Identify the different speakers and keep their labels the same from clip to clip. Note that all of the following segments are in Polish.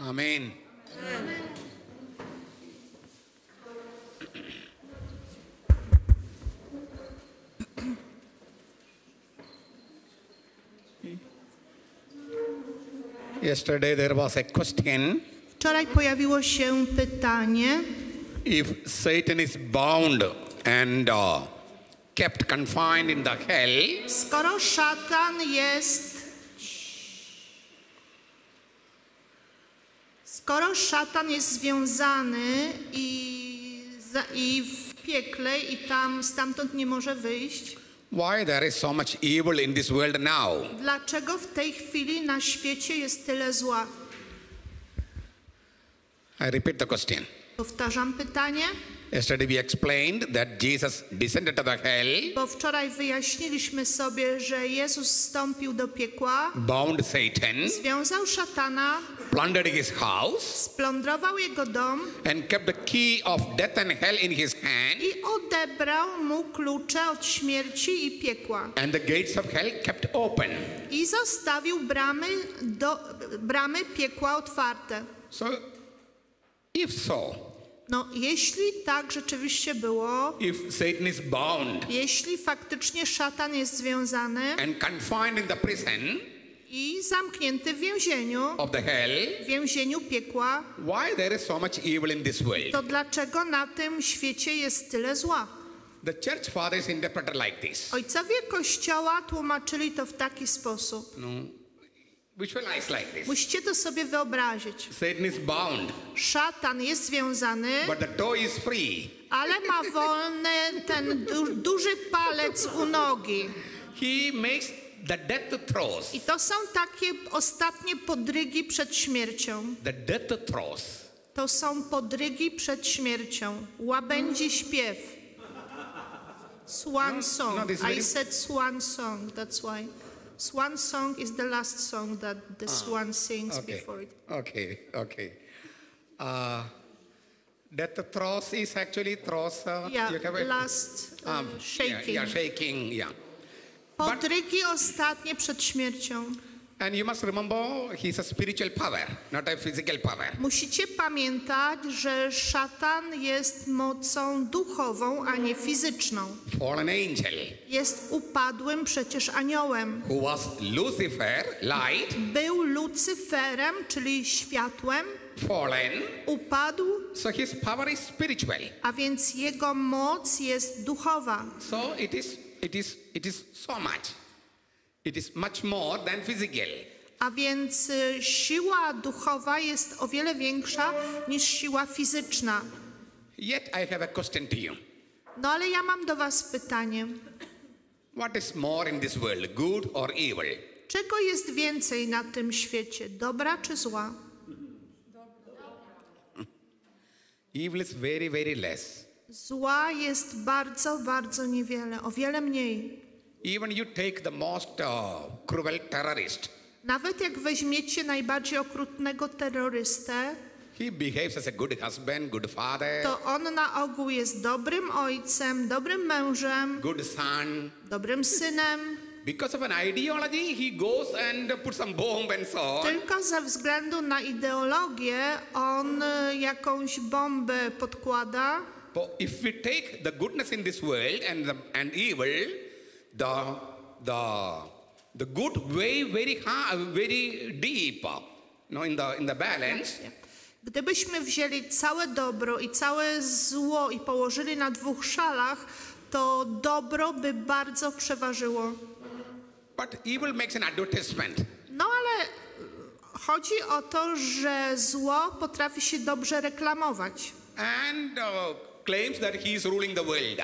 Speaker 1: Amen. Yesterday there was a question.
Speaker 2: Wczoraj pojawiło się pytanie,
Speaker 1: If Satan is bound and kept confined in the hell,
Speaker 2: skoro szatan jest związany i w piekle i stamtąd nie może wyjść,
Speaker 1: why there is so much evil in this world now?
Speaker 2: dlaczego w tej chwili na świecie jest tyle zła?
Speaker 1: I repeat the question.
Speaker 2: Powtarzam pytanie,
Speaker 1: Yesterday we explained that Jesus descended to the hell,
Speaker 2: bo wczoraj wyjaśniliśmy sobie, że Jezus wstąpił do piekła,
Speaker 1: bound Satan,
Speaker 2: związał szatana,
Speaker 1: plundered his house,
Speaker 2: splądrował jego dom
Speaker 1: and kept the key of death and hell in his hand,
Speaker 2: i odebrał mu klucze od śmierci i piekła.
Speaker 1: and the gates of hell kept open.
Speaker 2: I zostawił bramy piekła otwarte.
Speaker 1: So, if so,
Speaker 2: No, jeśli tak rzeczywiście było,
Speaker 1: if Satan is bound
Speaker 2: jeśli faktycznie szatan jest związany
Speaker 1: and confined in the prison
Speaker 2: i zamknięty w więzieniu piekła,
Speaker 1: why there is so much evil in this world?
Speaker 2: to dlaczego na tym świecie jest tyle zła?
Speaker 1: The church fathers interpreted like this.
Speaker 2: Ojcowie Kościoła tłumaczyli to w taki sposób.
Speaker 1: Visualize like this.
Speaker 2: Musicie to sobie wyobrazić.
Speaker 1: Satan is bound,
Speaker 2: Szatan jest związany,
Speaker 1: but the toe is free.
Speaker 2: ale ma wolny ten duży palec u nogi.
Speaker 1: He makes the death throes.
Speaker 2: I to są takie ostatnie podrygi przed śmiercią.
Speaker 1: The death throes.
Speaker 2: To są podrygi przed śmiercią. Łabędzi śpiew. Swan song. I said swan song, that's why. Swan song is the last song that the swan sings before it.
Speaker 1: Okay. Death throes is actually throes. You have
Speaker 2: last shaking.
Speaker 1: Yeah, shaking. Yeah.
Speaker 2: Podrygi ostatnie przed śmiercią.
Speaker 1: And you must remember, he's a spiritual power, not a physical power.
Speaker 2: Musicie pamiętać, że szatan jest mocą duchową, a nie fizyczną.
Speaker 1: Fallen angel.
Speaker 2: Jest upadłym przecież aniołem.
Speaker 1: Who was Lucifer, light.
Speaker 2: Był Lucyferem, czyli światłem.
Speaker 1: Fallen.
Speaker 2: Upadł.
Speaker 1: So his power is spiritual.
Speaker 2: A więc jego moc jest duchowa.
Speaker 1: So it is so much. It is much more than physical.
Speaker 2: A więc siła duchowa jest o wiele większa niż siła fizyczna.
Speaker 1: Yet I have a question to you.
Speaker 2: No ale ja mam do was pytanie.
Speaker 1: What is more in this world, good or evil?
Speaker 2: Czego jest więcej na tym świecie, dobra czy zła?
Speaker 1: Evil is very, very less.
Speaker 2: Zła jest bardzo, bardzo niewiele, o wiele mniej.
Speaker 1: Even you take the most cruel terrorist.
Speaker 2: Nawet jak weźmiecie najbardziej okrutnego terrorystę,
Speaker 1: he behaves as a good husband, good father,
Speaker 2: to on na ogół jest dobrym ojcem, dobrym mężem,
Speaker 1: good son.
Speaker 2: dobrym synem.
Speaker 1: Because of an ideology, he goes and puts some bomb and so on.
Speaker 2: Tylko ze względu na ideologię on jakąś bombę podkłada.
Speaker 1: But if we take the goodness in this world and evil, the good way very high, very deep, in the balance.
Speaker 2: Gdybyśmy wzięli całe dobro i całe zło i położyli na dwóch szalach, to dobro by bardzo przeważyło.
Speaker 1: But evil makes an advertisement.
Speaker 2: No ale chodzi o to, że zło potrafi się dobrze reklamować.
Speaker 1: And claims that he is ruling the world.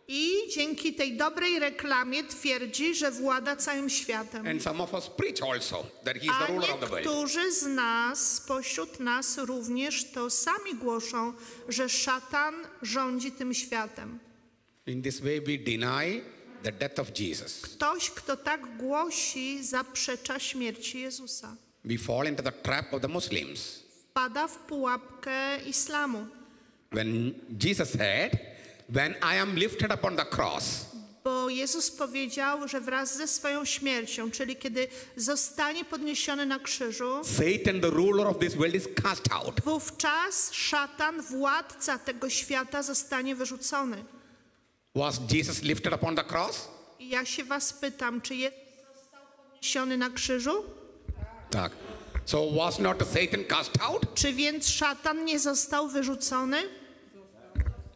Speaker 2: I dzięki tej dobrej reklamie twierdzi, że włada całym światem.
Speaker 1: And some of us preach also that he is the ruler of the world.
Speaker 2: A niektórzy z nas, spośród nas również to sami głoszą, że szatan rządzi tym światem.
Speaker 1: In this way we deny the death of Jesus.
Speaker 2: Ktoś, kto tak głosi, zaprzecza śmierci Jezusa.
Speaker 1: We fall into the trap of the Muslims.
Speaker 2: Wpada w pułapkę islamu.
Speaker 1: When Jesus said, when I am lifted up on the cross.
Speaker 2: Bo to Jezus powiedział, że wraz ze swoją śmiercią, czyli kiedy zostanie podniesiony na krzyżu,
Speaker 1: Satan, the ruler of this world, is cast out.
Speaker 2: wówczas szatan, władca tego świata, zostanie wyrzucony.
Speaker 1: Was Jesus lifted upon the cross?
Speaker 2: I ja się was pytam, czy Jezus został podniesiony na krzyżu?
Speaker 1: Tak. So was not Satan cast out?
Speaker 2: Czy więc szatan nie został wyrzucony?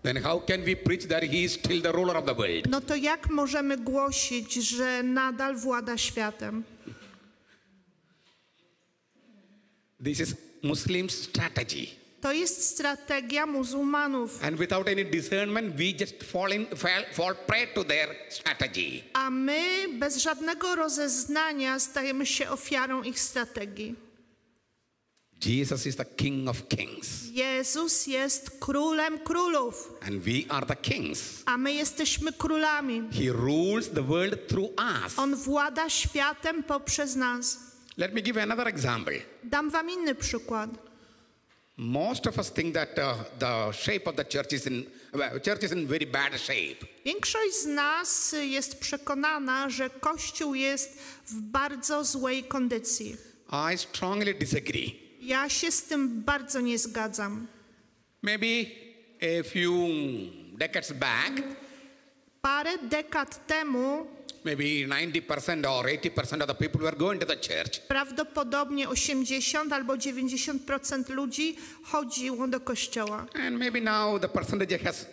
Speaker 1: Then how can we preach that he is still the ruler of the world?
Speaker 2: No to jak możemy głosić, że nadal włada światem?
Speaker 1: This is Muslim strategy.
Speaker 2: To jest strategia muzułmanów,
Speaker 1: And without any discernment, we just fall prey to their strategy.
Speaker 2: a my bez żadnego rozeznania stajemy się ofiarą ich strategii.
Speaker 1: Jesus is the King of Kings.
Speaker 2: Jezus jest królem królów,
Speaker 1: And we are the kings.
Speaker 2: a my jesteśmy królami.
Speaker 1: He rules the world through us.
Speaker 2: On włada światem poprzez nas.
Speaker 1: Let me give another example.
Speaker 2: Dam wam inny przykład.
Speaker 1: Most of us think that the shape of the church is in very bad shape.
Speaker 2: Większość z nas jest przekonana, że Kościół jest w bardzo złej kondycji.
Speaker 1: I strongly disagree.
Speaker 2: Ja się z tym bardzo nie zgadzam.
Speaker 1: Maybe a few decades back,
Speaker 2: Parę dekad temu
Speaker 1: maybe 90% or 80% of the people were going to the church.
Speaker 2: prawdopodobnie 80 albo 90% ludzi chodziło do kościoła.
Speaker 1: And maybe now the percentage has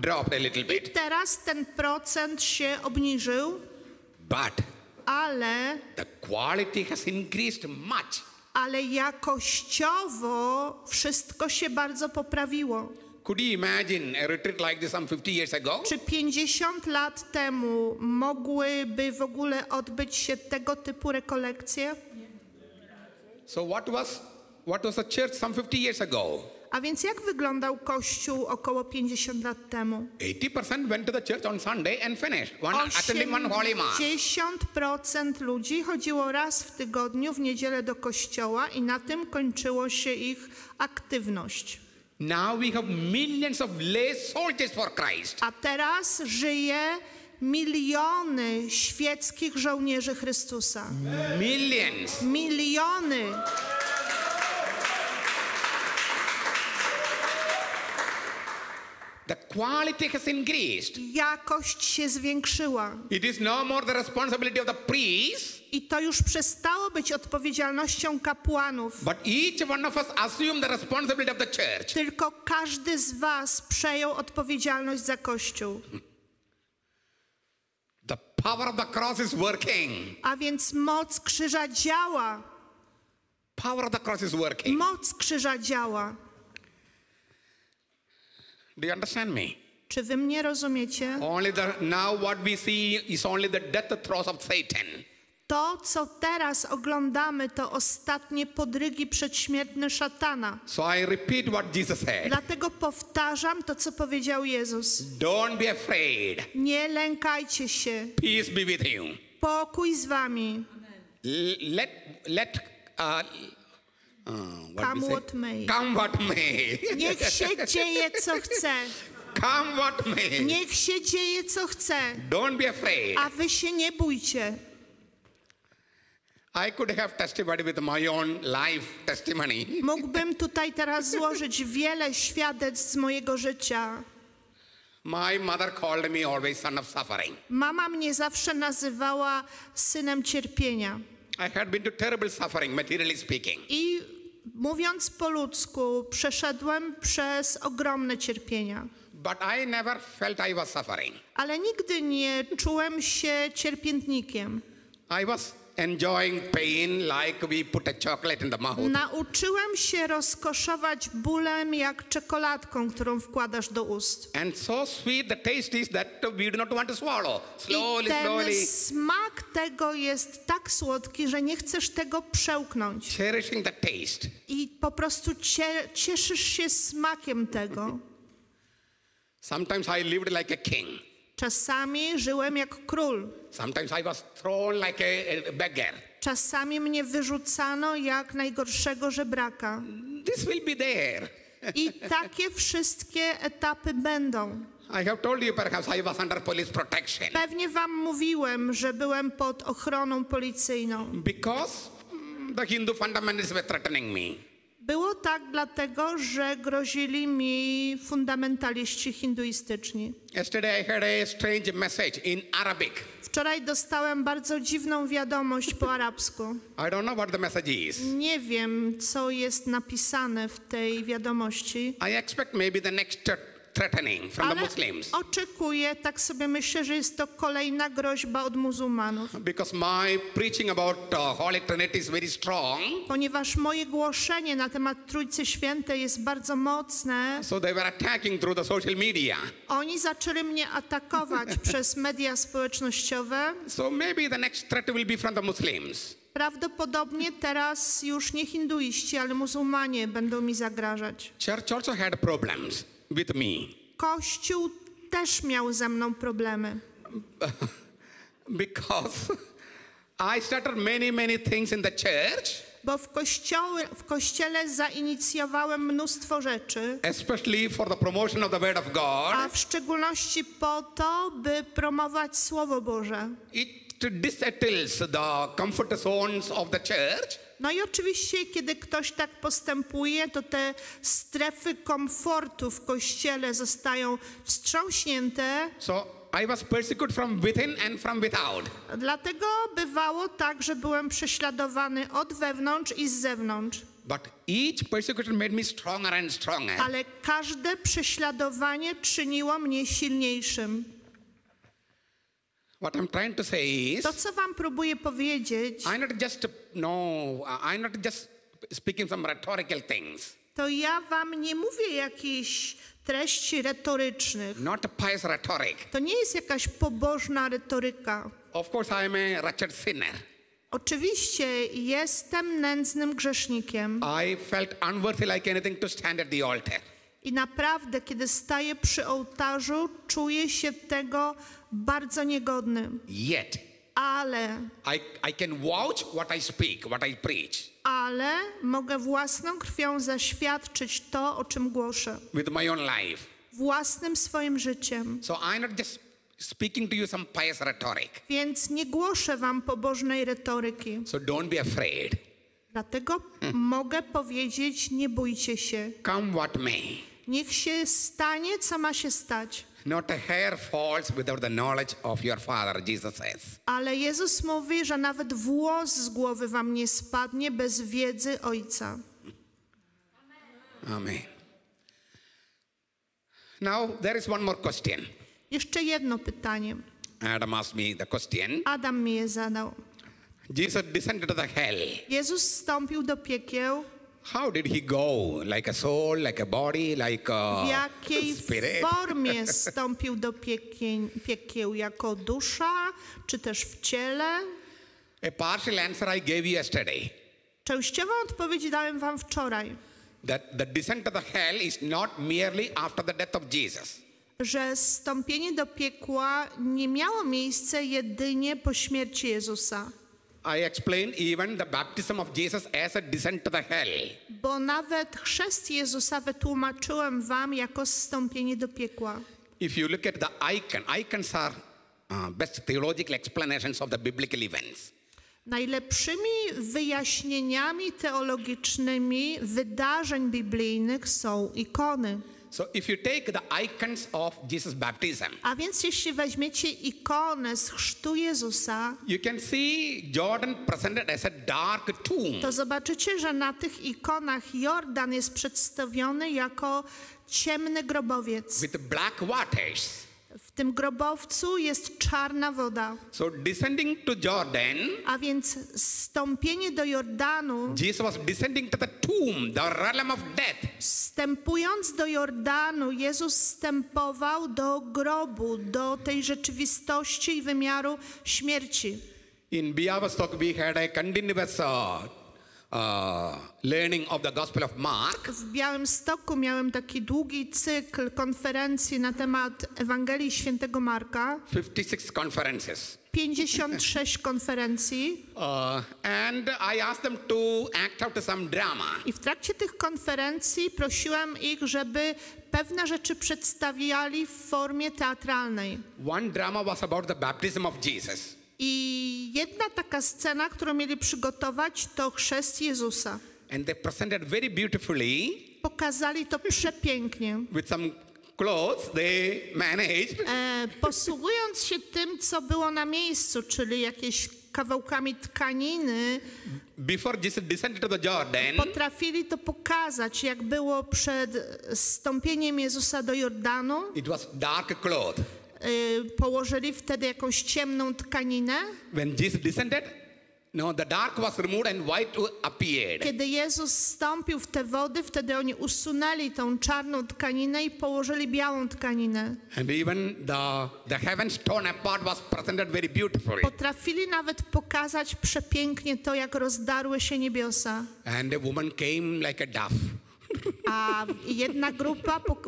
Speaker 1: dropped a little bit.
Speaker 2: Teraz ten procent się obniżył,
Speaker 1: But
Speaker 2: ale
Speaker 1: the quality has increased much.
Speaker 2: jakościowo wszystko się bardzo poprawiło.
Speaker 1: Could you imagine a retreat like this some 50 years ago?
Speaker 2: Czy 50 lat temu mogłyby w ogóle odbyć się tego typu rekolekcje?
Speaker 1: So what was the church some 50 years ago?
Speaker 2: A więc jak wyglądał Kościół około 50 lat temu?
Speaker 1: 80% went to the church on Sunday and finished, attending one holy mass.
Speaker 2: 80% ludzi chodziło raz w tygodniu w niedzielę do kościoła i na tym kończyło się ich aktywność.
Speaker 1: Now we have millions of lay soldiers for Christ.
Speaker 2: A teraz żyje miliony świeckich żołnierzy Chrystusa.
Speaker 1: Millions.
Speaker 2: Miliony.
Speaker 1: The quality has increased.
Speaker 2: Jakość się zwiększyła.
Speaker 1: It is no more the responsibility of the priest,
Speaker 2: I to już przestało być odpowiedzialnością kapłanów.
Speaker 1: but each one of us assume the responsibility of the church.
Speaker 2: Tylko każdy z was przejął odpowiedzialność za Kościół.
Speaker 1: The power of the cross is working.
Speaker 2: A więc moc krzyża działa.
Speaker 1: Power of the cross is working.
Speaker 2: Moc krzyża działa.
Speaker 1: Do you understand me?
Speaker 2: Czy wy mnie rozumiecie?
Speaker 1: Now what we see is only the death throes of Satan.
Speaker 2: To, co teraz oglądamy, to ostatnie podrygi przedśmiertne szatana.
Speaker 1: So I repeat what Jesus said.
Speaker 2: Dlatego powtarzam to, co powiedział Jezus.
Speaker 1: Don't be afraid.
Speaker 2: Nie lękajcie się.
Speaker 1: Peace be with you.
Speaker 2: Pokój z wami. Come what may.
Speaker 1: Come what may.
Speaker 2: Niech się dzieje, co chce.
Speaker 1: Come what may.
Speaker 2: Niech się dzieje, co chce.
Speaker 1: Don't be afraid.
Speaker 2: A wy się nie bójcie.
Speaker 1: I could have testified with my own life testimony.
Speaker 2: Mógłbym tutaj teraz złożyć wiele świadectw z mojego życia.
Speaker 1: My mother called me always son of suffering.
Speaker 2: Mama mnie zawsze nazywała synem cierpienia.
Speaker 1: I had been to terrible suffering, materially speaking.
Speaker 2: I mówiąc po ludzku, przeszedłem przez ogromne cierpienia.
Speaker 1: But I never felt I was suffering.
Speaker 2: Ale nigdy nie czułem się cierpiętnikiem.
Speaker 1: I was enjoying pain like we put a chocolate in the mouth.
Speaker 2: Nauczyłem się rozkoszować bólem jak czekoladką, którą wkładasz do ust.
Speaker 1: And so sweet the taste is that we do not want to swallow.
Speaker 2: I
Speaker 1: Slowly,
Speaker 2: ten
Speaker 1: slowly.
Speaker 2: smak tego jest tak słodki, że nie chcesz tego przełknąć.
Speaker 1: Cherishing the taste.
Speaker 2: I po prostu cieszysz się smakiem tego.
Speaker 1: Sometimes I lived like a king.
Speaker 2: Czasami żyłem jak król.
Speaker 1: Sometimes I was thrown like a beggar.
Speaker 2: Czasami mnie wyrzucano jak najgorszego żebraka.
Speaker 1: This will be there.
Speaker 2: I takie wszystkie etapy będą.
Speaker 1: I have told you perhaps I was under police protection
Speaker 2: Pewnie wam mówiłem, że byłem pod ochroną policyjną.
Speaker 1: because the Hindu fundamentalists were threatening me.
Speaker 2: Było tak dlatego, że grozili mi fundamentaliści hinduistyczni.
Speaker 1: Yesterday I had a strange message in Arabic.
Speaker 2: Wczoraj dostałem bardzo dziwną wiadomość po arabsku.
Speaker 1: I don't know what the message is.
Speaker 2: Nie wiem, co jest napisane w tej wiadomości.
Speaker 1: I expect maybe the next threatening from the
Speaker 2: Ale
Speaker 1: Muslims
Speaker 2: oczekuję, tak sobie myślę, że jest to kolejna groźba od muzułmanów.
Speaker 1: because my preaching about Holy Trinity is very strong.
Speaker 2: Ponieważ moje głoszenie na temat Trójcy Świętej jest bardzo mocne,
Speaker 1: So they were attacking through the social media.
Speaker 2: oni zaczęli mnie atakować przez media społecznościowe.
Speaker 1: So maybe the next threat will be from the Muslims.
Speaker 2: Prawdopodobnie teraz już nie hinduiści, ale muzułmanie będą mi zagrażać.
Speaker 1: Church also had problems with me
Speaker 2: Kościół też miał ze mną problemy,
Speaker 1: because I started many things in the church,
Speaker 2: bo w kościele zainicjowałem mnóstwo rzeczy,
Speaker 1: especially for the promotion of the Word of
Speaker 2: a
Speaker 1: God.
Speaker 2: w szczególności po to, by promować Słowo Boże.
Speaker 1: It dissettles the comfort zones of the church.
Speaker 2: No i oczywiście, kiedy ktoś tak postępuje, to te strefy komfortu w kościele zostają wstrząśnięte.
Speaker 1: So I was persecuted from within and from without.
Speaker 2: Dlatego bywało tak, że byłem prześladowany od wewnątrz i z zewnątrz.
Speaker 1: But each persecution made me stronger and stronger.
Speaker 2: Ale każde prześladowanie czyniło mnie silniejszym.
Speaker 1: What I'm trying to say is,
Speaker 2: To, co wam próbuję powiedzieć,
Speaker 1: I'm not just speaking some rhetorical things,
Speaker 2: to ja wam nie mówię jakichś treści retorycznych.
Speaker 1: not a pious rhetoric.
Speaker 2: To nie jest jakaś pobożna retoryka.
Speaker 1: Of course, I am a wretched sinner.
Speaker 2: Oczywiście jestem nędznym grzesznikiem
Speaker 1: I felt unworthy like anything to stand at the altar.
Speaker 2: i naprawdę, kiedy staję przy ołtarzu, czuję się tego bardzo niegodnym.
Speaker 1: Yet,
Speaker 2: Ale
Speaker 1: I can vouch what I speak, what I preach
Speaker 2: mogę własną krwią zaświadczyć to, o czym głoszę.
Speaker 1: with my own life.
Speaker 2: Własnym swoim życiem.
Speaker 1: So I'm not just speaking to you some pious rhetoric.
Speaker 2: Więc nie głoszę wam pobożnej retoryki.
Speaker 1: So don't be afraid.
Speaker 2: Dlatego mogę powiedzieć, nie bójcie się.
Speaker 1: Come what may.
Speaker 2: Niech się stanie, co ma się stać.
Speaker 1: Not a hair falls without the knowledge of your Father, Jesus says.
Speaker 2: Ale Jezus mówi, że nawet włos z głowy wam nie spadnie bez wiedzy Ojca.
Speaker 1: Amen. Now, there is one more question.
Speaker 2: Jeszcze jedno pytanie.
Speaker 1: Adam asked me the question.
Speaker 2: Adam mi je zadał.
Speaker 1: Jesus descended to the hell.
Speaker 2: Jezus wstąpił do piekieł.
Speaker 1: How did he go? Like a soul, like a body, like a
Speaker 2: W jakiej
Speaker 1: spirit?
Speaker 2: formie wstąpił do piekieł? Jako dusza, czy też w ciele?
Speaker 1: A partial answer I gave you yesterday.
Speaker 2: Częściową odpowiedź dałem wam wczoraj,
Speaker 1: That the descent to the hell is not merely after the death of Jesus.
Speaker 2: że zstąpienie do piekła nie miało miejsca jedynie po śmierci Jezusa.
Speaker 1: I explained even the baptism of Jesus as a descent to the hell.
Speaker 2: Bo nawet chrzest Jezusa wytłumaczyłem wam jako zstąpienie do piekła.
Speaker 1: If you look at the icons are best theological explanations of the biblical events.
Speaker 2: Najlepszymi wyjaśnieniami teologicznymi wydarzeń biblijnych są ikony.
Speaker 1: So if you take the icons of Jesus' baptism,
Speaker 2: A więc jeśli weźmiecie ikonę z chrztu Jezusa,
Speaker 1: you can see Jordan presented as a dark tomb.
Speaker 2: to zobaczycie, że na tych ikonach Jordan jest przedstawiony jako ciemny grobowiec.
Speaker 1: With black waters.
Speaker 2: W tym grobowcu jest czarna woda.
Speaker 1: So descending to Jordan,
Speaker 2: A więc zstąpienie do Jordanu,
Speaker 1: Jesus was descending to the tomb, the realm of death.
Speaker 2: wstępując do Jordanu, Jezus wstępował do grobu, do tej rzeczywistości i wymiaru śmierci.
Speaker 1: In Białystok we had a continuous learning of the Gospel of Mark.
Speaker 2: W Białymstoku miałem taki długi cykl konferencji na temat Ewangelii Świętego Marka.
Speaker 1: 56 conferences.
Speaker 2: 56 konferencji.
Speaker 1: And I asked them to act out some drama.
Speaker 2: I w trakcie tych konferencji prosiłem ich, żeby pewne rzeczy przedstawiali w formie teatralnej.
Speaker 1: One drama was about the baptism of Jesus.
Speaker 2: I jedna taka scena, którą mieli przygotować, to chrzest Jezusa.
Speaker 1: And they presented very beautifully
Speaker 2: Pokazali to przepięknie.
Speaker 1: with some clothes they managed.
Speaker 2: Posługując się tym, co było na miejscu, czyli jakieś kawałkami tkaniny,
Speaker 1: Before Jesus descended to the Jordan,
Speaker 2: potrafili to pokazać, jak było przed zstąpieniem Jezusa do Jordanu.
Speaker 1: it was dark cloth.
Speaker 2: Położyli wtedy jakąś ciemną tkaninę.
Speaker 1: When Jesus descended, the dark was removed and white appeared.
Speaker 2: Kiedy Jezus wstąpił w te wody, wtedy oni usunęli tą czarną tkaninę i położyli białą tkaninę.
Speaker 1: And even the heavens torn apart was presented very beautiful.
Speaker 2: Potrafili nawet pokazać przepięknie to, jak rozdarły się niebiosa.
Speaker 1: And a woman came like a dove.
Speaker 2: A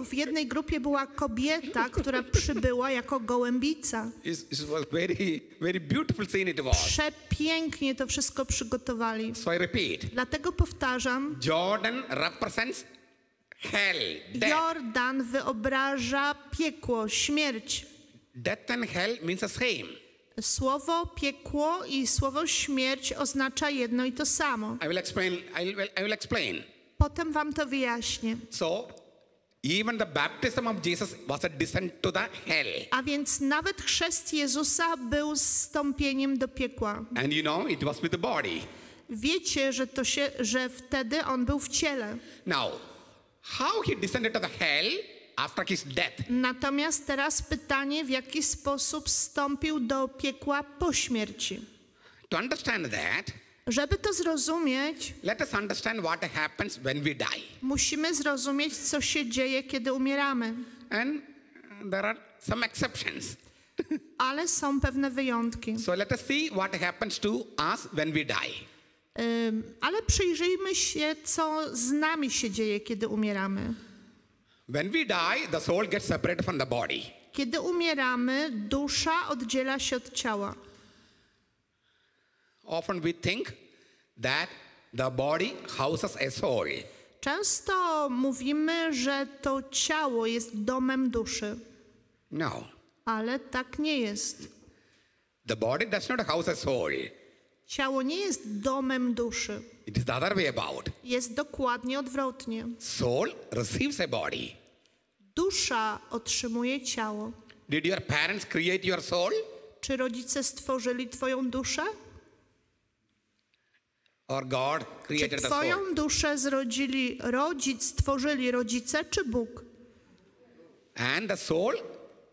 Speaker 2: w jednej grupie była kobieta, która przybyła jako gołębica.
Speaker 1: It was very, very beautiful scene it was.
Speaker 2: Przepięknie to wszystko przygotowali.
Speaker 1: So I repeat,
Speaker 2: Dlatego powtarzam,
Speaker 1: Jordan represents hell, death.
Speaker 2: Jordan wyobraża piekło, śmierć.
Speaker 1: Death and hell means the same.
Speaker 2: Słowo piekło i słowo śmierć oznacza jedno i to samo.
Speaker 1: I will explain.
Speaker 2: Potem wam to wyjaśnię.
Speaker 1: So, even the baptism of Jesus was a descent to the hell.
Speaker 2: A więc nawet chrzest Jezusa był zstąpieniem do piekła.
Speaker 1: And it was with the body.
Speaker 2: Wiecie, że wtedy on był w ciele.
Speaker 1: Now, how he descended to the hell after his death?
Speaker 2: Natomiast teraz pytanie, w jaki sposób zstąpił do piekła po śmierci.
Speaker 1: To understand that,
Speaker 2: Żeby to zrozumieć,
Speaker 1: let us understand what happens when we die.
Speaker 2: musimy zrozumieć, co się dzieje, kiedy umieramy.
Speaker 1: And there are some exceptions.
Speaker 2: Ale są pewne wyjątki.
Speaker 1: So let us see what happens to us when we die.
Speaker 2: Ale przyjrzyjmy się, co z nami się dzieje, kiedy umieramy.
Speaker 1: When we die, the soul gets separated from the body.
Speaker 2: Kiedy umieramy, dusza oddziela się od ciała.
Speaker 1: Often we think that the body houses a soul.
Speaker 2: Często mówimy, że to ciało jest domem duszy,
Speaker 1: No,
Speaker 2: ale tak nie jest.
Speaker 1: the body does not house a soul.
Speaker 2: Ciało nie jest domem duszy.
Speaker 1: It is the other way about.
Speaker 2: Jest dokładnie odwrotnie.
Speaker 1: Soul receives a body.
Speaker 2: Dusza otrzymuje ciało.
Speaker 1: Did your parents create your soul?
Speaker 2: Czy rodzice stworzyli twoją duszę?
Speaker 1: Or God
Speaker 2: Czy
Speaker 1: created the soul?
Speaker 2: twoją duszę stworzyli rodzice, czy Bóg?
Speaker 1: And the soul,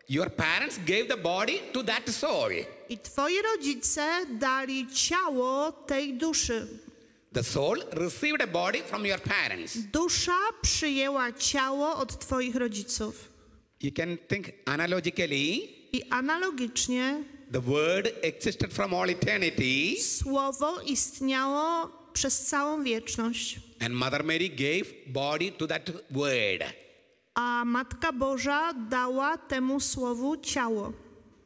Speaker 1: your parents gave the body to that soul.
Speaker 2: I twoi rodzice dali ciało tej duszy.
Speaker 1: The soul received a body from your parents.
Speaker 2: Dusza przyjęła ciało od twoich rodziców.
Speaker 1: You can think analogically,
Speaker 2: I analogicznie
Speaker 1: the word existed from all eternity,
Speaker 2: słowo istniało przez całą wieczność.
Speaker 1: and Mother Mary gave body to that word.
Speaker 2: A Matka Boża dała temu słowu ciało.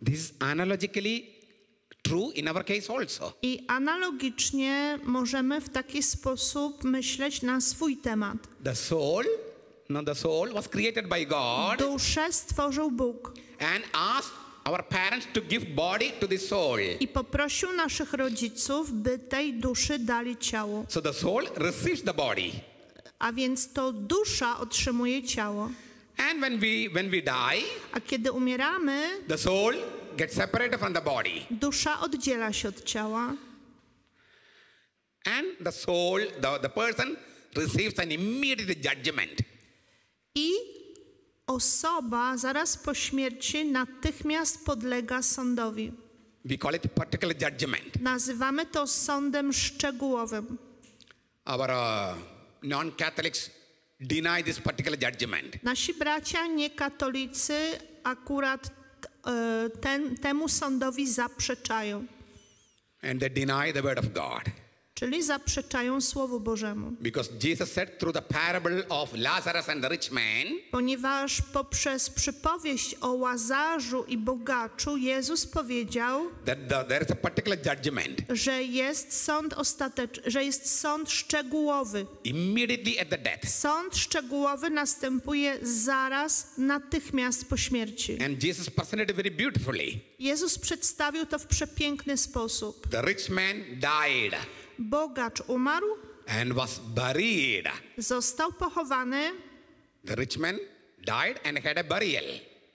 Speaker 1: This is analogically true in our case also.
Speaker 2: I analogicznie możemy w taki sposób myśleć na swój temat.
Speaker 1: The soul was created by God
Speaker 2: Duszę stworzył Bóg
Speaker 1: and asked our parents to give body to the soul.
Speaker 2: i poprosił naszych rodziców, by tej duszy dali ciało.
Speaker 1: So the soul receives the body.
Speaker 2: A więc to dusza otrzymuje ciało.
Speaker 1: And when we die,
Speaker 2: A kiedy umieramy,
Speaker 1: the soul gets separated from the body.
Speaker 2: dusza oddziela się od ciała.
Speaker 1: And the soul, the person receives an immediate judgment.
Speaker 2: I osoba zaraz po śmierci natychmiast podlega sądowi.
Speaker 1: We call it particular judgment.
Speaker 2: Nazywamy to sądem szczegółowym.
Speaker 1: Our non-Catholics deny this particular judgment.
Speaker 2: Nasi bracia niekatolicy akurat temu sądowi zaprzeczają.
Speaker 1: And they deny the word of God.
Speaker 2: czyli zaprzeczają Słowu Bożemu.
Speaker 1: Because Jesus said through the parable of Lazarus and the rich man,
Speaker 2: Ponieważ poprzez przypowieść o Łazarzu i bogaczu Jezus powiedział,
Speaker 1: that there is a particular judgment
Speaker 2: że jest sąd szczegółowy.
Speaker 1: immediately at the death.
Speaker 2: Sąd szczegółowy następuje zaraz, natychmiast po śmierci.
Speaker 1: And Jesus presented it very beautifully.
Speaker 2: Jezus przedstawił to w przepiękny sposób.
Speaker 1: The rich man died
Speaker 2: Bogacz umarł,
Speaker 1: and was buried.
Speaker 2: został pochowany,
Speaker 1: The rich man died and had a burial.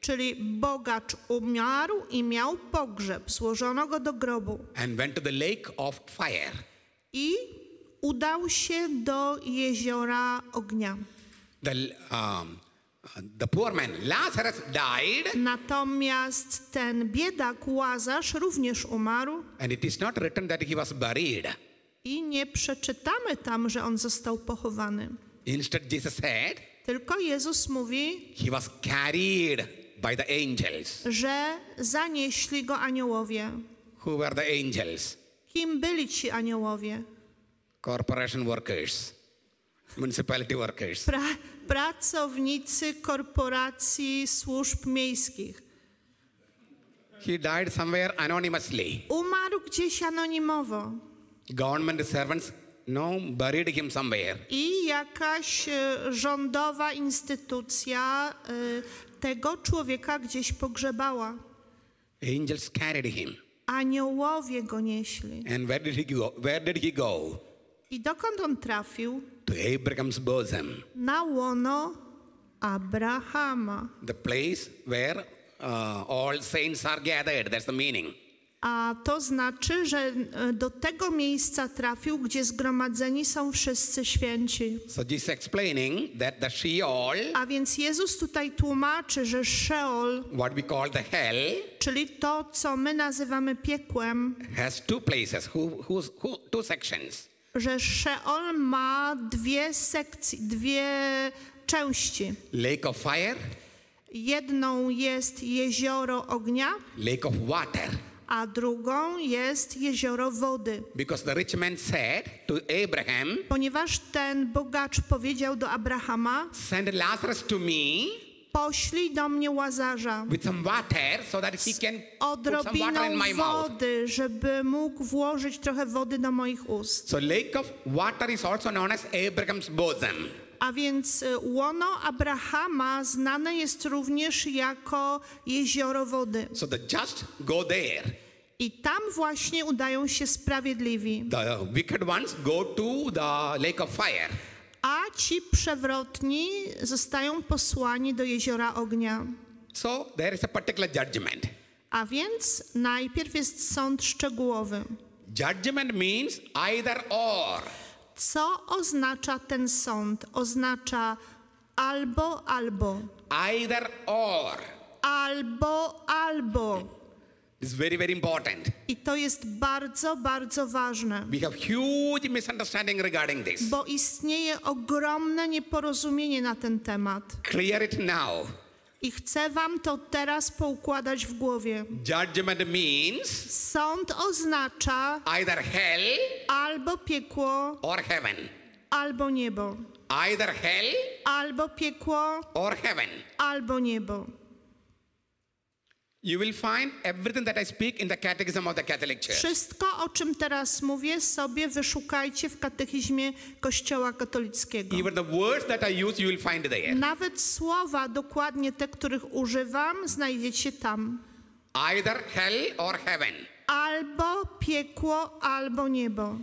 Speaker 2: czyli bogacz umarł i miał pogrzeb. Złożono go do grobu
Speaker 1: And went to the lake of fire.
Speaker 2: i udał się do jeziora ognia.
Speaker 1: The poor man Lazarus died,
Speaker 2: Natomiast ten biedak Łazarz również umarł
Speaker 1: and it is not written that he was buried.
Speaker 2: i nie przeczytamy tam, że on został pochowany.
Speaker 1: Instead, Jesus said
Speaker 2: Tylko Jezus mówi,
Speaker 1: he was carried by the angels.
Speaker 2: że zanieśli go aniołowie.
Speaker 1: Who were the angels?
Speaker 2: Kim byli ci aniołowie?
Speaker 1: Corporation workers, municipality workers.
Speaker 2: Pracownicy korporacji służb miejskich.
Speaker 1: He died somewhere anonymously.
Speaker 2: Umarł gdzieś anonimowo.
Speaker 1: Government servants buried him somewhere.
Speaker 2: I jakaś rządowa instytucja tego człowieka gdzieś pogrzebała.
Speaker 1: Angels carried him.
Speaker 2: Aniołowie go nieśli.
Speaker 1: And where did he go?
Speaker 2: I dokąd on trafił?
Speaker 1: To Abraham's bosom.
Speaker 2: Na łono Abrahama.
Speaker 1: The place where all saints are gathered. That's the meaning.
Speaker 2: A to znaczy, że do tego miejsca trafił, gdzie zgromadzeni są wszyscy święci.
Speaker 1: So Jesus explaining that the Sheol,
Speaker 2: A więc Jezus tutaj tłumaczy, że Szeol,
Speaker 1: what we call the hell,
Speaker 2: czyli to, co my nazywamy piekłem,
Speaker 1: has two places, two sections.
Speaker 2: że Szeol ma dwie części.
Speaker 1: Lake of fire,
Speaker 2: Jedną jest jezioro ognia,
Speaker 1: lake of water.
Speaker 2: a drugą jest jezioro wody.
Speaker 1: Because the rich man said to Abraham,
Speaker 2: Ponieważ ten bogacz powiedział do Abrahama,
Speaker 1: send Lazarus to me
Speaker 2: poślij do mnie Łazarza
Speaker 1: with some water so that he can put some water
Speaker 2: odrobiną
Speaker 1: in my mouth.
Speaker 2: wody, żeby mógł włożyć trochę wody do moich ust.
Speaker 1: So lake of water is also known as Abraham's bosom.
Speaker 2: A więc łono Abrahama znane jest również jako jezioro wody.
Speaker 1: So the just go there.
Speaker 2: I tam właśnie udają się sprawiedliwi.
Speaker 1: The wicked ones go to the lake of fire.
Speaker 2: A ci przewrotni zostają posłani do jeziora ognia.
Speaker 1: So there is a particular judgment.
Speaker 2: A więc najpierw jest sąd szczegółowy.
Speaker 1: Judgment means either or.
Speaker 2: Co oznacza ten sąd? Oznacza albo, albo.
Speaker 1: Either or.
Speaker 2: Albo, albo.
Speaker 1: It's very, very important.
Speaker 2: I to jest bardzo, bardzo ważne.
Speaker 1: We have huge misunderstanding regarding this.
Speaker 2: Bo istnieje ogromne nieporozumienie na ten temat.
Speaker 1: Clear it now.
Speaker 2: I chcę wam to teraz poukładać w głowie.
Speaker 1: Judgment means
Speaker 2: Sąd oznacza
Speaker 1: either hell
Speaker 2: albo piekło,
Speaker 1: or heaven.
Speaker 2: albo niebo.
Speaker 1: Either hell
Speaker 2: Albo piekło,
Speaker 1: or heaven.
Speaker 2: albo niebo.
Speaker 1: You will find everything that I speak in the Catechism of the Catholic Church.
Speaker 2: Wszystko, o czym teraz mówię, sobie wyszukajcie w katechizmie Kościoła katolickiego.
Speaker 1: Even the words that I use, you will find there.
Speaker 2: Nawet słowa, dokładnie te, których używam, znajdziecie tam.
Speaker 1: Either hell or heaven.
Speaker 2: Albo piekło, albo niebo.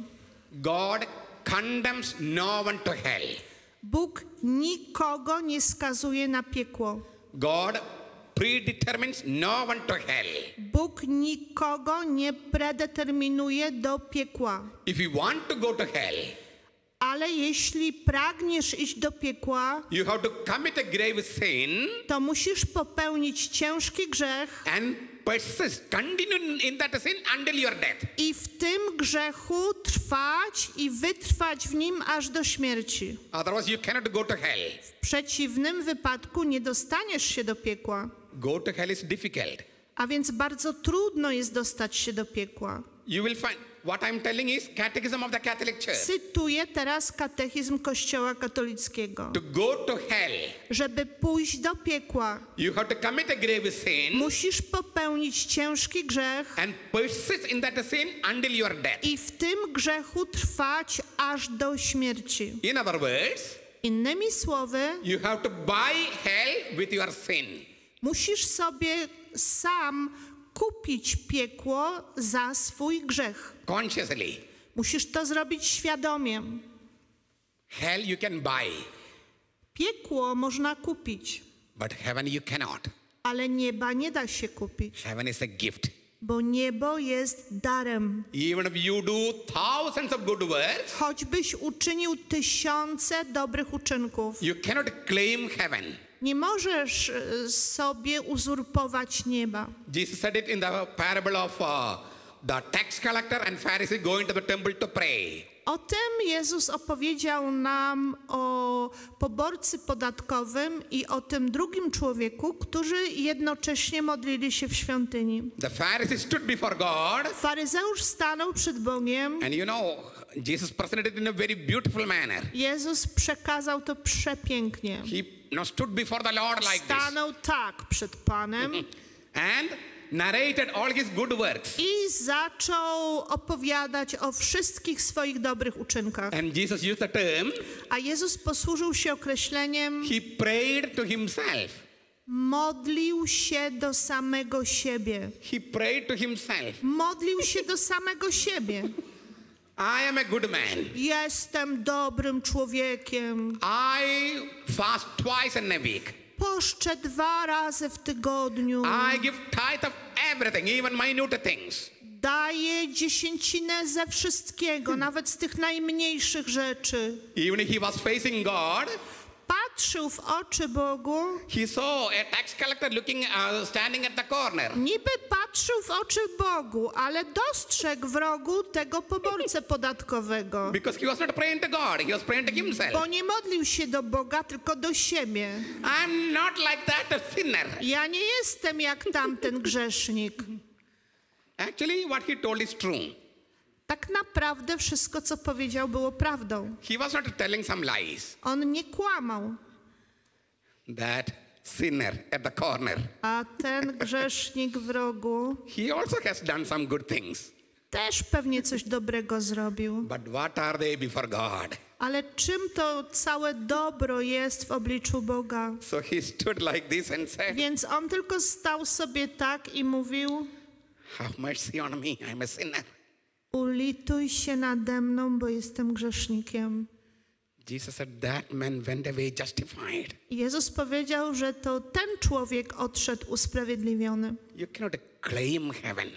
Speaker 1: God condemns no one to hell.
Speaker 2: Bóg nikogo nie skazuje na piekło.
Speaker 1: God predetermines no one to hell.
Speaker 2: Bóg nikogo nie predeterminuje do piekła.
Speaker 1: If you want to go to hell,
Speaker 2: Ale jeśli pragniesz iść do piekła,
Speaker 1: you have to commit a grave sin
Speaker 2: to musisz popełnić ciężki grzech
Speaker 1: and persist, continue in that sin until your death.
Speaker 2: i w tym grzechu trwać i wytrwać w nim aż do śmierci.
Speaker 1: Otherwise you cannot go to hell.
Speaker 2: W przeciwnym wypadku nie dostaniesz się do piekła.
Speaker 1: Go to hell is difficult.
Speaker 2: A więc bardzo trudno jest dostać się do piekła.
Speaker 1: You will find what I'm telling is Catechism of the Catholic Church.
Speaker 2: Cytuję teraz katechizm Kościoła katolickiego.
Speaker 1: To go to hell,
Speaker 2: Żeby pójść do piekła,
Speaker 1: you have to commit a grave sin
Speaker 2: musisz popełnić ciężki grzech
Speaker 1: and persist in that sin until your death.
Speaker 2: i w tym grzechu trwać aż do śmierci.
Speaker 1: In other words,
Speaker 2: Innymi słowy,
Speaker 1: you have to buy hell with your sin.
Speaker 2: musisz sobie sam kupić piekło za swój grzech.
Speaker 1: Consciously.
Speaker 2: Musisz to zrobić świadomie.
Speaker 1: Hell you can buy,
Speaker 2: Piekło można kupić,
Speaker 1: but heaven you cannot.
Speaker 2: ale nieba nie da się kupić,
Speaker 1: Heaven is a gift.
Speaker 2: bo niebo jest darem.
Speaker 1: Even if you do thousands of good works,
Speaker 2: Choćbyś uczynił tysiące dobrych uczynków,
Speaker 1: you cannot claim heaven.
Speaker 2: nie możesz sobie uzurpować nieba.
Speaker 1: Jesus said it in the parable of the tax collector and Pharisee going to the temple to pray.
Speaker 2: O tym Jezus opowiedział nam o poborcy podatkowym i o tym drugim człowieku, którzy jednocześnie modlili się w świątyni.
Speaker 1: The Pharisee stood before God,
Speaker 2: Faryzeusz stanął przed Bogiem.
Speaker 1: and Jesus presented it in a very beautiful manner.
Speaker 2: Jezus przekazał to przepięknie.
Speaker 1: He stood before the Lord like this
Speaker 2: Stanął tak przed Panem
Speaker 1: and narrated all his good works.
Speaker 2: i zaczął opowiadać o wszystkich swoich dobrych uczynkach.
Speaker 1: And Jesus used the term,
Speaker 2: A Jezus posłużył się określeniem
Speaker 1: he prayed to himself.
Speaker 2: modlił się do samego siebie.
Speaker 1: He prayed to himself.
Speaker 2: Modlił się do samego siebie.
Speaker 1: I am a good man.
Speaker 2: Jestem dobrym człowiekiem.
Speaker 1: I fast twice in a week.
Speaker 2: Poszczę 2 razy w tygodniu.
Speaker 1: I give tithe of everything, even minute things.
Speaker 2: Daję dziesięcinę ze wszystkiego, nawet z tych najmniejszych rzeczy.
Speaker 1: Even if he was facing God,
Speaker 2: Patrzył w oczy Bogu,
Speaker 1: he saw a tax collector standing at the corner.
Speaker 2: niby patrzył w oczy Bogu, ale dostrzegł w rogu tego poborcę podatkowego.
Speaker 1: Because he was not praying to God, he was praying to himself.
Speaker 2: Bo nie modlił się do Boga, tylko do siebie.
Speaker 1: I'm not like that, a sinner.
Speaker 2: Ja nie jestem jak tamten grzesznik.
Speaker 1: Actually, what he told is true.
Speaker 2: Tak naprawdę wszystko, co powiedział, było prawdą.
Speaker 1: He was not telling some lies.
Speaker 2: On nie kłamał.
Speaker 1: That sinner at the corner,
Speaker 2: A ten grzesznik w rogu
Speaker 1: he also has done some good things.
Speaker 2: też pewnie coś dobrego zrobił.
Speaker 1: But what are they before God?
Speaker 2: Ale czym to całe dobro jest w obliczu Boga?
Speaker 1: So he stood like this and said,
Speaker 2: Więc on tylko stał sobie tak i mówił:
Speaker 1: have mercy on me, I'm a sinner.
Speaker 2: ulituj się nade mną, bo jestem grzesznikiem.
Speaker 1: Jesus said that man went away justified.
Speaker 2: I Jezus powiedział, że to ten człowiek odszedł usprawiedliwiony.
Speaker 1: You cannot claim heaven.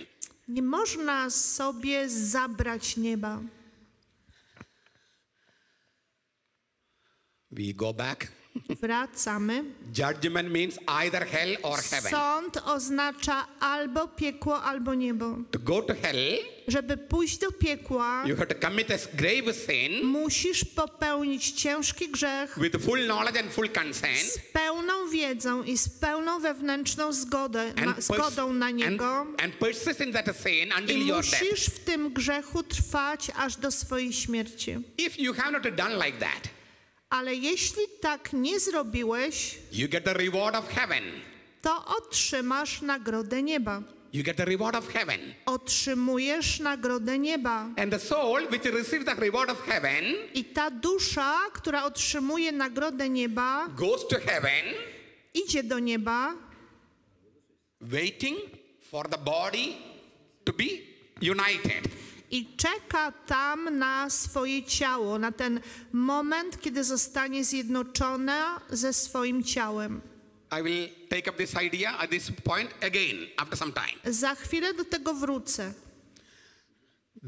Speaker 2: Nie można sobie zabrać nieba.
Speaker 1: We go back.
Speaker 2: Wracamy.
Speaker 1: Judgment means either hell or heaven.
Speaker 2: Sąd oznacza albo piekło, albo niebo.
Speaker 1: To go to hell,
Speaker 2: Żeby pójść do piekła,
Speaker 1: you have to commit a grave sin
Speaker 2: musisz popełnić ciężki grzech
Speaker 1: with full knowledge and full consent.
Speaker 2: z pełną wiedzą i z pełną wewnętrzną zgodą na niego.
Speaker 1: And persist in that sin until
Speaker 2: I
Speaker 1: your death.
Speaker 2: musisz w tym grzechu trwać aż do swojej śmierci.
Speaker 1: If you have not done like that,
Speaker 2: Ale jeśli tak nie zrobiłeś,
Speaker 1: you get the reward of heaven.
Speaker 2: to otrzymasz nagrodę nieba.
Speaker 1: You get the reward of heaven.
Speaker 2: Otrzymujesz nagrodę nieba.
Speaker 1: And the soul which receives the reward of heaven
Speaker 2: I ta dusza, która otrzymuje nagrodę nieba,
Speaker 1: goes to heaven,
Speaker 2: idzie do nieba,
Speaker 1: waiting for the body to be united.
Speaker 2: i czeka tam na swoje ciało, na ten moment, kiedy zostanie zjednoczona ze swoim ciałem.
Speaker 1: I will take up this idea at this point again after some time.
Speaker 2: Za chwilę do tego wrócę.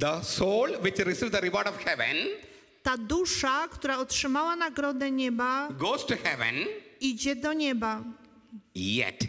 Speaker 1: The soul which receives the reward of heaven
Speaker 2: Ta dusza, która otrzymała nagrodę nieba,
Speaker 1: goes to heaven,
Speaker 2: idzie do nieba.
Speaker 1: yet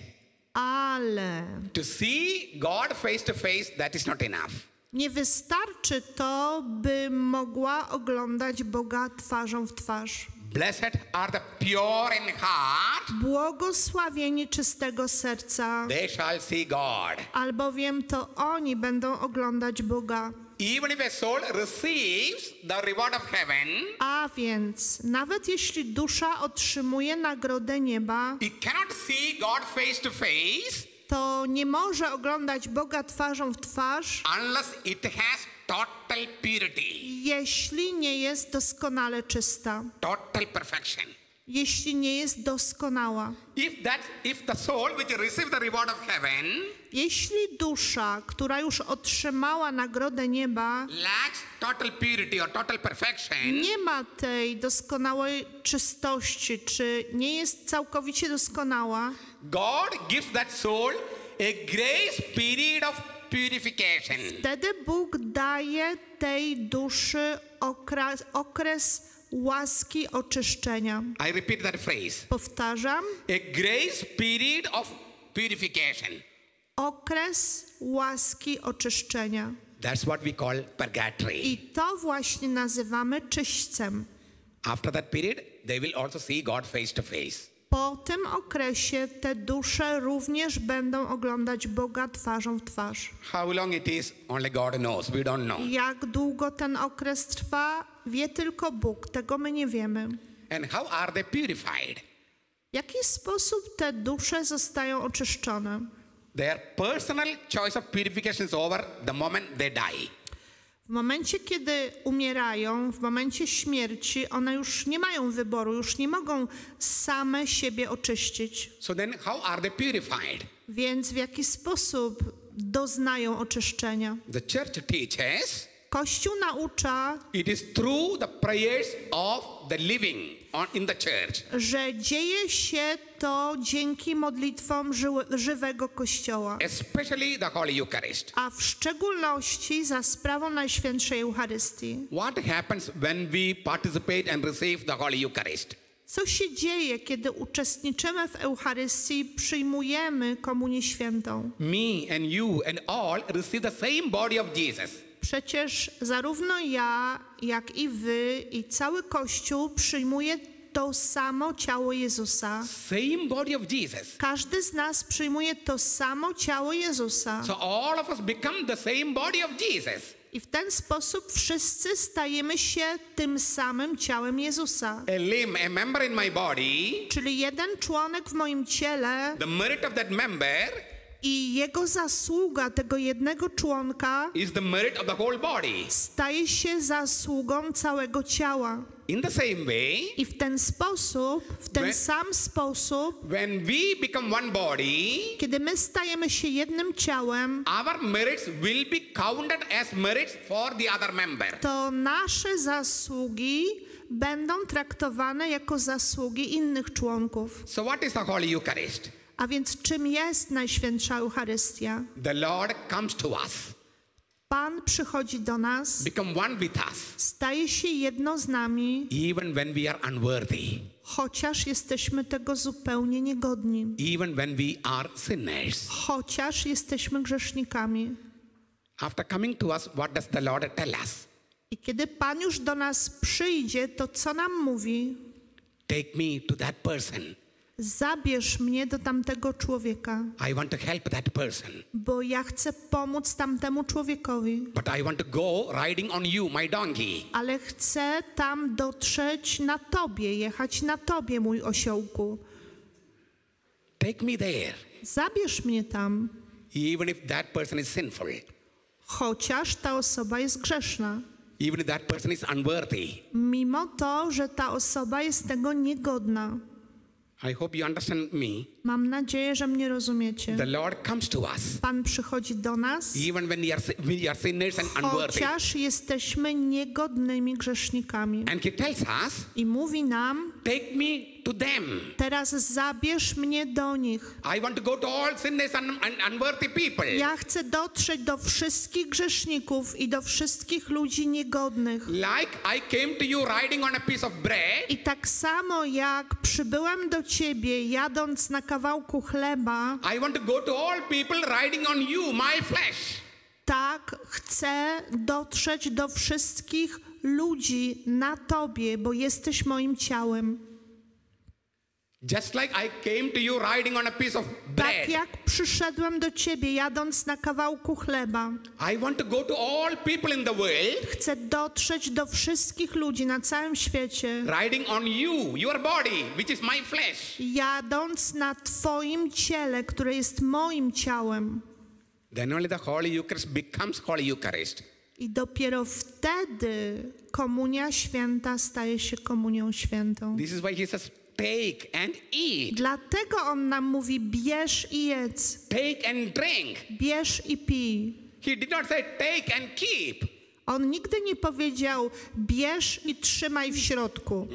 Speaker 2: Ale
Speaker 1: to see God face to face, that is not enough.
Speaker 2: nie wystarczy to, by mogła oglądać Boga twarzą w twarz.
Speaker 1: Blessed are the pure in heart,
Speaker 2: Błogosławieni czystego serca,
Speaker 1: they shall see God.
Speaker 2: albowiem to oni będą oglądać Boga.
Speaker 1: even if a soul receives the reward of heaven,
Speaker 2: A więc, nawet jeśli dusza otrzymuje nagrodę nieba,
Speaker 1: it cannot see God face to face
Speaker 2: to nie może oglądać Boga twarzą w twarz,
Speaker 1: unless it has total purity,
Speaker 2: jeśli nie jest doskonale czysta,
Speaker 1: total perfection.
Speaker 2: jeśli nie jest doskonała.
Speaker 1: If the soul which receives the reward of heaven
Speaker 2: Jeśli dusza, która już otrzymała nagrodę nieba,
Speaker 1: lacks total purity or total perfection,
Speaker 2: nie ma tej doskonałej czystości, czy nie jest całkowicie doskonała,
Speaker 1: God gives that soul a grace period of purification.
Speaker 2: wtedy Bóg daje tej duszy okres łaski oczyszczenia.
Speaker 1: I repeat that phrase.
Speaker 2: Powtarzam,
Speaker 1: A grace period of purification.
Speaker 2: okres łaski oczyszczenia.
Speaker 1: That's what we call purgatory.
Speaker 2: I to właśnie nazywamy czyśćcem.
Speaker 1: After that period, they will also see God face to face.
Speaker 2: Po tym okresie te dusze również będą oglądać Boga twarzą w twarz.
Speaker 1: How long it is, only God knows. We don't know.
Speaker 2: Jak długo ten okres trwa, wie tylko Bóg, tego my nie wiemy.
Speaker 1: And how are they purified?
Speaker 2: W jaki sposób te dusze zostają oczyszczone?
Speaker 1: Their personal choice of purification is over the moment they die.
Speaker 2: W momencie, kiedy umierają, w momencie śmierci, one już nie mają wyboru, już nie mogą same siebie oczyścić.
Speaker 1: So then how are they purified?
Speaker 2: Więc w jaki sposób doznają oczyszczenia?
Speaker 1: The church teaches
Speaker 2: Kościół naucza,
Speaker 1: it is through the prayers of the living in the church.
Speaker 2: że dzieje się to dzięki modlitwom żywego Kościoła,
Speaker 1: Especially the Holy Eucharist.
Speaker 2: a w szczególności za sprawą Najświętszej Eucharystii.
Speaker 1: What happens when we participate and receive the Holy Eucharist?
Speaker 2: Co się dzieje, kiedy uczestniczymy w Eucharystii i przyjmujemy Komunię Świętą?
Speaker 1: Me and you and all receive the same body of Jesus.
Speaker 2: Przecież zarówno ja, jak i wy i cały Kościół przyjmuje to samo ciało Jezusa.
Speaker 1: Same body of Jesus.
Speaker 2: Każdy z nas przyjmuje to samo ciało Jezusa.
Speaker 1: So all of us become the same body of Jesus.
Speaker 2: I w ten sposób wszyscy stajemy się tym samym ciałem Jezusa.
Speaker 1: A limb, a member in my body,
Speaker 2: Czyli jeden członek w moim ciele
Speaker 1: the merit of that member
Speaker 2: i jego zasługa tego jednego członka
Speaker 1: is the merit of the whole body.
Speaker 2: staje się zasługą całego ciała.
Speaker 1: In the same way,
Speaker 2: I w ten sposób, w ten
Speaker 1: When-
Speaker 2: sam sposób,
Speaker 1: when we become one body,
Speaker 2: kiedy my stajemy się jednym ciałem,
Speaker 1: our merits will be counted as merits for the other member.
Speaker 2: to nasze zasługi będą traktowane jako zasługi innych członków.
Speaker 1: So what is the Holy Eucharist?
Speaker 2: A więc czym jest Najświętsza Eucharystia?
Speaker 1: The Lord comes to us,
Speaker 2: Pan przychodzi do nas,
Speaker 1: become one with us,
Speaker 2: staje się jedno z nami,
Speaker 1: even when we are unworthy,
Speaker 2: chociaż jesteśmy tego zupełnie niegodni,
Speaker 1: even when we are sinners.
Speaker 2: chociaż jesteśmy grzesznikami.
Speaker 1: After coming to us, what does the Lord tell us?
Speaker 2: I kiedy Pan już do nas przyjdzie, to co nam mówi?
Speaker 1: Take me to that person.
Speaker 2: Zabierz mnie do tamtego człowieka,
Speaker 1: I want to help that person.
Speaker 2: bo ja chcę pomóc tamtemu człowiekowi,
Speaker 1: But I want to go riding on you, my donkey.
Speaker 2: ale chcę tam dotrzeć na Tobie, jechać na Tobie, mój osiołku.
Speaker 1: Take me there.
Speaker 2: Zabierz mnie tam,
Speaker 1: Even if that person is sinful,
Speaker 2: chociaż ta osoba jest grzeszna.
Speaker 1: even if that person is unworthy.
Speaker 2: Mimo to, że ta osoba jest tego niegodna.
Speaker 1: I hope you understand me.
Speaker 2: Mam nadzieję, że mnie rozumiecie.
Speaker 1: The Lord comes to us,
Speaker 2: Pan przychodzi do nas,
Speaker 1: even when we are sinners and unworthy.
Speaker 2: chociaż jesteśmy niegodnymi grzesznikami.
Speaker 1: And He tells us,
Speaker 2: I mówi nam,
Speaker 1: take me to them.
Speaker 2: teraz zabierz mnie do nich.
Speaker 1: I want to go to all sinners and unworthy people.
Speaker 2: Ja chcę dotrzeć do wszystkich grzeszników i do wszystkich ludzi niegodnych.
Speaker 1: Like I came to you riding on a piece of bread,
Speaker 2: I tak samo jak przybyłem do Ciebie jadąc na kawałku chleba,
Speaker 1: I want to go to all people riding on you, my flesh.
Speaker 2: tak chcę dotrzeć do wszystkich ludzi na Tobie, bo jesteś moim ciałem.
Speaker 1: Just like I came to you riding on a piece of
Speaker 2: Tak
Speaker 1: bread.
Speaker 2: jak przyszedłem do ciebie jadąc na kawałku chleba.
Speaker 1: I want to go to all people in the world,
Speaker 2: Chcę dotrzeć do wszystkich ludzi na całym świecie,
Speaker 1: riding on you, your body, which is my flesh.
Speaker 2: jadąc na twoim ciele, które jest moim ciałem.
Speaker 1: Then only the Holy Eucharist becomes Holy Eucharist.
Speaker 2: I dopiero wtedy komunia święta staje się komunią świętą.
Speaker 1: This is why he says, take and eat.
Speaker 2: Dlatego on nam mówi, bierz i jedz,
Speaker 1: Take and drink.
Speaker 2: bierz i pij.
Speaker 1: He did not say take and keep.
Speaker 2: On nigdy nie powiedział, bierz i trzymaj w środku.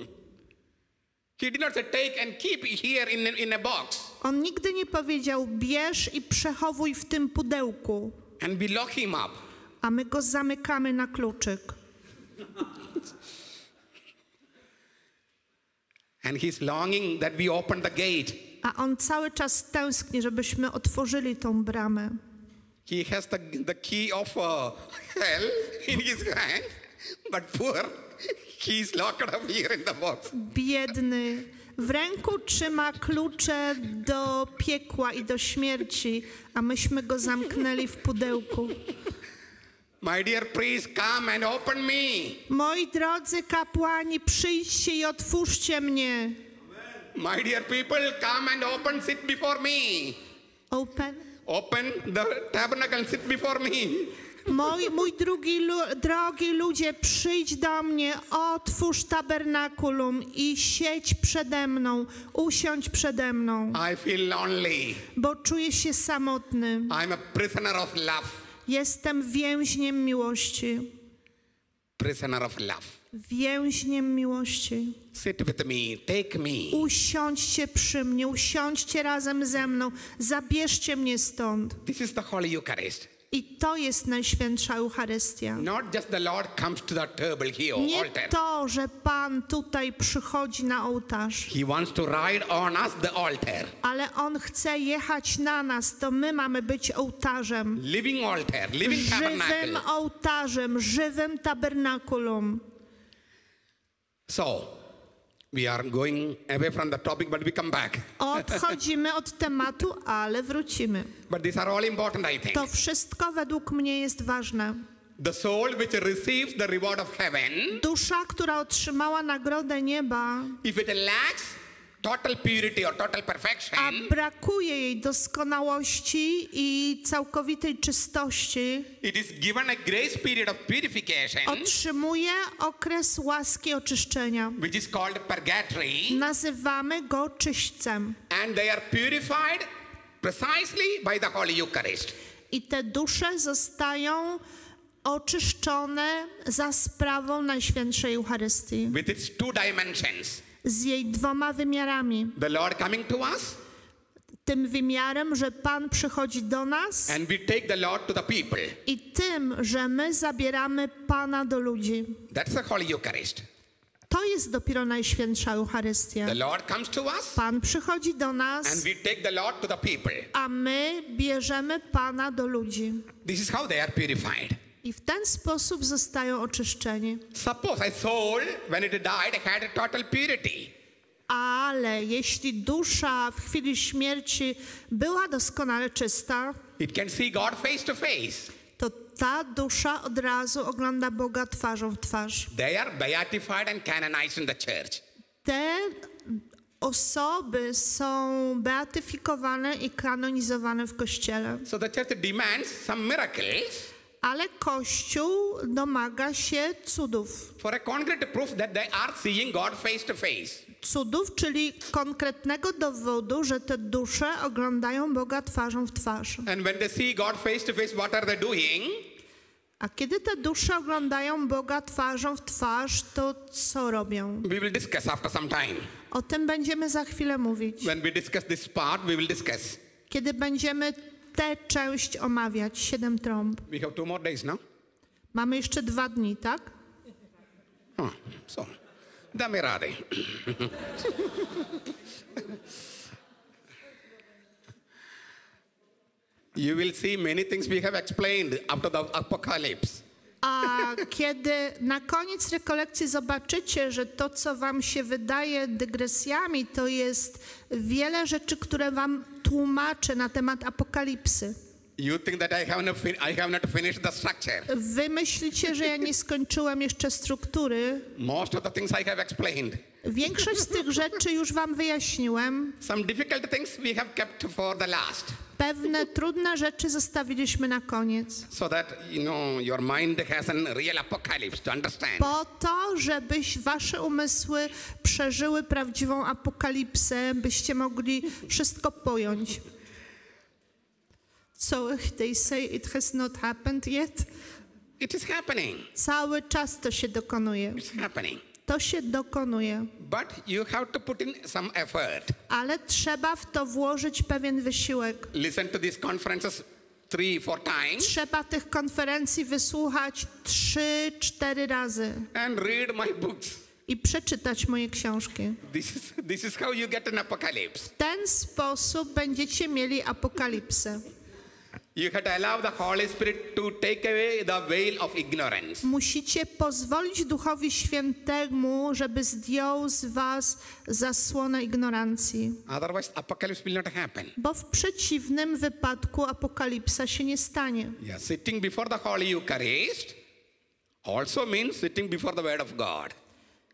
Speaker 1: He did not say take and keep here in a box
Speaker 2: On nigdy nie powiedział, bierz i przechowuj w tym pudełku,
Speaker 1: and we lock him up.
Speaker 2: a my go zamykamy na kluczyk.
Speaker 1: And he's longing that we open the gate.
Speaker 2: A on cały czas tęskni, żebyśmy otworzyli tą bramę.
Speaker 1: He has the key of hell in his hand, but poor, he's locked up here in the box.
Speaker 2: Biedny. W ręku trzyma klucze do piekła i do śmierci, a myśmy go zamknęli w pudełku.
Speaker 1: My dear priest, come and open me.
Speaker 2: Moi drodzy kapłani, przyjdźcie i otwórzcie mnie.
Speaker 1: My dear people, come and sit before me.
Speaker 2: Open.
Speaker 1: Open the tabernacle and sit before me.
Speaker 2: Mój drogi ludzie, przyjdź do mnie, otwórz tabernakulum i siedź przede mną, usiądź przede mną,
Speaker 1: I feel lonely.
Speaker 2: bo czuję się samotny.
Speaker 1: I'm a prisoner of love.
Speaker 2: Jestem więźniem miłości.
Speaker 1: Prisoner of love.
Speaker 2: Więźniem miłości.
Speaker 1: Sit with me, take me.
Speaker 2: Usiądźcie przy mnie, usiądźcie razem ze mną, zabierzcie mnie stąd.
Speaker 1: This is the Holy Eucharist.
Speaker 2: I to jest Najświętsza Eucharystia.
Speaker 1: Not just the Lord comes to the table here,
Speaker 2: Nie
Speaker 1: altar.
Speaker 2: to, że Pan tutaj przychodzi na ołtarz,
Speaker 1: He wants to ride on us the altar.
Speaker 2: ale On chce jechać na nas, to my mamy być ołtarzem.
Speaker 1: Living altar, living
Speaker 2: Żywym
Speaker 1: tabernacle.
Speaker 2: ołtarzem, żywym tabernakulum.
Speaker 1: So, we are going away from the topic, but we come back.
Speaker 2: Odchodzimy od tematu, ale wrócimy.
Speaker 1: But these are all important, I think.
Speaker 2: To wszystko według mnie jest ważne.
Speaker 1: The soul which receives the reward of heaven,
Speaker 2: Dusza, która otrzymała nagrodę nieba,
Speaker 1: if it lacks total purity or total
Speaker 2: a
Speaker 1: perfection,
Speaker 2: brakuje jej doskonałości i całkowitej czystości,
Speaker 1: it is given a grace period of purification,
Speaker 2: otrzymuje okres łaski oczyszczenia.
Speaker 1: which is called purgatory,
Speaker 2: Nazywamy go czyśćcem.
Speaker 1: and they are purified precisely by the Holy Eucharist.
Speaker 2: I te dusze zostają oczyszczone za sprawą Najświętszej Eucharystii.
Speaker 1: With its two dimensions.
Speaker 2: Z jej dwoma wymiarami.
Speaker 1: The Lord coming to us,
Speaker 2: Tym wymiarem, że Pan przychodzi do nas
Speaker 1: and we take the Lord to the people.
Speaker 2: i tym, że my zabieramy Pana do ludzi.
Speaker 1: That's the Holy Eucharist.
Speaker 2: To jest dopiero Najświętsza Eucharystia.
Speaker 1: The Lord comes to us,
Speaker 2: Pan przychodzi do
Speaker 1: and
Speaker 2: nas,
Speaker 1: we take the Lord to the people.
Speaker 2: a my bierzemy Pana do ludzi.
Speaker 1: This is how they are purified.
Speaker 2: I w ten sposób zostają oczyszczeni.
Speaker 1: Suppose a soul, when it died, had a total purity.
Speaker 2: Ale jeśli dusza w chwili śmierci była doskonale czysta,
Speaker 1: It can see God face to face.
Speaker 2: to ta dusza od razu ogląda Boga twarzą w twarz.
Speaker 1: They are beatified and canonized in the church.
Speaker 2: Te osoby są beatyfikowane i kanonizowane w Kościele.
Speaker 1: So the church demands some miracles
Speaker 2: Ale Kościół domaga się cudów.
Speaker 1: for a concrete proof that they are seeing God face to face.
Speaker 2: Cudów, czyli konkretnego dowodu, że te dusze oglądają Boga twarzą w twarz.
Speaker 1: And when they see God face to face, what are they doing?
Speaker 2: A kiedy te dusze oglądają Boga twarzą w twarz, to co robią?
Speaker 1: We will discuss after some time.
Speaker 2: O tym będziemy za chwilę mówić.
Speaker 1: When we discuss this part, we will discuss.
Speaker 2: Kiedy będziemy tę część omawiać, 7 trąb.
Speaker 1: We have 2 more days now.
Speaker 2: Mamy jeszcze 2 dni, tak?
Speaker 1: So, dame rade. You will see many things we have explained after the apocalypse.
Speaker 2: A kiedy na koniec rekolekcji zobaczycie, że to, co wam się wydaje dygresjami, to jest wiele rzeczy, które wam tłumaczę na temat apokalipsy.
Speaker 1: You think that I have not finished the structure.
Speaker 2: Wy myślicie, że ja nie skończyłem jeszcze struktury.
Speaker 1: Most of the things I have explained.
Speaker 2: Większość z tych rzeczy już wam wyjaśniłem.
Speaker 1: Some difficult things we have kept for the last.
Speaker 2: Pewne trudne rzeczy zostawiliśmy na koniec.
Speaker 1: So that, your mind has a real apocalypse to understand.
Speaker 2: Po to, żebyś wasze umysły przeżyły prawdziwą apokalipsę, byście mogli wszystko pojąć. So they say it has not happened yet.
Speaker 1: It is happening.
Speaker 2: Cały czas to się dokonuje.
Speaker 1: It's happening.
Speaker 2: To się dokonuje.
Speaker 1: But you have to put in some effort.
Speaker 2: Ale trzeba w to włożyć pewien wysiłek.
Speaker 1: Listen to these conferences 3-4 times
Speaker 2: Trzeba tych konferencji wysłuchać 3-4 razy
Speaker 1: and read my books.
Speaker 2: i przeczytać moje książki.
Speaker 1: This is how you get an apocalypse.
Speaker 2: W ten sposób będziecie mieli apokalipsę.
Speaker 1: You have to allow the Holy Spirit to take away the veil of ignorance.
Speaker 2: Musicie pozwolić Duchowi Świętemu, żeby zdjął z was zasłonę ignorancji.
Speaker 1: Otherwise, apocalypse will not happen.
Speaker 2: Bo w przeciwnym wypadku apokalipsa się nie stanie.
Speaker 1: Yeah, sitting before the Holy Eucharist also means sitting before the Word of God.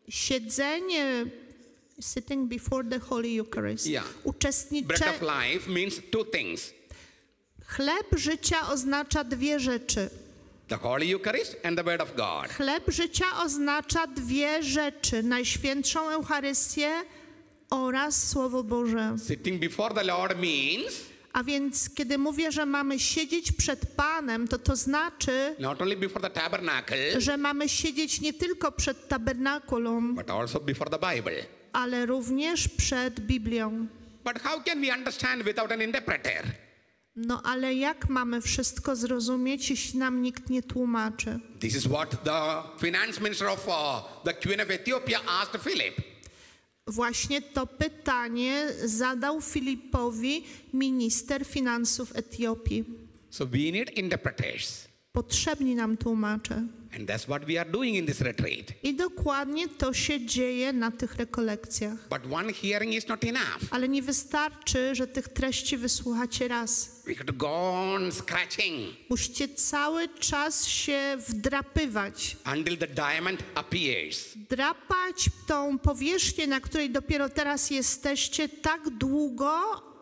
Speaker 2: Siedzenie, sitting before the Holy Eucharist.
Speaker 1: Yeah. Bread
Speaker 2: Uczestnicze...
Speaker 1: of life means two things.
Speaker 2: Chleb życia oznacza dwie rzeczy.
Speaker 1: The Holy Eucharist and the Word of God.
Speaker 2: Chleb życia oznacza dwie rzeczy. Najświętszą Eucharystię oraz Słowo Boże.
Speaker 1: Sitting before the Lord means
Speaker 2: A więc kiedy mówię, że mamy siedzieć przed Panem, to znaczy,
Speaker 1: not only before the tabernacle,
Speaker 2: że mamy siedzieć nie tylko przed tabernakulum,
Speaker 1: but also before the Bible.
Speaker 2: ale również przed Biblią.
Speaker 1: But how can we understand without an interpreter?
Speaker 2: No ale jak mamy wszystko zrozumieć, jeśli nam nikt nie tłumaczy?
Speaker 1: This is what the finance minister of the Queen of Ethiopia asked Philip.
Speaker 2: Właśnie to pytanie zadał Filipowi minister finansów Etiopii.
Speaker 1: So we need interpreters.
Speaker 2: Potrzebni nam tłumacze.
Speaker 1: And that's what we are doing in this retreat.
Speaker 2: I dokładnie to się dzieje na tych rekolekcjach.
Speaker 1: But one hearing is not enough.
Speaker 2: Ale nie wystarczy, że tych treści wysłuchacie raz.
Speaker 1: We have to go on scratching
Speaker 2: Musicie cały czas się wdrapywać.
Speaker 1: until the diamond appears.
Speaker 2: Drapać tą powierzchnię, na której dopiero teraz jesteście, tak długo,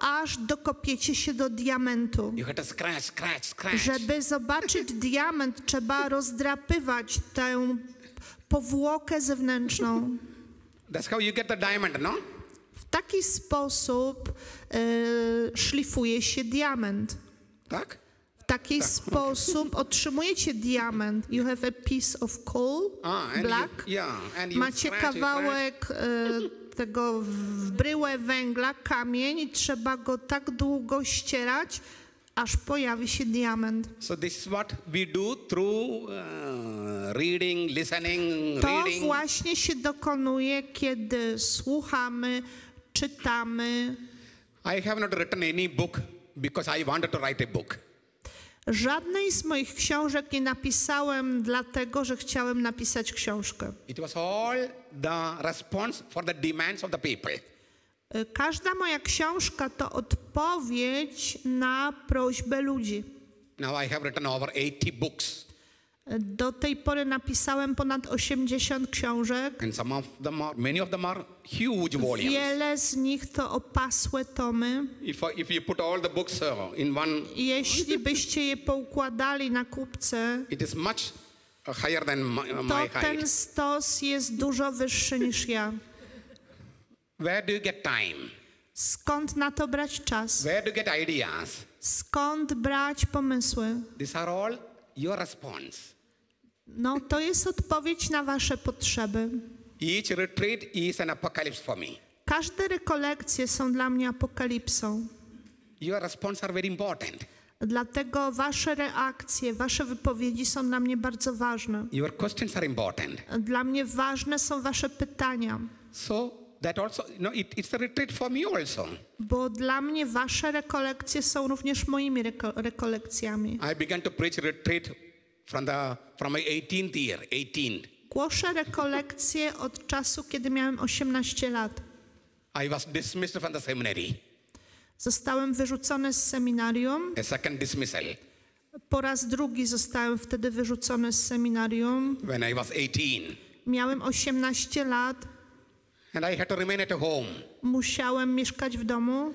Speaker 2: aż dokopiecie się do diamentu.
Speaker 1: You have to scratch, scratch, scratch.
Speaker 2: Żeby zobaczyć diament, trzeba rozdrapywać tę powłokę zewnętrzną.
Speaker 1: That's how you get the diamond, no?
Speaker 2: W taki sposób szlifuje się diament.
Speaker 1: Tak?
Speaker 2: W taki sposób otrzymujecie diament. You have a piece of coal,
Speaker 1: and
Speaker 2: black.
Speaker 1: and you
Speaker 2: Macie
Speaker 1: scratch,
Speaker 2: kawałek tego w bryłę węgla, kamień i trzeba go tak długo ścierać, aż pojawi się diament.
Speaker 1: So this is what we do through reading, listening,
Speaker 2: To
Speaker 1: reading.
Speaker 2: właśnie się dokonuje, kiedy słuchamy, czytamy.
Speaker 1: I have not written any book because I wanted to write a book.
Speaker 2: Żadnej z moich książek nie napisałem dlatego, że chciałem napisać książkę.
Speaker 1: It was all the response for the demands of the people.
Speaker 2: Każda moja książka to odpowiedź na prośbę ludzi.
Speaker 1: Now I have written over 80 books.
Speaker 2: Do tej pory napisałem ponad 80 książek.
Speaker 1: And many of them are huge volumes.
Speaker 2: Wiele z nich to opasłe tomy.
Speaker 1: If you put all the books in one,
Speaker 2: Jeśli byście je poukładali na kupce,
Speaker 1: it is much higher than my
Speaker 2: to
Speaker 1: height.
Speaker 2: ten stos jest dużo wyższy niż ja.
Speaker 1: Where do you get time?
Speaker 2: Skąd na to brać czas?
Speaker 1: Where do you get ideas?
Speaker 2: Skąd brać pomysły?
Speaker 1: These are all your response.
Speaker 2: No, to jest odpowiedź na wasze potrzeby.
Speaker 1: Each retreat is an apocalypse for me.
Speaker 2: Każde rekolekcje są dla mnie apokalipsą.
Speaker 1: Your response are very important.
Speaker 2: Dlatego wasze reakcje, wasze wypowiedzi są dla mnie bardzo ważne.
Speaker 1: Your questions are important.
Speaker 2: Dla mnie ważne są wasze pytania.
Speaker 1: So that also, it's a retreat for me also.
Speaker 2: Bo dla mnie wasze rekolekcje są również moimi rekolekcjami.
Speaker 1: I began to preach retreat from my 18th year, 18.
Speaker 2: Głoszę rekolekcje od czasu, kiedy miałem 18 lat.
Speaker 1: I was dismissed from the seminary.
Speaker 2: Zostałem wyrzucony z seminarium.
Speaker 1: A second dismissal
Speaker 2: Po raz drugi zostałem wtedy wyrzucony z seminarium.
Speaker 1: when I was 18.
Speaker 2: Miałem 18 lat.
Speaker 1: And I had to remain at home.
Speaker 2: Musiałem mieszkać w domu,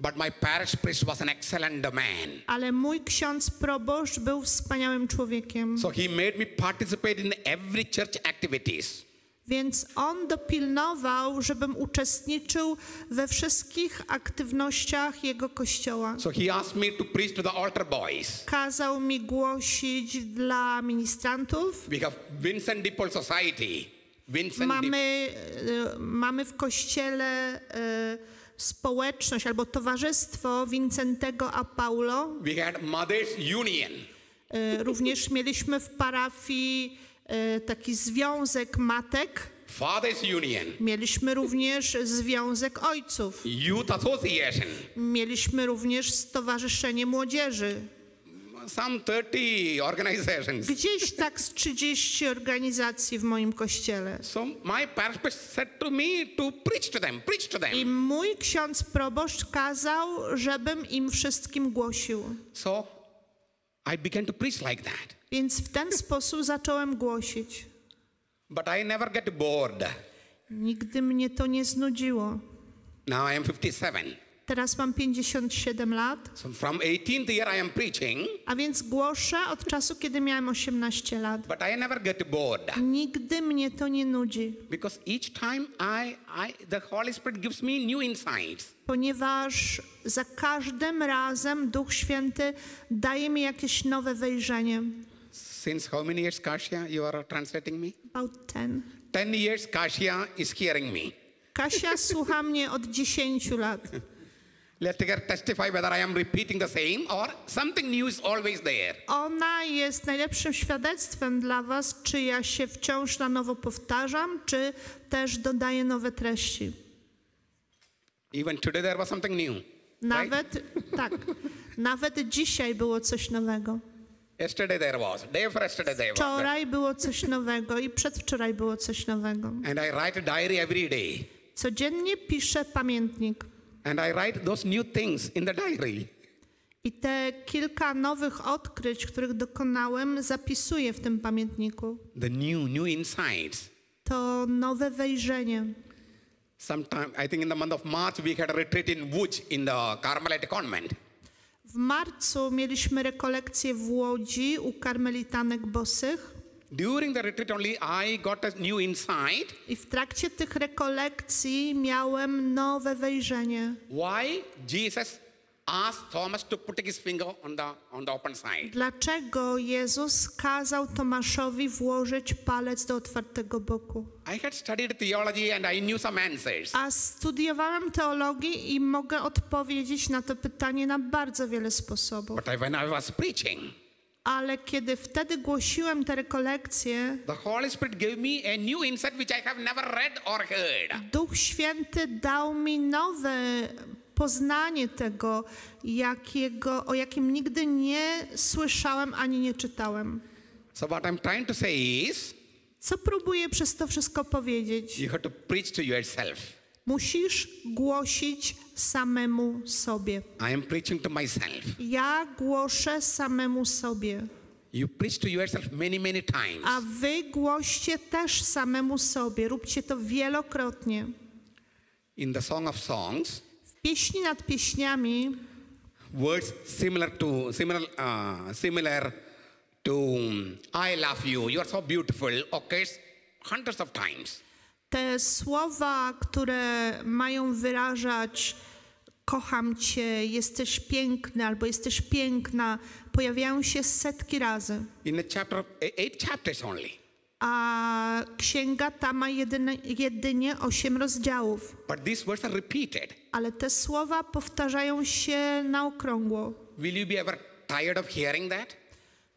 Speaker 1: But my parish priest was an excellent man.
Speaker 2: ale mój ksiądz proboszcz był wspaniałym człowiekiem.
Speaker 1: So he made me participate in every church activities.
Speaker 2: Więc on dopilnował, żebym uczestniczył we wszystkich aktywnościach jego kościoła.
Speaker 1: So he asked me to preach to the altar boys.
Speaker 2: Kazał mi głosić dla ministrantów.
Speaker 1: We have Vincent de Paul Society.
Speaker 2: Mamy w kościele społeczność albo towarzystwo Wincentego a Paulo.
Speaker 1: We had Mothers Union.
Speaker 2: Również mieliśmy w parafii taki związek matek.
Speaker 1: Fathers Union.
Speaker 2: Mieliśmy również związek ojców.
Speaker 1: Youth Association.
Speaker 2: Mieliśmy również stowarzyszenie młodzieży.
Speaker 1: Some 30 organizations.
Speaker 2: Gdzieś tak z 30 organizacji w moim kościele.
Speaker 1: So my parish priest said to me to preach to them, preach to them.
Speaker 2: I mój ksiądz proboszcz kazał, żebym im wszystkim głosił.
Speaker 1: So I began to preach like that.
Speaker 2: Więc w ten sposób zacząłem głosić.
Speaker 1: But I never get bored.
Speaker 2: Nigdy mnie to nie znudziło.
Speaker 1: Now I am 57.
Speaker 2: Teraz mam 57 lat,
Speaker 1: So from 18th year I am preaching,
Speaker 2: a więc głoszę od czasu, kiedy miałem 18 lat.
Speaker 1: but I never get bored.
Speaker 2: Nigdy mnie to nie nudzi,
Speaker 1: Because each time the Holy Spirit gives me new insights.
Speaker 2: ponieważ za każdym razem Duch Święty daje mi jakieś nowe wejrzenie.
Speaker 1: Since how many years, Kasia, you are translating me?
Speaker 2: About 10.
Speaker 1: 10 years, Kasia is hearing me.
Speaker 2: Kasia słucha mnie od 10 lat.
Speaker 1: Let her testify whether I am repeating the same or something new is always there.
Speaker 2: Ona jest najlepszym świadectwem dla was, czy ja się wciąż na nowo powtarzam, czy też dodaję nowe treści.
Speaker 1: Even today there was something new. Right?
Speaker 2: Nawet dzisiaj było coś nowego.
Speaker 1: Yesterday there was. Day after yesterday there was.
Speaker 2: Wczoraj było coś nowego i przedwczoraj było coś nowego.
Speaker 1: And I write a diary every day.
Speaker 2: Codziennie piszę pamiętnik.
Speaker 1: And I write those new things in the diary.
Speaker 2: I te kilka nowych odkryć, których dokonałem, zapisuję w tym pamiętniku.
Speaker 1: The new insights.
Speaker 2: To nowe wejrzenie.
Speaker 1: Sometime, I think in the month of March, we had a retreat in Łódź in the Carmelite convent.
Speaker 2: W marcu mieliśmy rekolekcję w Łodzi u karmelitanek bosych.
Speaker 1: During the retreat only, I got a new insight.
Speaker 2: I w trakcie tych rekolekcji miałem nowe wejrzenie.
Speaker 1: Why Jesus asked Thomas to put his finger on the open side.
Speaker 2: Dlaczego Jezus kazał Tomaszowi włożyć palec do otwartego boku?
Speaker 1: I had studied theology and I knew some answers.
Speaker 2: A studiowałem teologię i mogę odpowiedzieć na to pytanie na bardzo wiele sposobów.
Speaker 1: But when I was preaching,
Speaker 2: Ale kiedy wtedy głosiłem te rekolekcje,
Speaker 1: the Holy Spirit gave me a new insight which I have never read or heard.
Speaker 2: Duch Święty dał mi nowe poznanie tego, o jakim nigdy nie słyszałem ani nie czytałem.
Speaker 1: So what I'm trying to say is,
Speaker 2: Co próbuję przez to wszystko powiedzieć?
Speaker 1: you have to preach to yourself.
Speaker 2: Musisz głosić samemu sobie.
Speaker 1: I am preaching to myself.
Speaker 2: Ja głoszę samemu sobie.
Speaker 1: You preach to yourself many, many times.
Speaker 2: A wy głoście też samemu sobie. Róbcie to wielokrotnie.
Speaker 1: In the Song of Songs,
Speaker 2: W pieśni nad pieśniami
Speaker 1: words similar to I love you, you are so beautiful, occurs hundreds of times.
Speaker 2: te słowa, które mają wyrażać kocham cię, jesteś piękny albo jesteś piękna, pojawiają się setki razy.
Speaker 1: In a chapter, 8 chapters only.
Speaker 2: A księga ta ma jedynie 8 rozdziałów.
Speaker 1: But these words are repeated.
Speaker 2: Ale te słowa powtarzają się na okrągło.
Speaker 1: Will you be ever tired of hearing that?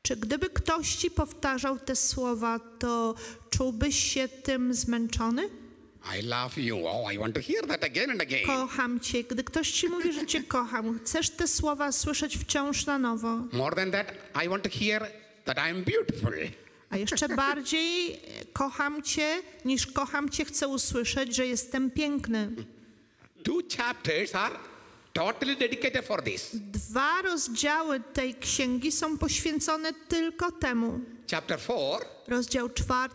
Speaker 2: Czy gdyby ktoś ci powtarzał te słowa, to czułbyś się tym zmęczony?
Speaker 1: I love you. Oh, I want to hear that again and again.
Speaker 2: Kocham cię. Gdy ktoś ci mówi, że cię kocham, chcesz te słowa słyszeć wciąż na nowo.
Speaker 1: More than that, I want to hear that I am beautiful.
Speaker 2: A jeszcze bardziej kocham Cię, niż kocham Cię, chcę usłyszeć, że jestem piękny.
Speaker 1: 2 chapters are totally dedicated for this.
Speaker 2: 2 rozdziały tej księgi są poświęcone tylko temu.
Speaker 1: Chapter 4,
Speaker 2: Rozdział 4.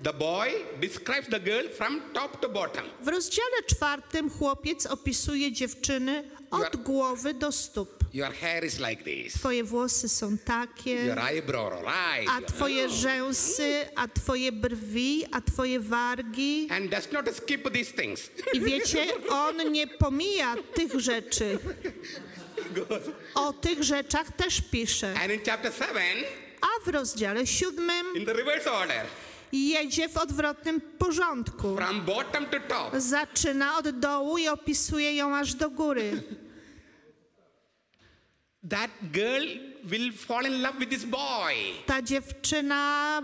Speaker 1: the boy describes the girl from top to bottom.
Speaker 2: W rozdziale 4 chłopiec opisuje dziewczyny od głowy do stóp.
Speaker 1: Your hair is like this.
Speaker 2: Twoje włosy są takie,
Speaker 1: Your eyebrow rise.
Speaker 2: a twoje rzęsy, a twoje brwi, a twoje wargi.
Speaker 1: And does not skip these things.
Speaker 2: I wiecie, on nie pomija tych rzeczy. O tych rzeczach też pisze.
Speaker 1: And in chapter 7,
Speaker 2: A w rozdziale 7
Speaker 1: in the reverse order,
Speaker 2: jedzie w odwrotnym porządku.
Speaker 1: from bottom to top.
Speaker 2: Zaczyna od dołu i opisuje ją aż do góry.
Speaker 1: That girl will fall in love with this boy.
Speaker 2: Ta dziewczyna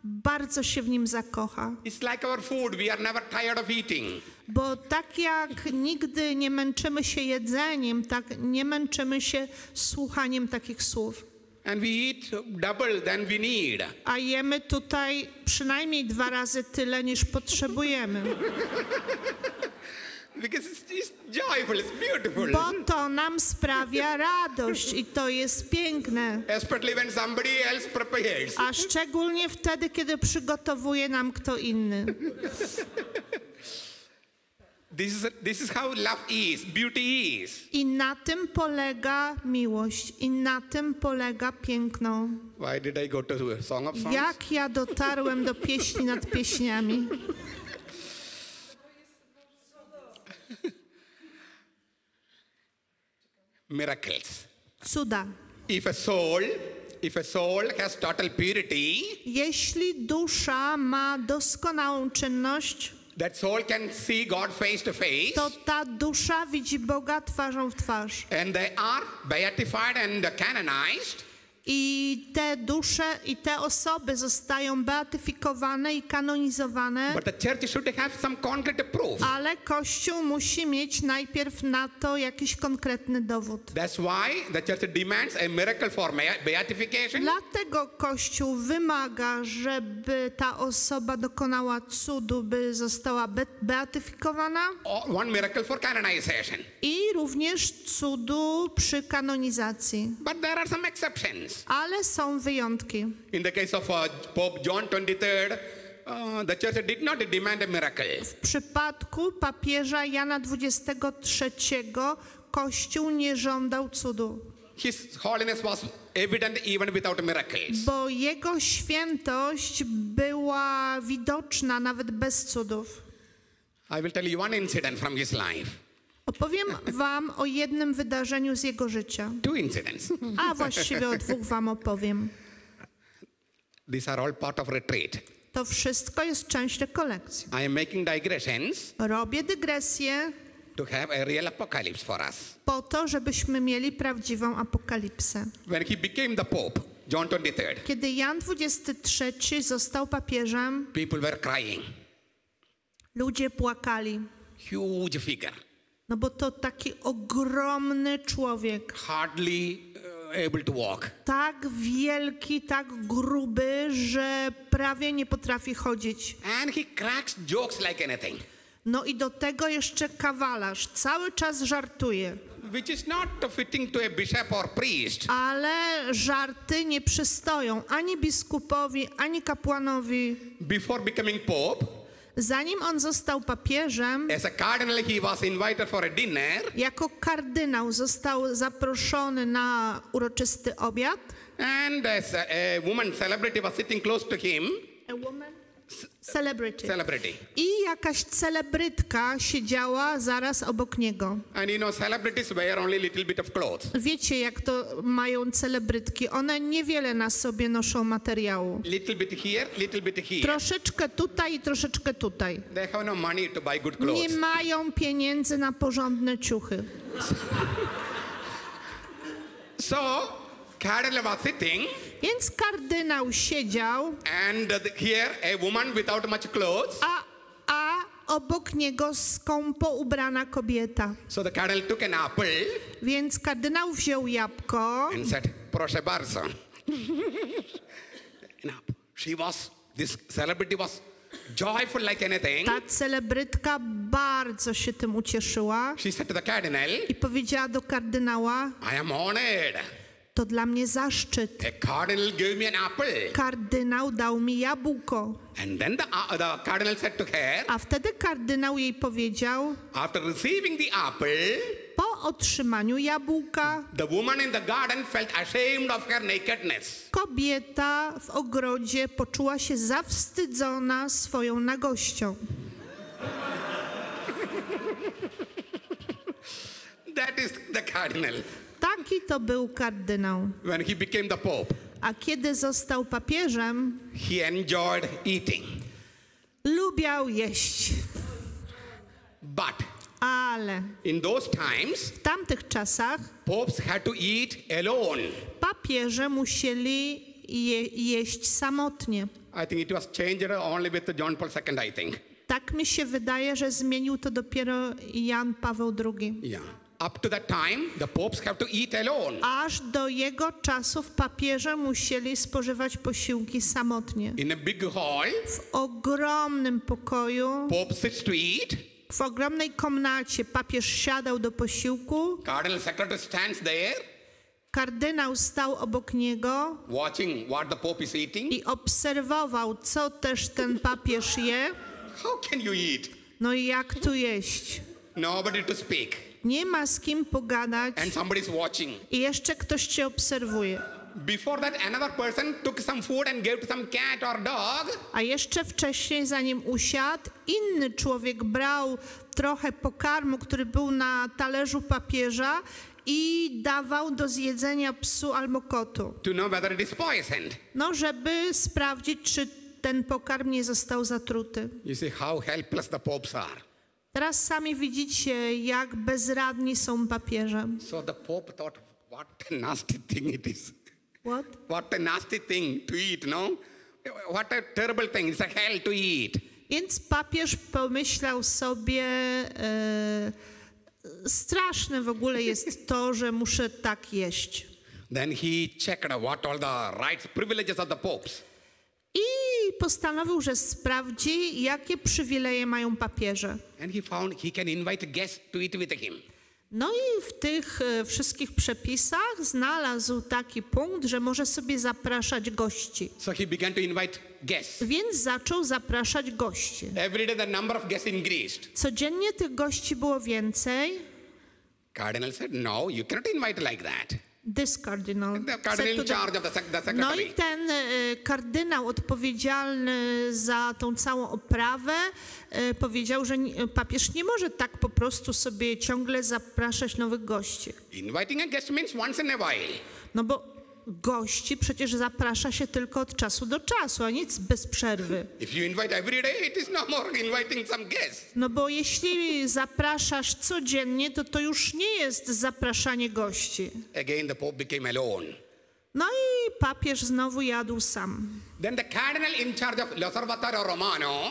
Speaker 2: bardzo się w nim zakocha.
Speaker 1: It's like our food. We are never tired of eating.
Speaker 2: Bo tak jak nigdy nie męczymy się jedzeniem, tak nie męczymy się słuchaniem takich słów.
Speaker 1: And we eat double than we need.
Speaker 2: A jemy tutaj przynajmniej 2 razy tyle, niż potrzebujemy.
Speaker 1: Because it's joyful, it's beautiful.
Speaker 2: Bo to nam sprawia radość i to jest piękne.
Speaker 1: Especially when somebody else prepares.
Speaker 2: A szczególnie wtedy, kiedy przygotowuje nam kto inny.
Speaker 1: This is how love is, beauty is.
Speaker 2: I na tym polega miłość. I na tym polega piękno.
Speaker 1: Why did I go to Song of Songs?
Speaker 2: Jak ja dotarłem do pieśni nad pieśniami.
Speaker 1: Miracles.
Speaker 2: Cuda.
Speaker 1: If a soul has total purity,
Speaker 2: Jeśli dusza ma doskonałą czynność,
Speaker 1: that soul can see God face to face.
Speaker 2: to ta dusza widzi Boga twarzą w twarz.
Speaker 1: And they are beatified and canonized.
Speaker 2: I te dusze i te osoby zostają beatyfikowane i kanonizowane,
Speaker 1: But the church should have some concrete proof.
Speaker 2: ale Kościół musi mieć najpierw na to jakiś konkretny dowód.
Speaker 1: That's why the church demands a miracle for beatification.
Speaker 2: Dlatego Kościół wymaga, żeby ta osoba dokonała cudu, by została beatyfikowana,
Speaker 1: One miracle for canonization.
Speaker 2: i również cudu przy kanonizacji.
Speaker 1: But there are some exceptions.
Speaker 2: Ale są wyjątki.
Speaker 1: In the case of Pope John XXIII, the church did not demand a miracle.
Speaker 2: W przypadku papieża Jana XXIII Kościół nie żądał cudu,
Speaker 1: His holiness was evident even without miracles.
Speaker 2: bo jego świętość była widoczna nawet bez cudów.
Speaker 1: I will tell you one incident from his life.
Speaker 2: Opowiem wam o jednym wydarzeniu z jego życia.
Speaker 1: 2 incidents.
Speaker 2: A właściwie o 2 wam opowiem.
Speaker 1: These are all part of retreat.
Speaker 2: To wszystko jest część rekolekcji.
Speaker 1: I am making digressions
Speaker 2: Robię dygresję
Speaker 1: to have a real apocalypse for us.
Speaker 2: po to, żebyśmy mieli prawdziwą apokalipsę.
Speaker 1: When he became the Pope, John XXIII,
Speaker 2: Kiedy Jan XXIII został papieżem,
Speaker 1: people were crying.
Speaker 2: ludzie płakali.
Speaker 1: Huge figure.
Speaker 2: No bo to taki ogromny człowiek,
Speaker 1: Hardly able to walk.
Speaker 2: tak wielki, tak gruby, że prawie nie potrafi chodzić.
Speaker 1: And he cracks jokes like anything.
Speaker 2: No i do tego jeszcze kawalarz, cały czas żartuje.
Speaker 1: Which is not fitting to a bishop or priest.
Speaker 2: Ale żarty nie przystoją ani biskupowi, ani kapłanowi.
Speaker 1: Before becoming Pope,
Speaker 2: Zanim on został papieżem,
Speaker 1: as a cardinal he was invited for a dinner.
Speaker 2: jako kardynał został zaproszony na uroczysty obiad.
Speaker 1: And as a woman celebrity was sitting close to him.
Speaker 2: A woman? Celebrity.
Speaker 1: Celebrity.
Speaker 2: I jakaś celebrytka siedziała zaraz obok niego.
Speaker 1: And you know, celebrities wear only little bit of clothes.
Speaker 2: Wiecie, jak to mają celebrytki. One niewiele na sobie noszą materiału.
Speaker 1: Little bit here, little bit here.
Speaker 2: Troszeczkę tutaj i troszeczkę tutaj.
Speaker 1: They have no money to buy good
Speaker 2: Nie
Speaker 1: clothes.
Speaker 2: mają pieniędzy na porządne ciuchy.
Speaker 1: So, cardinal was sitting,
Speaker 2: Więc kardynał siedział,
Speaker 1: and here a woman without much clothes.
Speaker 2: a obok niego skąpo ubrana kobieta.
Speaker 1: So the cardinal took an apple
Speaker 2: Więc kardynał wziął jabłko
Speaker 1: and said, "Proszę bardzo." This celebrity was joyful like anything.
Speaker 2: Ta celebrytka bardzo się tym ucieszyła
Speaker 1: She said to the cardinal,
Speaker 2: i powiedziała do kardynała:
Speaker 1: I am honored.
Speaker 2: to dla mnie zaszczyt.
Speaker 1: A cardinal gave me an apple.
Speaker 2: Kardynał dał mi jabłko.
Speaker 1: And then the cardinal said to her,
Speaker 2: A wtedy kardynał jej powiedział:
Speaker 1: after receiving the apple,
Speaker 2: po otrzymaniu jabłka
Speaker 1: the woman in the garden felt ashamed of her nakedness.
Speaker 2: kobieta w ogrodzie poczuła się zawstydzona swoją nagością.
Speaker 1: That is the cardinal.
Speaker 2: Taki to był kardynał.
Speaker 1: When he became the pope,
Speaker 2: A kiedy został papieżem,
Speaker 1: he enjoyed eating.
Speaker 2: lubiał jeść.
Speaker 1: But
Speaker 2: Ale
Speaker 1: in those times,
Speaker 2: w tamtych czasach
Speaker 1: popes had to eat alone.
Speaker 2: papieże musieli jeść samotnie.
Speaker 1: I think it was changed only with John Paul II, I think.
Speaker 2: Tak mi się wydaje, że zmienił to dopiero Jan Paweł II.
Speaker 1: Yeah. Up to that time, the popes have to eat alone.
Speaker 2: Aż do jego czasów papieże musieli spożywać posiłki samotnie.
Speaker 1: In a big hall,
Speaker 2: W ogromnym pokoju,
Speaker 1: pope sits to eat.
Speaker 2: w ogromnej komnacie papież siadał do posiłku,
Speaker 1: Cardinal secretary stands there,
Speaker 2: kardynał stał obok niego
Speaker 1: watching what the pope is eating.
Speaker 2: i obserwował, co też ten papież je.
Speaker 1: How can you eat?
Speaker 2: No i jak tu jeść?
Speaker 1: Nobody to speak.
Speaker 2: Nie ma z kim pogadać
Speaker 1: And somebody is watching.
Speaker 2: i jeszcze ktoś cię obserwuje.
Speaker 1: Before that, another person took some food and gave to some cat or dog.
Speaker 2: A jeszcze wcześniej, zanim usiadł, inny człowiek brał trochę pokarmu, który był na talerzu papieża i dawał do zjedzenia psu albo kotu.
Speaker 1: To know whether it is poisoned.
Speaker 2: No, żeby sprawdzić, czy ten pokarm nie został zatruty.
Speaker 1: You see how helpless the popes are.
Speaker 2: Teraz sami widzicie, jak bezradni są papieże.
Speaker 1: So the pope thought, what a nasty thing it is.
Speaker 2: What?
Speaker 1: What a nasty thing to eat, no? What a terrible thing. It's a hell to eat.
Speaker 2: Więc papież pomyślał sobie, straszne w ogóle jest to, że muszę tak jeść.
Speaker 1: Then he checked what all the rights, privileges of the popes.
Speaker 2: I postanowił, że sprawdzi, jakie przywileje mają papieże.
Speaker 1: And he found he can invite guests to eat with him.
Speaker 2: No i w tych wszystkich przepisach znalazł taki punkt, że może sobie zapraszać gości.
Speaker 1: So he began to invite guests.
Speaker 2: Więc zaczął zapraszać gości.
Speaker 1: Every day the number of guests increased.
Speaker 2: Codziennie tych gości było więcej.
Speaker 1: Cardinal said, no, you cannot invite like that.
Speaker 2: This cardinal.
Speaker 1: The cardinal in charge of the secretary.
Speaker 2: No i ten kardynał odpowiedzialny za tą całą oprawę powiedział, że papież nie może tak po prostu sobie ciągle zapraszać nowych gości.
Speaker 1: Inviting a guest means once in a while.
Speaker 2: No bo gości przecież zaprasza się tylko od czasu do czasu, a nic bez przerwy.
Speaker 1: If you invite every day, it is no more inviting some guests.
Speaker 2: No bo jeśli zapraszasz codziennie, to już nie jest zapraszanie gości.
Speaker 1: Again, the pope became alone.
Speaker 2: No i papież znowu jadł sam.
Speaker 1: Then the cardinal in charge of l'Osservatorio Romano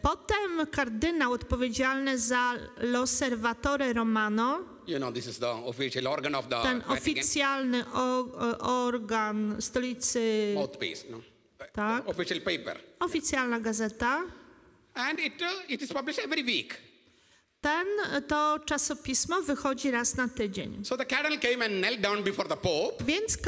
Speaker 2: Potem kardynał odpowiedzialny za l'Osservatore Romano,
Speaker 1: you know, this is the official organ of the
Speaker 2: ten
Speaker 1: Vatican.
Speaker 2: oficjalny organ stolicy,
Speaker 1: Mouthpiece, no?
Speaker 2: Tak.
Speaker 1: Official paper.
Speaker 2: oficjalna gazeta.
Speaker 1: And it is published every week.
Speaker 2: To czasopismo wychodzi raz na tydzień.
Speaker 1: So the cardinal came and knelt down before the pope.
Speaker 2: Więc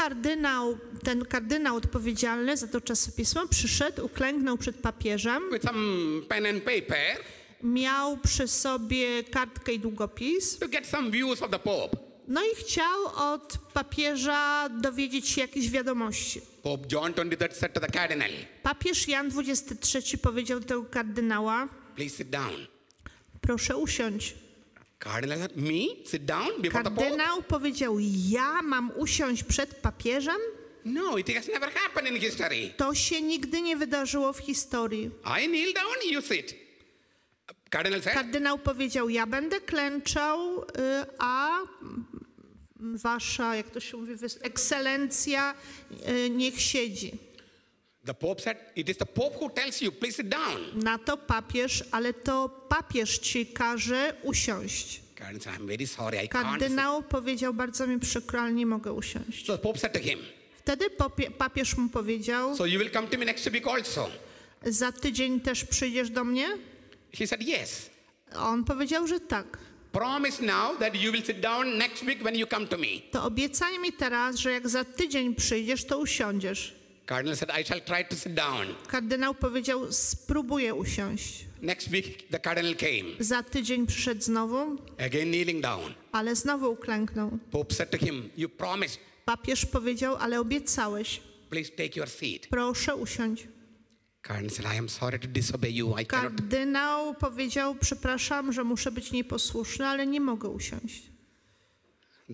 Speaker 2: ten kardynał odpowiedzialny za to czasopismo przyszedł, uklęknął przed papieżem,
Speaker 1: With some pen and paper
Speaker 2: miał przy sobie kartkę i długopis,
Speaker 1: to get some views of the pope.
Speaker 2: no i chciał od papieża dowiedzieć się jakichś wiadomości.
Speaker 1: Pope John XXIII said to the cardinal,
Speaker 2: Papież Jan XXIII powiedział do tego kardynała:
Speaker 1: please sit down.
Speaker 2: proszę usiąść.
Speaker 1: Cardinal said, me? Sit down before the pope?
Speaker 2: Kardynał powiedział: ja mam usiąść przed papieżem?
Speaker 1: No, it has never happened in history.
Speaker 2: To się nigdy nie wydarzyło w historii.
Speaker 1: I kneel down, you sit. Cardinal said,
Speaker 2: Kardynał powiedział: ja będę klęczał, a wasza, jak to się mówi, ekscelencja niech siedzi.
Speaker 1: the pope said, it is the pope who tells you, please sit down.
Speaker 2: Na to papież, ale to papież ci każe usiąść.
Speaker 1: Cardinal said, I'm very sorry, I can't sit.
Speaker 2: Kardynał powiedział: bardzo mi przykro, ale nie mogę usiąść.
Speaker 1: So the pope said to him,
Speaker 2: Wtedy papież mu powiedział,
Speaker 1: So you will come to me next week also?
Speaker 2: za tydzień też przyjdziesz do mnie?
Speaker 1: He said, yes.
Speaker 2: On powiedział, że tak.
Speaker 1: Promise now that you will sit down next week when you come to me.
Speaker 2: To obiecaj mi teraz, że jak za tydzień przyjdziesz, to usiądziesz.
Speaker 1: Cardinal said, I shall try to sit down.
Speaker 2: Kardynał powiedział, spróbuję usiąść.
Speaker 1: Next week, the cardinal came,
Speaker 2: Za tydzień przyszedł znowu,
Speaker 1: again kneeling down.
Speaker 2: ale znowu uklęknął.
Speaker 1: Pope said to him, you promised,
Speaker 2: Papież powiedział, ale obiecałeś.
Speaker 1: please take your seat.
Speaker 2: Proszę usiądź.
Speaker 1: Cardinal said, I am sorry to disobey you. I cannot.
Speaker 2: Kardynał powiedział, przepraszam, że muszę być nieposłuszny, ale nie mogę usiąść.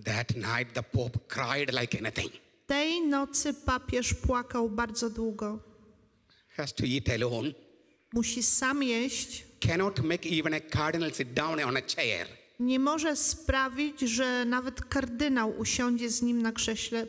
Speaker 1: That night, the Pope cried like anything.
Speaker 2: Tej nocy papież płakał bardzo długo.
Speaker 1: Has to eat alone.
Speaker 2: Musi sam jeść.
Speaker 1: Cannot make even a cardinal sit down on a chair.
Speaker 2: Nie może sprawić, że nawet kardynał usiądzie z nim na krześle,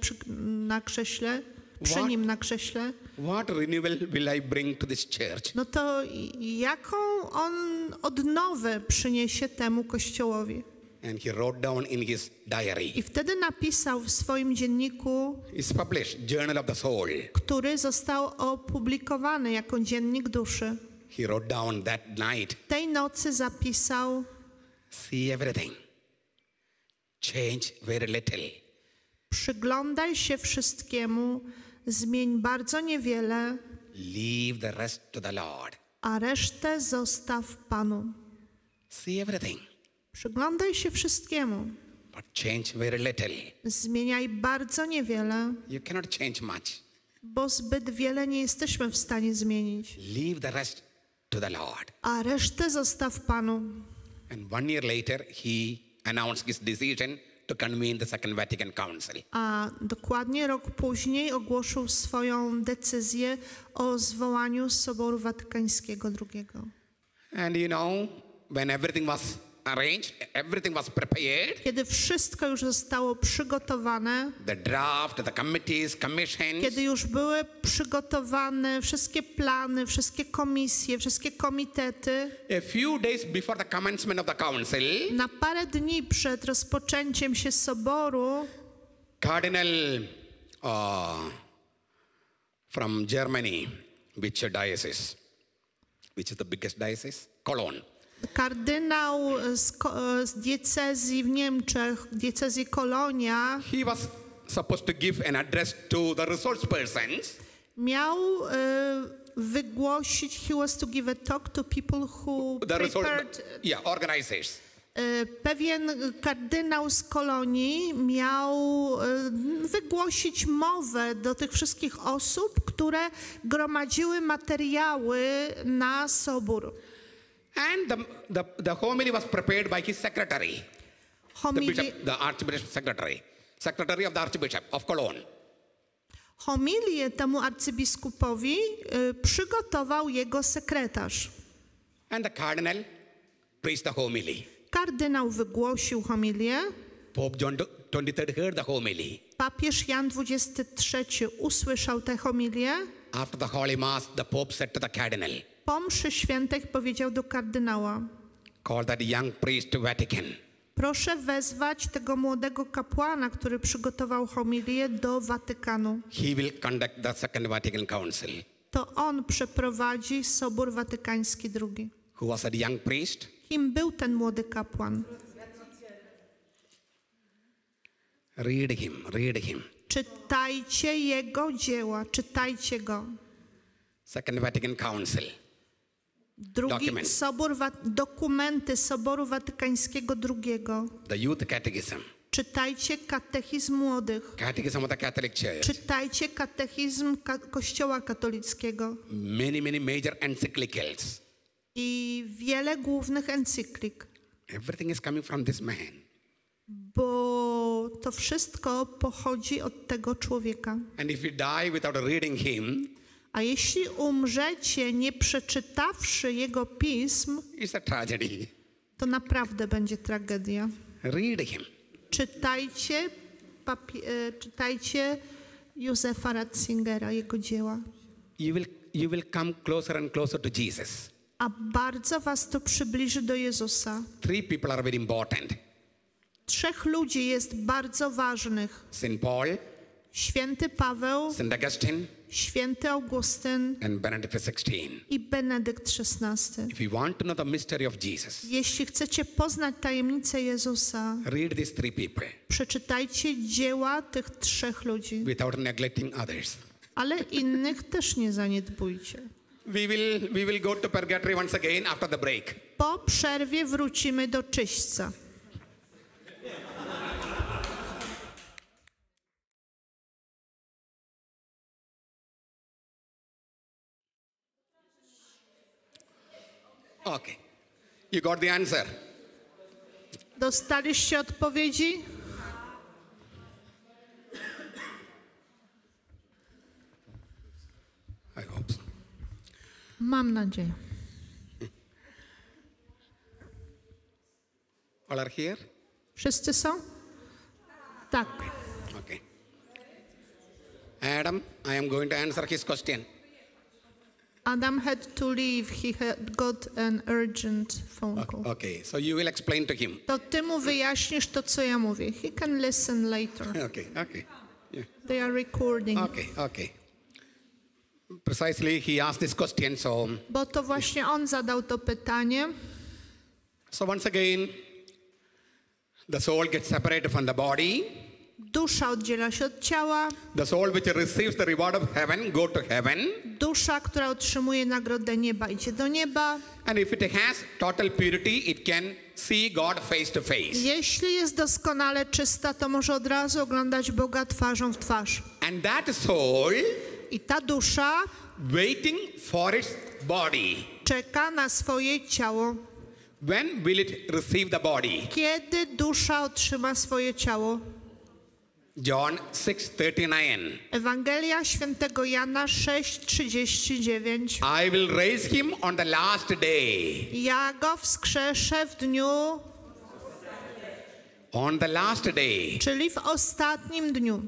Speaker 2: przy nim na krześle.
Speaker 1: What renewal will I bring to this church?
Speaker 2: No to jaką on odnowę przyniesie temu kościołowi?
Speaker 1: And he wrote down in his diary.
Speaker 2: I wtedy napisał w swoim dzienniku,
Speaker 1: It's published, Journal of the Soul.
Speaker 2: który został opublikowany jako dziennik duszy.
Speaker 1: He wrote down that night,
Speaker 2: Tej nocy zapisał,
Speaker 1: see everything. Change very little.
Speaker 2: przyglądaj się wszystkiemu, zmień bardzo niewiele,
Speaker 1: Leave the rest to the Lord.
Speaker 2: a resztę zostaw Panu.
Speaker 1: See everything,
Speaker 2: Przyglądaj się wszystkiemu,
Speaker 1: but change very little.
Speaker 2: zmieniaj bardzo niewiele,
Speaker 1: You cannot change much.
Speaker 2: bo zbyt wiele nie jesteśmy w stanie zmienić,
Speaker 1: Leave the rest to the Lord.
Speaker 2: a resztę zostaw Panu.
Speaker 1: And 1 year later, he announced his decision to convene the Second Vatican Council.
Speaker 2: A dokładnie rok później ogłosił swoją decyzję o zwołaniu Soboru Watykańskiego II.
Speaker 1: And you know, when everything was arranged, everything was prepared,
Speaker 2: Kiedy wszystko już zostało przygotowane,
Speaker 1: the draft, the committees, commissions,
Speaker 2: kiedy już były przygotowane wszystkie plany, wszystkie komisje, wszystkie komitety,
Speaker 1: a few days before the commencement of the council,
Speaker 2: na parę dni przed rozpoczęciem się Soboru,
Speaker 1: Cardinal from Germany, which diocese? Which is the biggest diocese? Cologne.
Speaker 2: kardynał z diecezji w Niemczech, diecezji Kolonia,
Speaker 1: He was supposed to give an address to the resource persons.
Speaker 2: miał wygłosić, he was to give a talk to people who prepared,
Speaker 1: Organizers.
Speaker 2: pewien kardynał z Kolonii miał wygłosić mowę do tych wszystkich osób, które gromadziły materiały na Sobór.
Speaker 1: And the homily was prepared by his secretary, the Archbishop secretary of the Archbishop of Cologne.
Speaker 2: Homilię temu arcybiskupowi przygotował jego sekretarz.
Speaker 1: And the cardinal preached the homily.
Speaker 2: Kardynał wygłosił homilię.
Speaker 1: Pope John XXIII heard the homily.
Speaker 2: Papież Jan XXIII usłyszał tę homilię.
Speaker 1: After the Holy Mass, the Pope said to the cardinal,
Speaker 2: Po mszy świętej powiedział do kardynała:
Speaker 1: call that young priest to Vatican.
Speaker 2: proszę wezwać tego młodego kapłana, który przygotował homilię, do Watykanu.
Speaker 1: He will conduct the Second Vatican Council.
Speaker 2: To on przeprowadzi Sobór Watykański II.
Speaker 1: Who was a young priest?
Speaker 2: Kim był ten młody kapłan?
Speaker 1: Read him.
Speaker 2: Czytajcie jego dzieła, czytajcie go.
Speaker 1: Second Vatican Council. Document.
Speaker 2: Dokumenty Soboru Watykańskiego II.
Speaker 1: The Youth Catechism.
Speaker 2: Czytajcie katechizm młodych.
Speaker 1: Catechism of the Catholic Church.
Speaker 2: Czytajcie katechizm Kościoła katolickiego.
Speaker 1: Many major encyclicals.
Speaker 2: I wiele głównych encyklik.
Speaker 1: Everything is coming from this man.
Speaker 2: Bo to wszystko pochodzi od tego człowieka.
Speaker 1: And if you die without reading him,
Speaker 2: a jeśli umrzecie nie przeczytawszy jego pism,
Speaker 1: it's a tragedy.
Speaker 2: to naprawdę będzie tragedia.
Speaker 1: Read him.
Speaker 2: Czytajcie Józefa Ratzingera, jego dzieła.
Speaker 1: You will come closer and closer to Jesus.
Speaker 2: A bardzo was to przybliży do Jezusa.
Speaker 1: 3 people are very important.
Speaker 2: 3 ludzi jest bardzo ważnych.
Speaker 1: Saint Paul,
Speaker 2: Święty Paweł,
Speaker 1: St. Augustine,
Speaker 2: święty Augustyn
Speaker 1: and Benedict XVI.
Speaker 2: i Benedykt XVI.
Speaker 1: If you want to know the mystery of Jesus,
Speaker 2: Jeśli chcecie poznać tajemnicę Jezusa,
Speaker 1: read these three people
Speaker 2: przeczytajcie dzieła tych trzech ludzi,
Speaker 1: without neglecting others.
Speaker 2: ale innych też nie zaniedbujcie.
Speaker 1: We will go to purgatory once again after the break.
Speaker 2: Po przerwie wrócimy do czyśćca.
Speaker 1: Okay. You got the answer.
Speaker 2: Dostaliście odpowiedzi?
Speaker 1: I hope so.
Speaker 2: Mam nadzieję.
Speaker 1: All are here?
Speaker 2: Wszyscy są? Tak.
Speaker 1: Okay. Adam, I am going to answer his question.
Speaker 2: Adam had to leave. He had got an urgent phone call.
Speaker 1: Okay, so you will explain to him.
Speaker 2: To ty mu wyjaśnisz to, co ja mówię. He can listen later.
Speaker 1: Okay. Yeah.
Speaker 2: They are recording.
Speaker 1: Okay. Precisely, he asked this question.
Speaker 2: Bo to właśnie on zadał to pytanie.
Speaker 1: So once again, the soul gets separated from the body.
Speaker 2: Dusza oddziela się od ciała.
Speaker 1: The soul which receives the reward of heaven go to heaven.
Speaker 2: Dusza, która otrzymuje nagrodę nieba, idzie do nieba.
Speaker 1: And if it has total purity, it can see God face to face.
Speaker 2: Jeśli jest doskonale czysta, to może od razu oglądać Boga twarzą w twarz.
Speaker 1: And that soul
Speaker 2: I ta dusza
Speaker 1: waiting for its body.
Speaker 2: czeka na swoje ciało.
Speaker 1: When will it receive the body?
Speaker 2: Kiedy dusza otrzyma swoje ciało?
Speaker 1: John 6:39.
Speaker 2: Ewangelia Świętego Jana 6:39.
Speaker 1: I will raise him on the last day.
Speaker 2: Ja go wskrzeszę w dniu,
Speaker 1: On the last day.
Speaker 2: czyli w ostatnim dniu.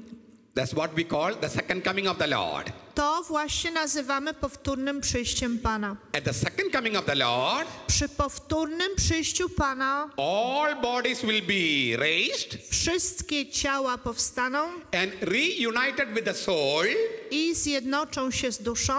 Speaker 1: That's what we call the second coming of the Lord.
Speaker 2: To właśnie nazywamy powtórnym przyjściem Pana.
Speaker 1: At the second coming of the Lord,
Speaker 2: Przy powtórnym przyjściu Pana
Speaker 1: all bodies will be raised
Speaker 2: wszystkie ciała powstaną
Speaker 1: and reunited with the soul.
Speaker 2: i zjednoczą się z duszą.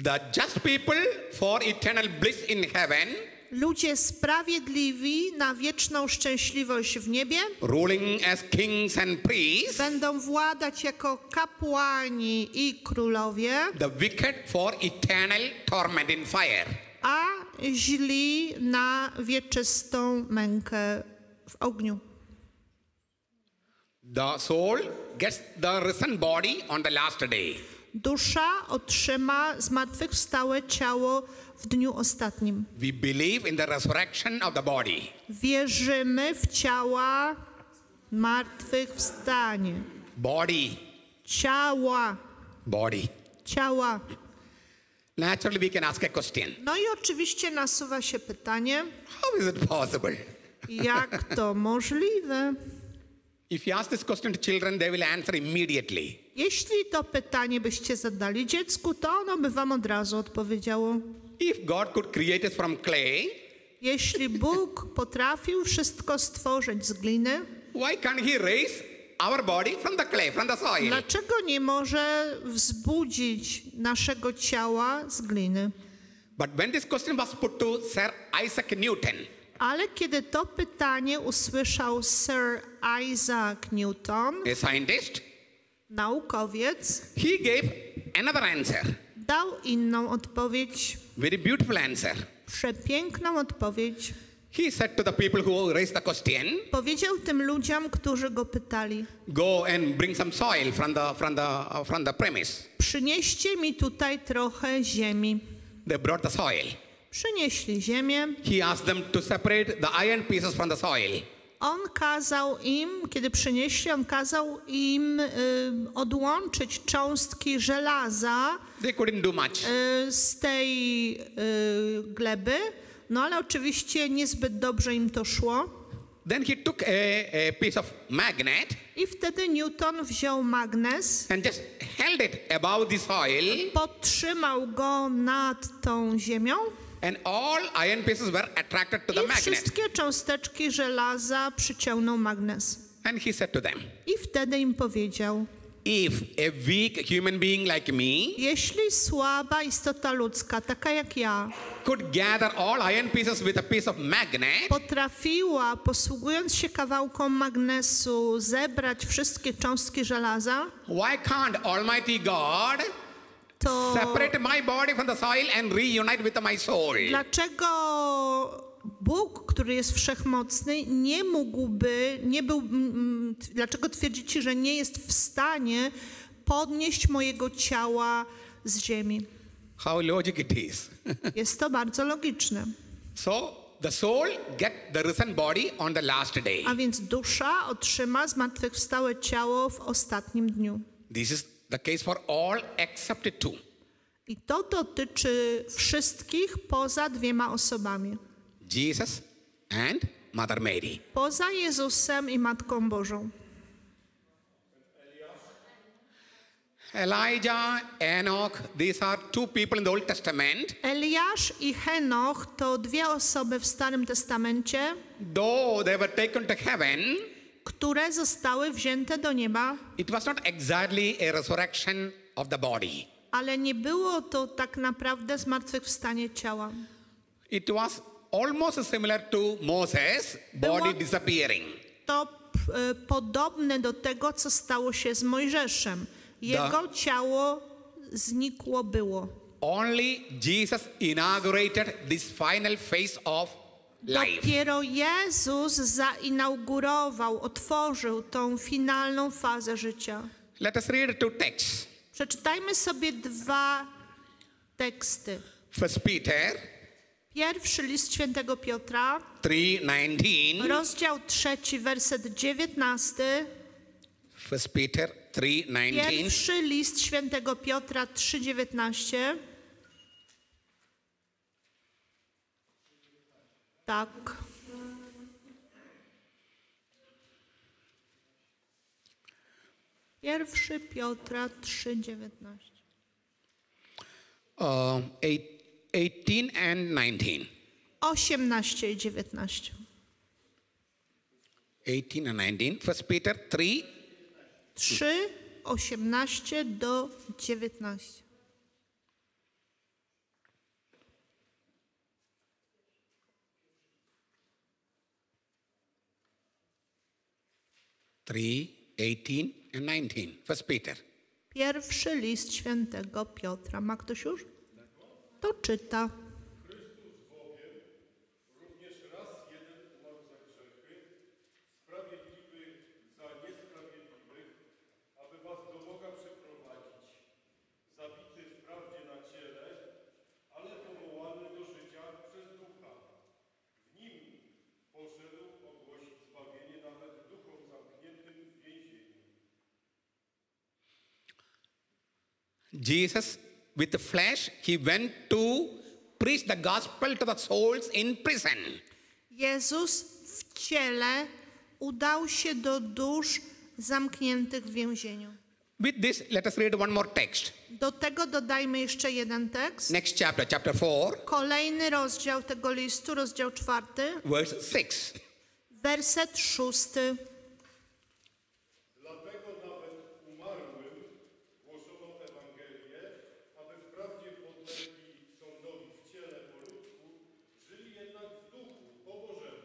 Speaker 1: The just people for eternal bliss in heaven,
Speaker 2: Ludzie sprawiedliwi na wieczną szczęśliwość w niebie
Speaker 1: ruling as kings and priests.
Speaker 2: będą władać jako kapłani i królowie,
Speaker 1: The wicked for eternal torment in fire.
Speaker 2: a źli na wieczystą mękę w ogniu.
Speaker 1: The soul gets the risen body on the last day.
Speaker 2: Dusza otrzyma zmartwychwstałe ciało w dniu ostatnim.
Speaker 1: We believe in the resurrection of the body.
Speaker 2: Wierzymy w ciała zmartwychwstanie.
Speaker 1: Body.
Speaker 2: Ciała.
Speaker 1: Naturally, we can ask a question.
Speaker 2: No i oczywiście nasuwa się pytanie,
Speaker 1: How is it possible?
Speaker 2: jak to możliwe?
Speaker 1: If you ask this question to children, they will answer immediately.
Speaker 2: Jeśli to pytanie byście zadali dziecku, to ono by wam od razu odpowiedziało.
Speaker 1: If God could create us from clay,
Speaker 2: Jeśli Bóg potrafił wszystko stworzyć z gliny,
Speaker 1: why can't He raise our body from the clay, from the soil?
Speaker 2: dlaczego nie może wzbudzić naszego ciała z gliny?
Speaker 1: But when this question was put to Sir Isaac Newton,
Speaker 2: Ale kiedy to pytanie usłyszał Sir Isaac Newton,
Speaker 1: a scientist,
Speaker 2: naukowiec,
Speaker 1: he gave another answer,
Speaker 2: dał inną odpowiedź,
Speaker 1: very beautiful answer.
Speaker 2: przepiękną odpowiedź.
Speaker 1: He said to the people who raised the question,
Speaker 2: Powiedział tym ludziom, którzy go pytali:
Speaker 1: go and bring some soil from the premise.
Speaker 2: przynieście mi tutaj trochę ziemi.
Speaker 1: They brought the soil.
Speaker 2: Przynieśli ziemię.
Speaker 1: He asked them to separate the iron pieces from the soil.
Speaker 2: On kazał im, kiedy przynieśli, on kazał im odłączyć cząstki żelaza
Speaker 1: They couldn't do much.
Speaker 2: z tej gleby, no ale oczywiście niezbyt dobrze im to szło.
Speaker 1: Then he took a piece of magnet
Speaker 2: I wtedy Newton wziął magnes,
Speaker 1: and just held it above the soil,
Speaker 2: podtrzymał go nad tą ziemią
Speaker 1: and all iron pieces were attracted to the
Speaker 2: i
Speaker 1: magnet.
Speaker 2: wszystkie cząsteczki żelaza przyciągnął magnes.
Speaker 1: And he said to them,
Speaker 2: I wtedy im powiedział:
Speaker 1: if a weak human being like me
Speaker 2: jeśli słaba istota ludzka, taka jak ja,
Speaker 1: could gather all iron pieces with a piece of magnet,
Speaker 2: potrafiła, posługując się kawałką magnesu, zebrać wszystkie cząstki żelaza,
Speaker 1: why can't Almighty God
Speaker 2: to
Speaker 1: separate my body from the soil and reunite with my soul?
Speaker 2: dlaczego Bóg, który jest wszechmocny, dlaczego twierdzicie, że nie jest w stanie podnieść mojego ciała z ziemi?
Speaker 1: How logic it is.
Speaker 2: Jest to bardzo logiczne.
Speaker 1: So the soul get the risen body on the last day.
Speaker 2: A więc dusza otrzyma zmartwychwstałe ciało w ostatnim dniu.
Speaker 1: This is the case for all except two.
Speaker 2: I to dotyczy wszystkich poza dwiema osobami.
Speaker 1: Jesus and Mother Mary.
Speaker 2: Poza Jezusem i Matką Bożą.
Speaker 1: Elijah, Enoch, these are two people in the Old Testament.
Speaker 2: Eliasz i Henoch to dwie osoby w Starym Testamencie,
Speaker 1: Though they were taken to heaven,
Speaker 2: które zostały wzięte do nieba,
Speaker 1: it was not exactly a resurrection of the body.
Speaker 2: ale nie było to tak naprawdę zmartwychwstanie ciała.
Speaker 1: It was almost similar to Moses' body disappearing.
Speaker 2: To podobne do tego, co stało się z Mojżeszem. Jego ciało znikło było.
Speaker 1: Only Jesus inaugurated this final phase of life.
Speaker 2: Dopiero Jezus zainaugurował, otworzył tą finalną fazę życia.
Speaker 1: Let us read two texts.
Speaker 2: Przeczytajmy sobie dwa teksty.
Speaker 1: 1 Peter
Speaker 2: Pierwszy list świętego Piotra,
Speaker 1: 3:19.
Speaker 2: rozdział 3, werset 19.
Speaker 1: 1 Peter 3:19.
Speaker 2: Pierwszy list świętego Piotra 3:19. Tak. Pierwszy Piotra 3:19.
Speaker 1: 18 and 19.
Speaker 2: 18 i 19.
Speaker 1: 18 and 19. 1 Peter 3.
Speaker 2: 3, 18 do 19.
Speaker 1: Three, 18 and 19. 1 Peter.
Speaker 2: Pierwszy list świętego Piotra. Ma ktoś już? To czyta.
Speaker 3: Chrystus bowiem również raz jeden umarł za grzechy, sprawiedliwy za niesprawiedliwych, aby was do Boga przeprowadzić. Zabity wprawdzie na ciele, ale powołany do życia przez Ducha. W nim poszedł ogłosić zbawienie nawet duchom zamkniętym w więzieniu.
Speaker 1: Jesus, with the flesh, he went to preach the gospel to the souls in prison.
Speaker 2: Jezus w ciele udał się do dusz zamkniętych w więzieniu.
Speaker 1: With this, let us read one more text.
Speaker 2: Do tego dodajmy jeszcze jeden tekst.
Speaker 1: Next chapter, chapter 4,
Speaker 2: Kolejny rozdział tego listu, rozdział 4,
Speaker 1: verse 6.
Speaker 2: werset 6.
Speaker 3: Dlatego nawet umarłym głoszono Ewangelię, aby wprawdzie podlegli sądowi w ciele po ludzku, żyli jednak w duchu po Bożemu.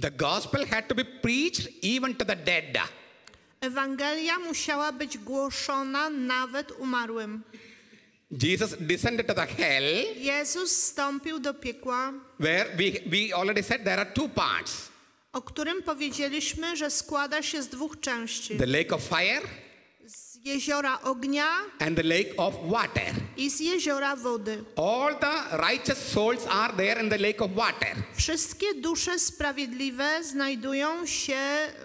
Speaker 1: The gospel had to be preached even to the dead.
Speaker 2: Ewangelia musiała być głoszona nawet umarłym.
Speaker 1: Jesus descended to the hell,
Speaker 2: Jezus zstąpił do piekła,
Speaker 1: where we already said there are two parts.
Speaker 2: o którym powiedzieliśmy, że składa się z dwóch części.
Speaker 1: The lake of fire
Speaker 2: Z jeziora ognia
Speaker 1: and the lake of water.
Speaker 2: i z jeziora wody.
Speaker 1: All the righteous souls are there in the lake of water.
Speaker 2: Wszystkie dusze sprawiedliwe znajdują się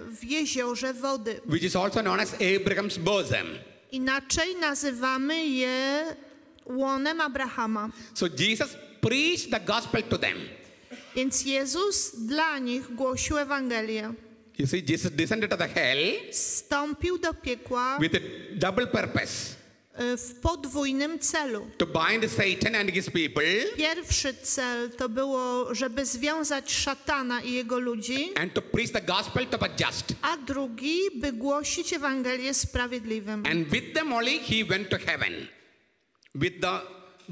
Speaker 2: w jeziorze wody.
Speaker 1: Which is also known as Abraham's bosom.
Speaker 2: Inaczej nazywamy je łonem Abrahama.
Speaker 1: So Jesus preached the gospel to them.
Speaker 2: Więc Jezus dla nich głosił Ewangelię.
Speaker 1: You see, Jesus descended to the hell
Speaker 2: Wstąpił do piekła
Speaker 1: with a double purpose.
Speaker 2: w podwójnym celu.
Speaker 1: to bind Satan and his people
Speaker 2: Pierwszy cel to było, żeby związać szatana i jego ludzi,
Speaker 1: and to preach the gospel to the just.
Speaker 2: a drugi, by głosić Ewangelię sprawiedliwym.
Speaker 1: And with them only he went to heaven. With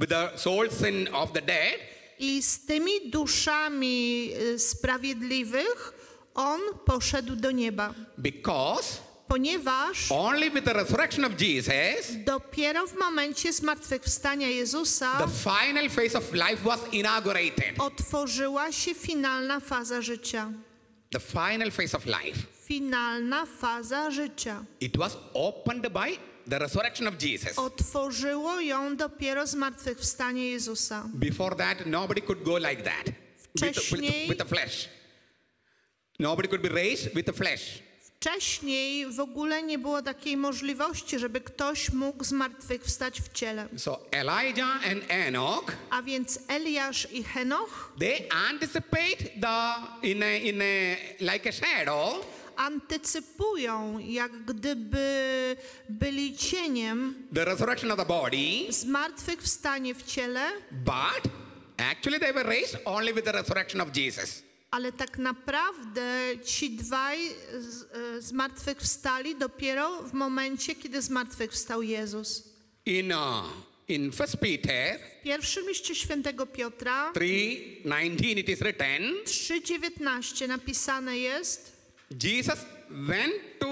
Speaker 1: the souls of the dead,
Speaker 2: I z tymi duszami sprawiedliwych on poszedł do nieba,
Speaker 1: because
Speaker 2: ponieważ
Speaker 1: only with the resurrection of Jesus,
Speaker 2: dopiero w momencie zmartwychwstania Jezusa
Speaker 1: the final phase of life was inaugurated.
Speaker 2: otworzyła się finalna faza życia.
Speaker 1: The final phase of life.
Speaker 2: Finalna faza życia.
Speaker 1: It was opened by the resurrection of Jesus.
Speaker 2: Otworzyło ją dopiero zmartwychwstanie Jezusa.
Speaker 1: Before that, nobody could go like that with the flesh. Nobody could be raised with the flesh.
Speaker 2: Wcześniej w ogóle nie było takiej możliwości, żeby ktoś mógł zmartwychwstać w ciele.
Speaker 1: So Elijah and Enoch,
Speaker 2: A więc Eliasz i Henoch
Speaker 1: they anticipate like a shadow
Speaker 2: antycypują, jak gdyby byli cieniem,
Speaker 1: the resurrection of the body,
Speaker 2: zmartwychwstanie w ciele,
Speaker 1: but actually they were raised only with the resurrection of Jesus.
Speaker 2: ale tak naprawdę ci dwaj zmartwychwstali dopiero w momencie, kiedy zmartwychwstał Jezus.
Speaker 1: In 1 Peter
Speaker 2: W pierwszym liście świętego Piotra
Speaker 1: 3:19 it is written,
Speaker 2: 3:19 napisane jest:
Speaker 1: Jesus went to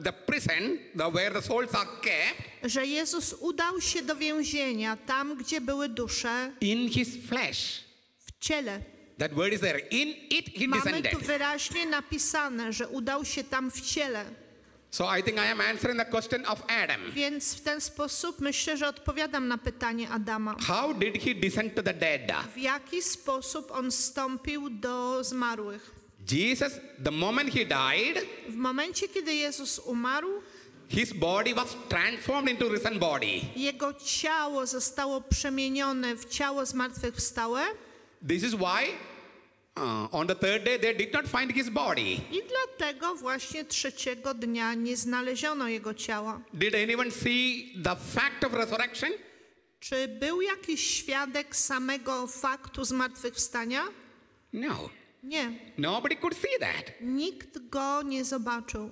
Speaker 1: the prison where the souls are kept
Speaker 2: że Jezus udał się do więzienia, tam gdzie były dusze,
Speaker 1: in his flesh.
Speaker 2: w ciele.
Speaker 1: That word is there. In it he
Speaker 2: Mamy
Speaker 1: descended.
Speaker 2: tu wyraźnie napisane, że udał się tam w ciele.
Speaker 1: So I think I am answering the question of Adam.
Speaker 2: Więc w ten sposób myślę, że odpowiadam na pytanie Adama.
Speaker 1: How did he descend to the dead?
Speaker 2: W jaki sposób on zstąpił do zmarłych?
Speaker 1: Jesus, the moment he died,
Speaker 2: W momencie, kiedy Jezus umarł,
Speaker 1: his body was transformed into risen body.
Speaker 2: jego ciało zostało przemienione w ciało zmartwychwstałe.
Speaker 1: This is why on the third day they did not find his body.
Speaker 2: I dlatego właśnie trzeciego dnia nie znaleziono jego ciała.
Speaker 1: Did anyone see the fact of resurrection?
Speaker 2: Czy był jakiś świadek samego faktu zmartwychwstania?
Speaker 1: No.
Speaker 2: Nie.
Speaker 1: Nobody could see that.
Speaker 2: Nikt go nie zobaczył,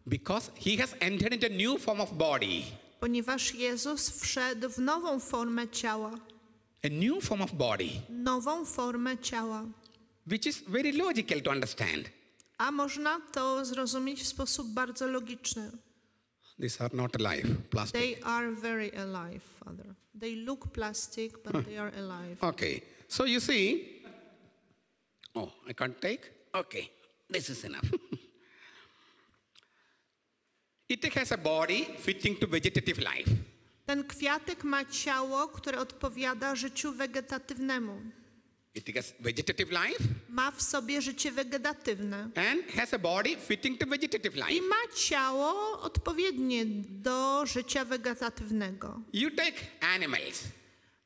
Speaker 1: Because he has entered into a new form of body.
Speaker 2: ponieważ Jezus wszedł w nową formę ciała.
Speaker 1: A new form of body.
Speaker 2: Nową formę ciała.
Speaker 1: Which is very logical to understand.
Speaker 2: A można to zrozumieć w sposób bardzo logiczny.
Speaker 1: These are not alive, plastic.
Speaker 2: They are very alive, Father. They look plastic, but they are alive.
Speaker 1: Okay, so you see, I can't take? Okay, this is enough. It has a body fitting to vegetative life.
Speaker 2: Ten kwiatek ma ciało, które odpowiada życiu wegetatywnemu.
Speaker 1: It has vegetative life
Speaker 2: Ma w sobie życie wegetatywne.
Speaker 1: and has a body fitting to vegetative
Speaker 2: I
Speaker 1: life.
Speaker 2: ma ciało odpowiednie do życia wegetatywnego.
Speaker 1: You take animals,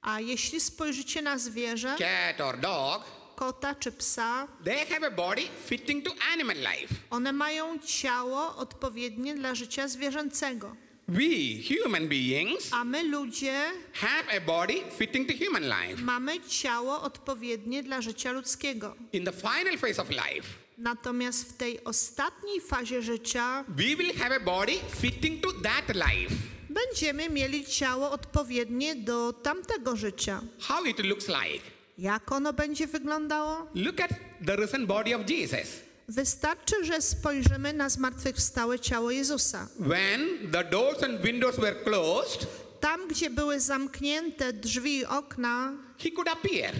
Speaker 2: A jeśli spojrzycie na zwierzę,
Speaker 1: cat or dog,
Speaker 2: kota czy psa,
Speaker 1: they have a body fitting to animal life.
Speaker 2: one mają ciało odpowiednie dla życia zwierzęcego.
Speaker 1: We, human beings,
Speaker 2: A my ludzie
Speaker 1: have a body fitting to human life.
Speaker 2: mamy ciało odpowiednie dla życia ludzkiego.
Speaker 1: In the final phase of life,
Speaker 2: Natomiast w tej ostatniej fazie życia
Speaker 1: we will have a body fitting to that life.
Speaker 2: będziemy mieli ciało odpowiednie do tamtego życia.
Speaker 1: How it looks like?
Speaker 2: Jak ono będzie wyglądało?
Speaker 1: Look at the risen body of Jesus.
Speaker 2: Wystarczy, że spojrzymy na zmartwychwstałe ciało Jezusa.
Speaker 1: When the doors and windows were closed,
Speaker 2: Tam, gdzie były zamknięte drzwi i okna,
Speaker 1: he could appear.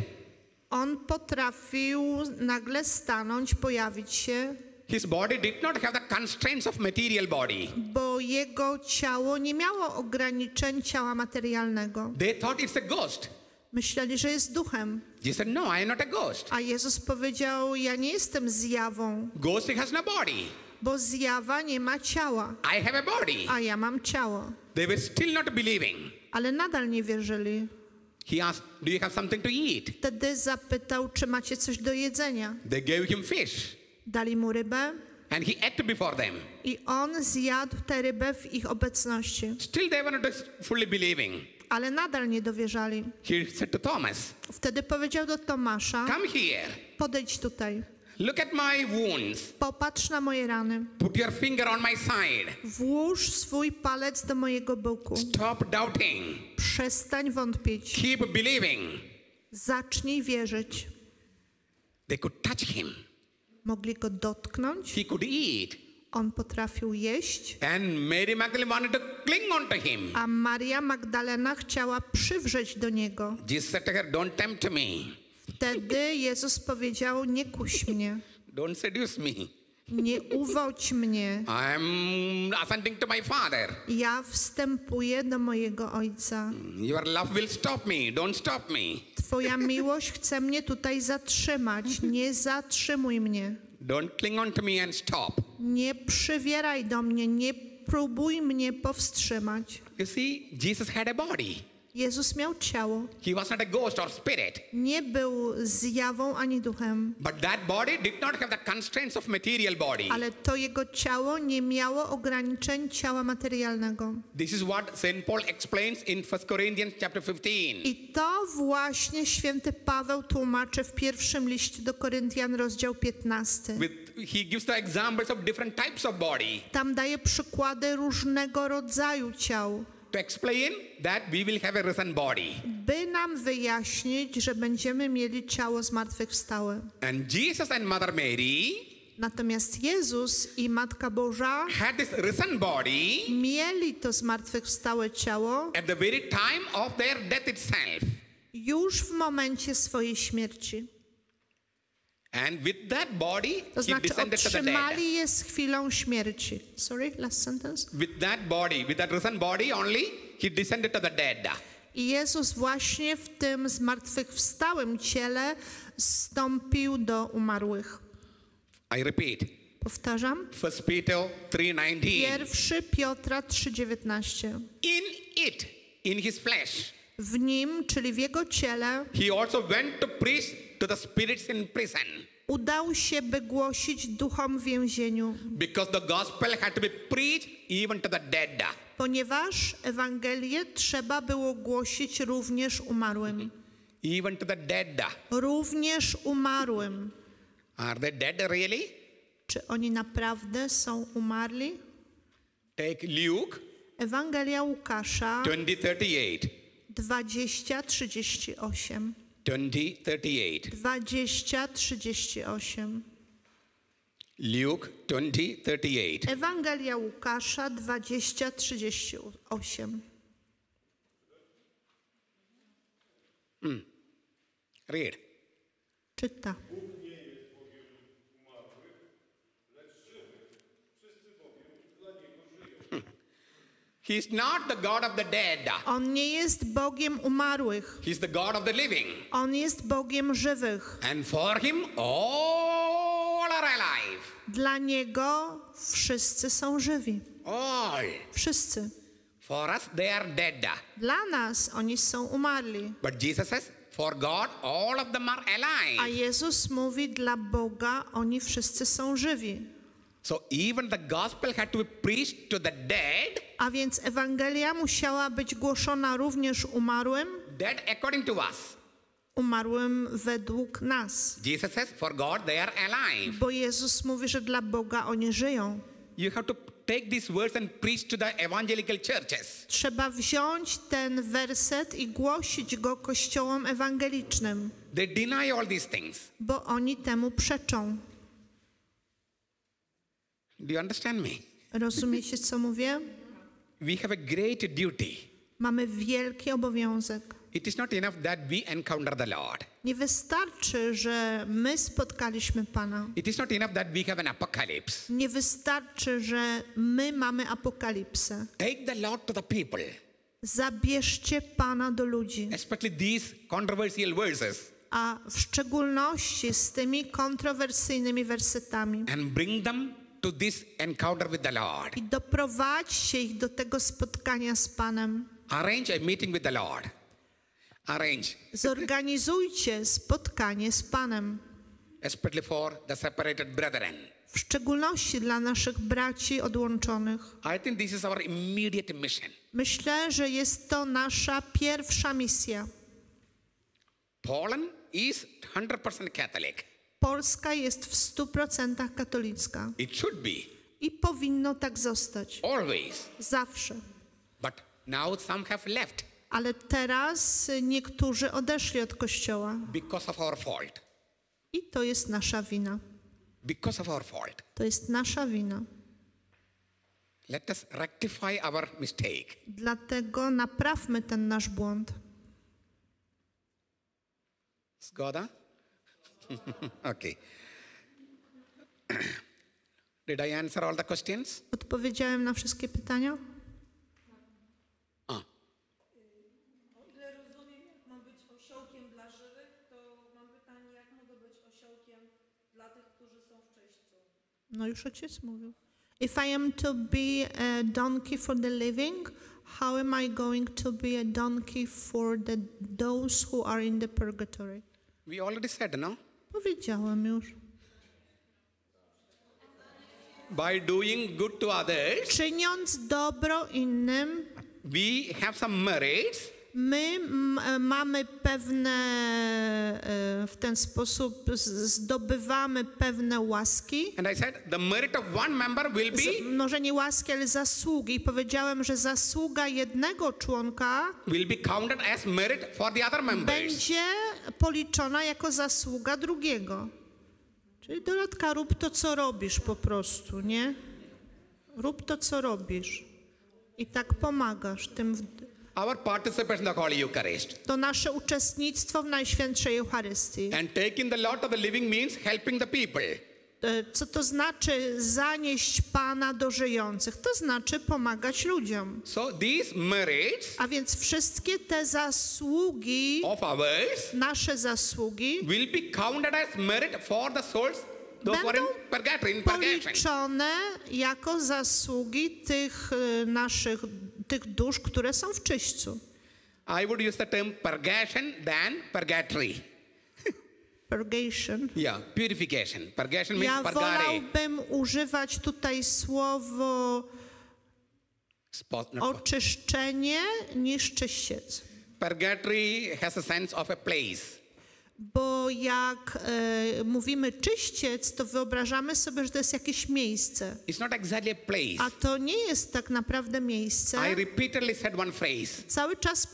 Speaker 2: on potrafił nagle stanąć, pojawić się,
Speaker 1: His body did not have the constraints of material body.
Speaker 2: bo jego ciało nie miało ograniczeń ciała materialnego.
Speaker 1: They thought it's a ghost.
Speaker 2: Myśleli, że jest duchem.
Speaker 1: Jesus said, no, I am not a ghost.
Speaker 2: A Jezus powiedział, ja nie jestem zjawą,
Speaker 1: Ghost has no body.
Speaker 2: bo zjawa nie ma ciała,
Speaker 1: I have a body.
Speaker 2: a ja mam ciało.
Speaker 1: They were still not believing.
Speaker 2: Ale nadal nie wierzyli.
Speaker 1: He asked, do you have something to eat?
Speaker 2: Wtedy zapytał, czy macie coś do jedzenia.
Speaker 1: They gave him fish.
Speaker 2: Dali mu rybę
Speaker 1: And he ate before them.
Speaker 2: I on zjadł tę rybę w ich obecności.
Speaker 1: Still they were not fully believing.
Speaker 2: Ale nadal nie dowierzali.
Speaker 1: He said to Thomas,
Speaker 2: Wtedy powiedział do Tomasza,
Speaker 1: come here.
Speaker 2: podejdź tutaj,
Speaker 1: Look at my wounds.
Speaker 2: popatrz na moje rany,
Speaker 1: Put your finger on my side.
Speaker 2: włóż swój palec do mojego boku,
Speaker 1: Stop doubting.
Speaker 2: przestań wątpić,
Speaker 1: Keep believing.
Speaker 2: zacznij wierzyć.
Speaker 1: They could touch him.
Speaker 2: Mogli go dotknąć,
Speaker 1: He could eat.
Speaker 2: on potrafił jeść,
Speaker 1: And Mary Magdalene wanted to cling on to him.
Speaker 2: a Maria Magdalena chciała przywrzeć do niego.
Speaker 1: Jesus said to her, don't tempt me.
Speaker 2: Wtedy Jezus powiedział, nie kuś mnie,
Speaker 1: Don't seduce me.
Speaker 2: nie uwodź mnie,
Speaker 1: I'm ascending to my Father.
Speaker 2: ja wstępuję do mojego Ojca.
Speaker 1: Your love will stop me. Don't stop me.
Speaker 2: Twoja miłość chce mnie tutaj zatrzymać, nie zatrzymuj mnie.
Speaker 1: Don't cling on to me and stop.
Speaker 2: Nie przywieraj do mnie, nie próbuj mnie powstrzymać.
Speaker 1: You see, Jesus had a body.
Speaker 2: Jezus miał ciało.
Speaker 1: He was not a ghost or spirit.
Speaker 2: Nie był zjawą ani duchem,
Speaker 1: But that body did not have the constraints of material body.
Speaker 2: ale to jego ciało nie miało ograniczeń ciała materialnego.
Speaker 1: This is what St. Paul explains in 1 Corinthians chapter 15.
Speaker 2: I to właśnie święty Paweł tłumaczy w pierwszym liście do Koryntian, rozdział 15.
Speaker 1: He gives the examples of different types of body
Speaker 2: Tam daje przykłady różnego rodzaju ciał,
Speaker 1: to explain that we will have a risen body.
Speaker 2: by nam wyjaśnić, że będziemy mieli ciało zmartwychwstałe.
Speaker 1: And Jesus and Mother Mary
Speaker 2: Natomiast Jezus i Matka Boża
Speaker 1: had this risen body
Speaker 2: mieli to zmartwychwstałe ciało
Speaker 1: at the very time of their death itself.
Speaker 2: już w momencie swojej śmierci.
Speaker 1: And with that body,
Speaker 2: To
Speaker 1: he
Speaker 2: znaczy
Speaker 1: descended to the dead.
Speaker 2: otrzymali je z chwilą śmierci. Sorry, last sentence.
Speaker 1: With that body, with that risen body only, he descended to the dead.
Speaker 2: I Jezus właśnie w tym zmartwychwstałym ciele zstąpił do umarłych.
Speaker 1: I repeat,
Speaker 2: Powtarzam.
Speaker 1: 1 Peter 3:19.
Speaker 2: 1 Piotra 3,19.
Speaker 1: In his flesh,
Speaker 2: W nim, czyli w jego ciele,
Speaker 1: he also went to preach to the spirits in prison,
Speaker 2: udał się, by głosić duchom w więzieniu,
Speaker 1: because the gospel had to be preached even to the dead.
Speaker 2: ponieważ Ewangelię trzeba było głosić również umarłym.
Speaker 1: Even to the dead.
Speaker 2: Również umarłym.
Speaker 1: Are they dead really?
Speaker 2: Czy oni naprawdę są umarli?
Speaker 1: Take Luke
Speaker 2: Ewangelia Łukasza
Speaker 1: 20:38.
Speaker 2: 20:38.
Speaker 1: 20:38.
Speaker 2: 20:38.
Speaker 1: Luke 20:38.
Speaker 2: Ewangelia Łukasza 20:38.
Speaker 1: Read.
Speaker 2: Czyta.
Speaker 1: He is not the God of the dead.
Speaker 2: On nie jest Bogiem umarłych.
Speaker 1: He is the God of the living.
Speaker 2: On jest Bogiem żywych.
Speaker 1: And for him, all are alive.
Speaker 2: Dla Niego wszyscy są żywi.
Speaker 1: All.
Speaker 2: Wszyscy.
Speaker 1: For us, they are dead.
Speaker 2: Dla nas oni są umarli.
Speaker 1: But Jesus says, for God, all of them are
Speaker 2: A
Speaker 1: alive.
Speaker 2: Jezus mówi, dla Boga oni wszyscy są żywi.
Speaker 1: So even the gospel had to be preached to the dead.
Speaker 2: A więc Ewangelia musiała być głoszona również umarłym,
Speaker 1: Dead according to us.
Speaker 2: umarłym według nas.
Speaker 1: Jesus says, for God, they are alive.
Speaker 2: Bo Jezus mówi, że dla Boga oni żyją.
Speaker 1: You have to take these words and preach to the evangelical churches.
Speaker 2: Trzeba wziąć ten werset i głosić go kościołom ewangelicznym,
Speaker 1: They deny all these things.
Speaker 2: bo oni temu przeczą.
Speaker 1: Do you understand me?
Speaker 2: Rozumiecie, co mówię?
Speaker 1: We have a great duty.
Speaker 2: Mamy wielki obowiązek.
Speaker 1: It is not enough that we encounter the Lord.
Speaker 2: Nie wystarczy, że my spotkaliśmy Pana.
Speaker 1: It is not enough that we have an apocalypse.
Speaker 2: Nie wystarczy, że my mamy apokalipsę.
Speaker 1: Take the Lord to the people,
Speaker 2: Zabierzcie Pana do ludzi.
Speaker 1: especially these controversial verses,
Speaker 2: A w szczególności z tymi kontrowersyjnymi wersetami.
Speaker 1: and bring them to this encounter with the Lord.
Speaker 2: I doprowadźcie ich do tego spotkania z Panem.
Speaker 1: Arrange a meeting with the Lord. Arrange,
Speaker 2: Zorganizujcie spotkanie z Panem.
Speaker 1: especially for the separated brethren.
Speaker 2: w szczególności dla naszych braci odłączonych.
Speaker 1: I think this is our immediate mission.
Speaker 2: Myślę, że jest to nasza pierwsza misja.
Speaker 1: Poland is 100% Catholic.
Speaker 2: Polska jest w 100% katolicka
Speaker 1: It should be,
Speaker 2: i powinno tak zostać.
Speaker 1: always.
Speaker 2: Zawsze.
Speaker 1: But now some have left
Speaker 2: Ale teraz niektórzy odeszli od Kościoła
Speaker 1: because of our fault.
Speaker 2: i to jest nasza wina.
Speaker 1: Because of our fault.
Speaker 2: To jest nasza wina.
Speaker 1: Let us rectify our mistake.
Speaker 2: Dlatego naprawmy ten nasz błąd.
Speaker 1: Zgoda? Okay. Did I answer all the questions?
Speaker 2: Odpowiedziałem na wszystkie pytania?
Speaker 1: Ah.
Speaker 4: O ile rozumiem, jak ma być osiołkiem dla żywych, to mam pytanie, jak mogę być osiołkiem dla tych, którzy są w czyśćcu?
Speaker 2: No już ojciec mówił. If I am to be a donkey for the living, how am I going to be a donkey for those who are in the purgatory?
Speaker 1: We already said, no?
Speaker 2: Powiedziałem już.
Speaker 1: By doing good to others,
Speaker 2: Czyniąc dobro innym,
Speaker 1: we have some merits.
Speaker 2: my mamy pewne, w ten sposób zdobywamy pewne łaski.
Speaker 1: And I said, the merit of one member will be
Speaker 2: Może nie łaski, ale zasługi. I powiedziałem, że zasługa jednego członka
Speaker 1: counted as merit for the other members.
Speaker 2: będzie policzona jako zasługa drugiego. Czyli Dorotka, rób to, co robisz po prostu, nie? Rób to, co robisz. I tak pomagasz tym.
Speaker 1: Our participation in the Holy Eucharist.
Speaker 2: To nasze uczestnictwo w Najświętszej Eucharystii.
Speaker 1: And taking the lot of the living means helping the people.
Speaker 2: Co to znaczy zanieść Pana do żyjących? To znaczy pomagać ludziom.
Speaker 1: So these merits
Speaker 2: A więc wszystkie te zasługi,
Speaker 1: of ours
Speaker 2: nasze zasługi,
Speaker 1: will be counted as merit for the souls, those who are in
Speaker 2: będą
Speaker 1: purgatory, in purgation.
Speaker 2: policzone jako zasługi tych tych dusz, które są w czyśćcu.
Speaker 1: I would use the term purgation than purgatory.
Speaker 2: Purgation.
Speaker 1: Yeah, purification. Purgation means
Speaker 2: Ja
Speaker 1: purgare.
Speaker 2: wolałbym używać tutaj słowo oczyszczenie niż czyściec.
Speaker 1: Purgatory has a sense of a place.
Speaker 2: Bo jak mówimy czyściec, to wyobrażamy sobie, że to jest jakieś miejsce.
Speaker 1: It's not exactly a place.
Speaker 2: A to nie jest tak naprawdę miejsce.
Speaker 1: I repeatedly said one phrase.
Speaker 2: Cały czas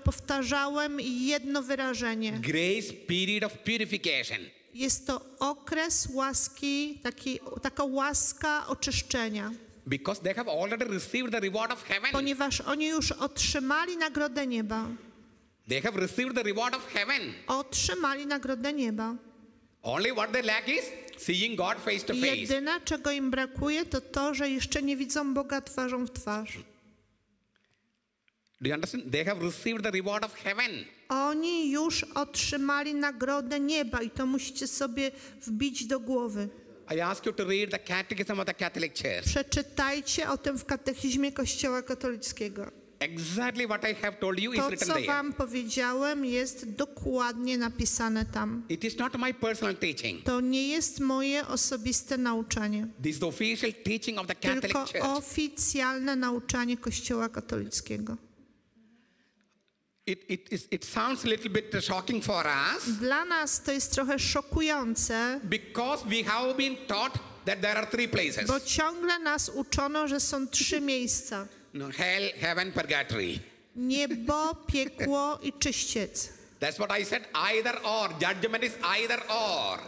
Speaker 2: powtarzałem jedno wyrażenie.
Speaker 1: Grace period of purification.
Speaker 2: Jest to okres łaski, taka łaska oczyszczenia.
Speaker 1: Because they have already received the reward of heaven.
Speaker 2: Ponieważ oni już otrzymali nagrodę nieba.
Speaker 1: They have received the reward of heaven.
Speaker 2: Otrzymali nagrodę nieba.
Speaker 1: Only what they lack is seeing God face to face.
Speaker 2: Jedyne, czego im brakuje, to to, że jeszcze nie widzą Boga twarzą w twarz.
Speaker 1: Do you understand? They have received the reward of heaven.
Speaker 2: Oni już otrzymali nagrodę nieba i to musicie sobie wbić do głowy.
Speaker 1: I ask you to read the Catechism of the Catholic Church.
Speaker 2: Przeczytajcie o tym w katechizmie Kościoła katolickiego.
Speaker 1: Exactly what I have told you is
Speaker 2: To,
Speaker 1: written
Speaker 2: co
Speaker 1: there.
Speaker 2: wam powiedziałem, jest dokładnie napisane tam.
Speaker 1: It is not my personal teaching.
Speaker 2: To nie jest moje osobiste nauczanie,
Speaker 1: This is the official teaching of the Catholic
Speaker 2: tylko
Speaker 1: Church.
Speaker 2: oficjalne nauczanie Kościoła katolickiego.
Speaker 1: It sounds a little bit shocking for us
Speaker 2: Dla nas to jest trochę szokujące,
Speaker 1: because we have been taught that there are three places.
Speaker 2: bo ciągle nas uczono, że są 3 miejsca.
Speaker 1: No, hell, heaven, purgatory.
Speaker 2: Niebo, piekło i czyściec.
Speaker 1: That's what I said, either or. Judgment is either or.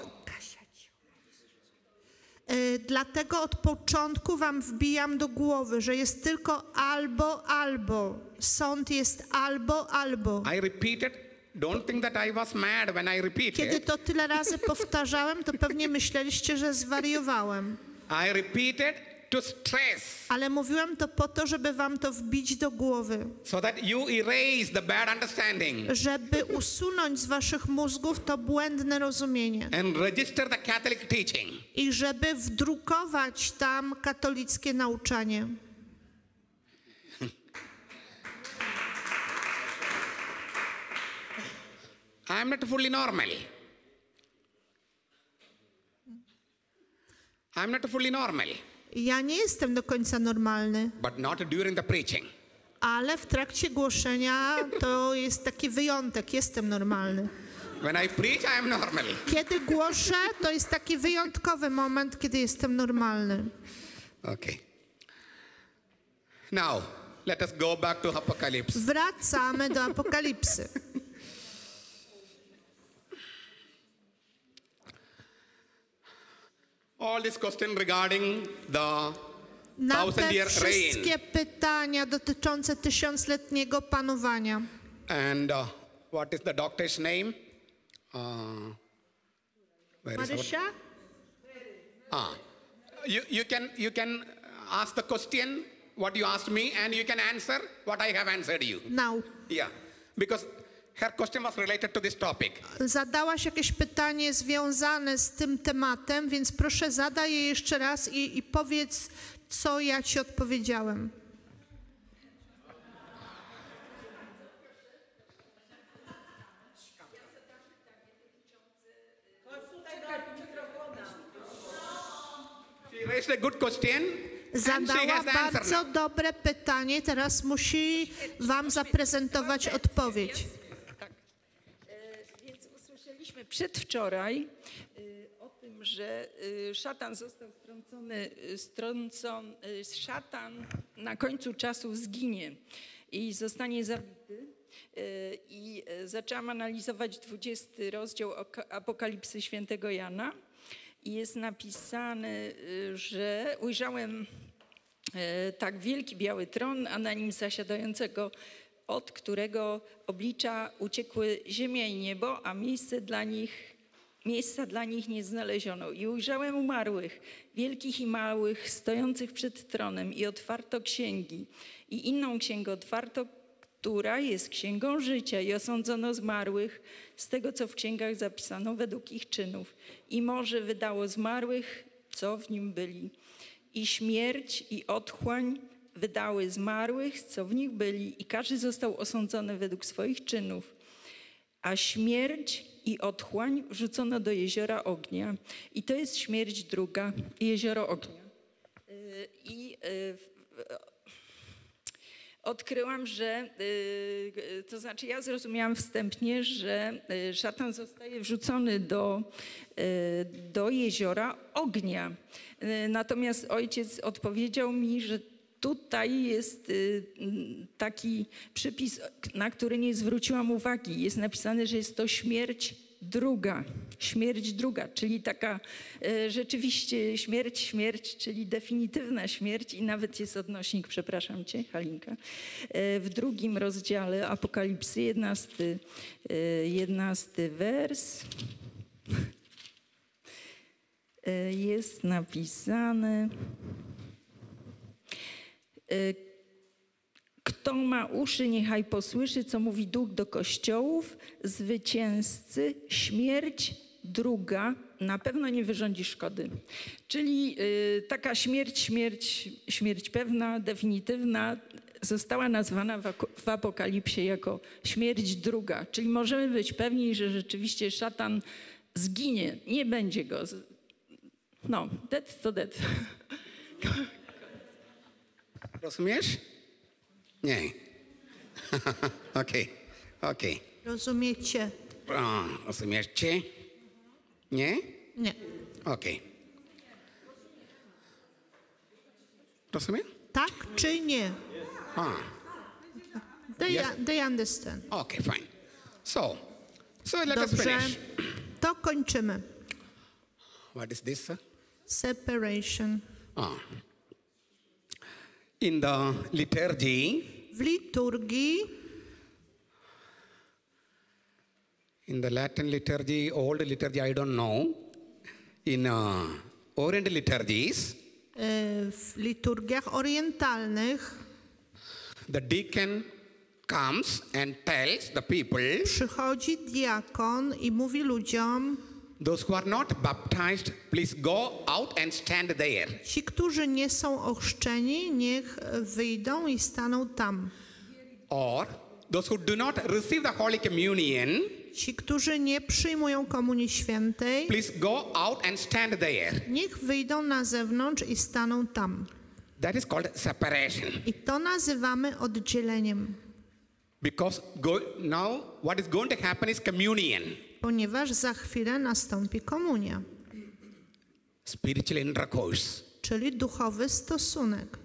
Speaker 2: Dlatego od początku wam wbijam do głowy, że jest tylko albo, albo. Sąd jest albo, albo.
Speaker 1: I repeated, don't think that I was mad when I
Speaker 2: Kiedy
Speaker 1: repeated.
Speaker 2: to tyle razy powtarzałem, to pewnie myśleliście, że zwariowałem.
Speaker 1: I repeated to stress
Speaker 2: Ale mówiłem to po to, żeby wam to wbić do głowy.
Speaker 1: so that you erase the bad understanding
Speaker 2: Żeby usunąć z waszych mózgów to błędne rozumienie.
Speaker 1: and register the Catholic teaching.
Speaker 2: I żeby wdrukować tam katolickie nauczanie.
Speaker 1: I am not fully normal. I'm not fully normal,
Speaker 2: Ja nie jestem do końca normalny,
Speaker 1: but not during the preaching.
Speaker 2: ale w trakcie głoszenia to jest taki wyjątek, jestem normalny.
Speaker 1: When I preach, I am normal.
Speaker 2: Kiedy głoszę, to jest taki wyjątkowy moment, kiedy jestem normalny.
Speaker 1: Okay. Now, let us go back to Apocalypse.
Speaker 2: Wracamy do Apokalipsy.
Speaker 1: All this question regarding the
Speaker 2: Na te
Speaker 1: 1000-year reign.
Speaker 2: wszystkie pytania dotyczące tysiącletniego panowania.
Speaker 1: And what is the doctor's name? Where is our-
Speaker 2: Marysia?
Speaker 1: You can ask the question what you asked me, and you can answer what I have answered you.
Speaker 2: Now.
Speaker 1: Yeah, because her question was related to this topic.
Speaker 2: Zadałaś jakieś pytanie związane z tym tematem, więc proszę zadaj je jeszcze raz i powiedz, co ja ci odpowiedziałem.
Speaker 1: She raised a good question, and she
Speaker 2: Zadała
Speaker 1: has the answer
Speaker 2: bardzo
Speaker 1: now.
Speaker 2: dobre pytanie, teraz musi wam zaprezentować odpowiedź.
Speaker 5: Tak. Więc usłyszeliśmy przedwczoraj o tym, że szatan został szatan na końcu czasów zginie i zostanie zabity. I zaczęłam analizować 20 rozdział Apokalipsy Świętego Jana i jest napisane, że ujrzałem tak wielki biały tron, a na nim zasiadającego, od którego oblicza uciekły ziemia i niebo, a miejsca dla nich nie znaleziono. I ujrzałem umarłych, wielkich i małych, stojących przed tronem i otwarto księgi. I inną księgę otwarto, która jest księgą życia i osądzono zmarłych z tego, co w księgach zapisano według ich czynów. I morze wydało zmarłych, co w nim byli. I śmierć i otchłań wydały zmarłych, co w nich byli, i każdy został osądzony według swoich czynów. A śmierć i otchłań wrzucono do jeziora ognia. I to jest śmierć druga, jezioro ognia. Odkryłam, że, to znaczy ja zrozumiałam wstępnie, że szatan zostaje wrzucony do jeziora ognia. Natomiast ojciec odpowiedział mi, że tutaj jest taki przypis, na który nie zwróciłam uwagi. Jest napisane, że jest to śmierć druga, czyli taka rzeczywiście śmierć, czyli definitywna śmierć i nawet jest odnośnik, przepraszam cię, Halinka, w 2 rozdziale Apokalipsy, 11 wers, jest napisane: kto ma uszy, niechaj posłyszy, co mówi Duch do kościołów. Zwycięzcy śmierć druga na pewno nie wyrządzi szkody. Czyli taka śmierć pewna, definitywna, została nazwana w Apokalipsie jako śmierć druga. Czyli możemy być pewni, że rzeczywiście szatan zginie, nie będzie go. No, dead to dead.
Speaker 1: Rozumiesz? Nie. Okej.
Speaker 2: Rozumiecie?
Speaker 1: Rozumiecie? Nie?
Speaker 2: Nie.
Speaker 1: Okej. Rozumiem?
Speaker 2: Tak czy nie?
Speaker 1: Yes.
Speaker 2: They understand.
Speaker 1: Okay, fine. So let us
Speaker 2: Dobrze,
Speaker 1: finish.
Speaker 2: to kończymy.
Speaker 1: What is this, sir?
Speaker 2: Separation.
Speaker 1: In the liturgy,
Speaker 2: W liturgii,
Speaker 1: in the Latin liturgy, old liturgy, I don't know. In Orient liturgies,
Speaker 2: w liturgiach orientalnych
Speaker 1: the deacon comes and tells the people,
Speaker 2: przychodzi diakon i mówi ludziom:
Speaker 1: those who are not baptized, please go out and stand there.
Speaker 2: ci, którzy nie są ochrzczeni, niech wyjdą i staną tam.
Speaker 1: Or those who do not receive the Holy Communion,
Speaker 2: Ci, którzy nie przyjmują Komunii Świętej,
Speaker 1: please go out and stand there.
Speaker 2: niech wyjdą na zewnątrz i staną tam.
Speaker 1: That is called separation.
Speaker 2: I to nazywamy oddzieleniem,
Speaker 1: Because now what is going to happen is communion,
Speaker 2: ponieważ za chwilę nastąpi komunia,
Speaker 1: spiritual intercourse.
Speaker 2: czyli duchowy stosunek,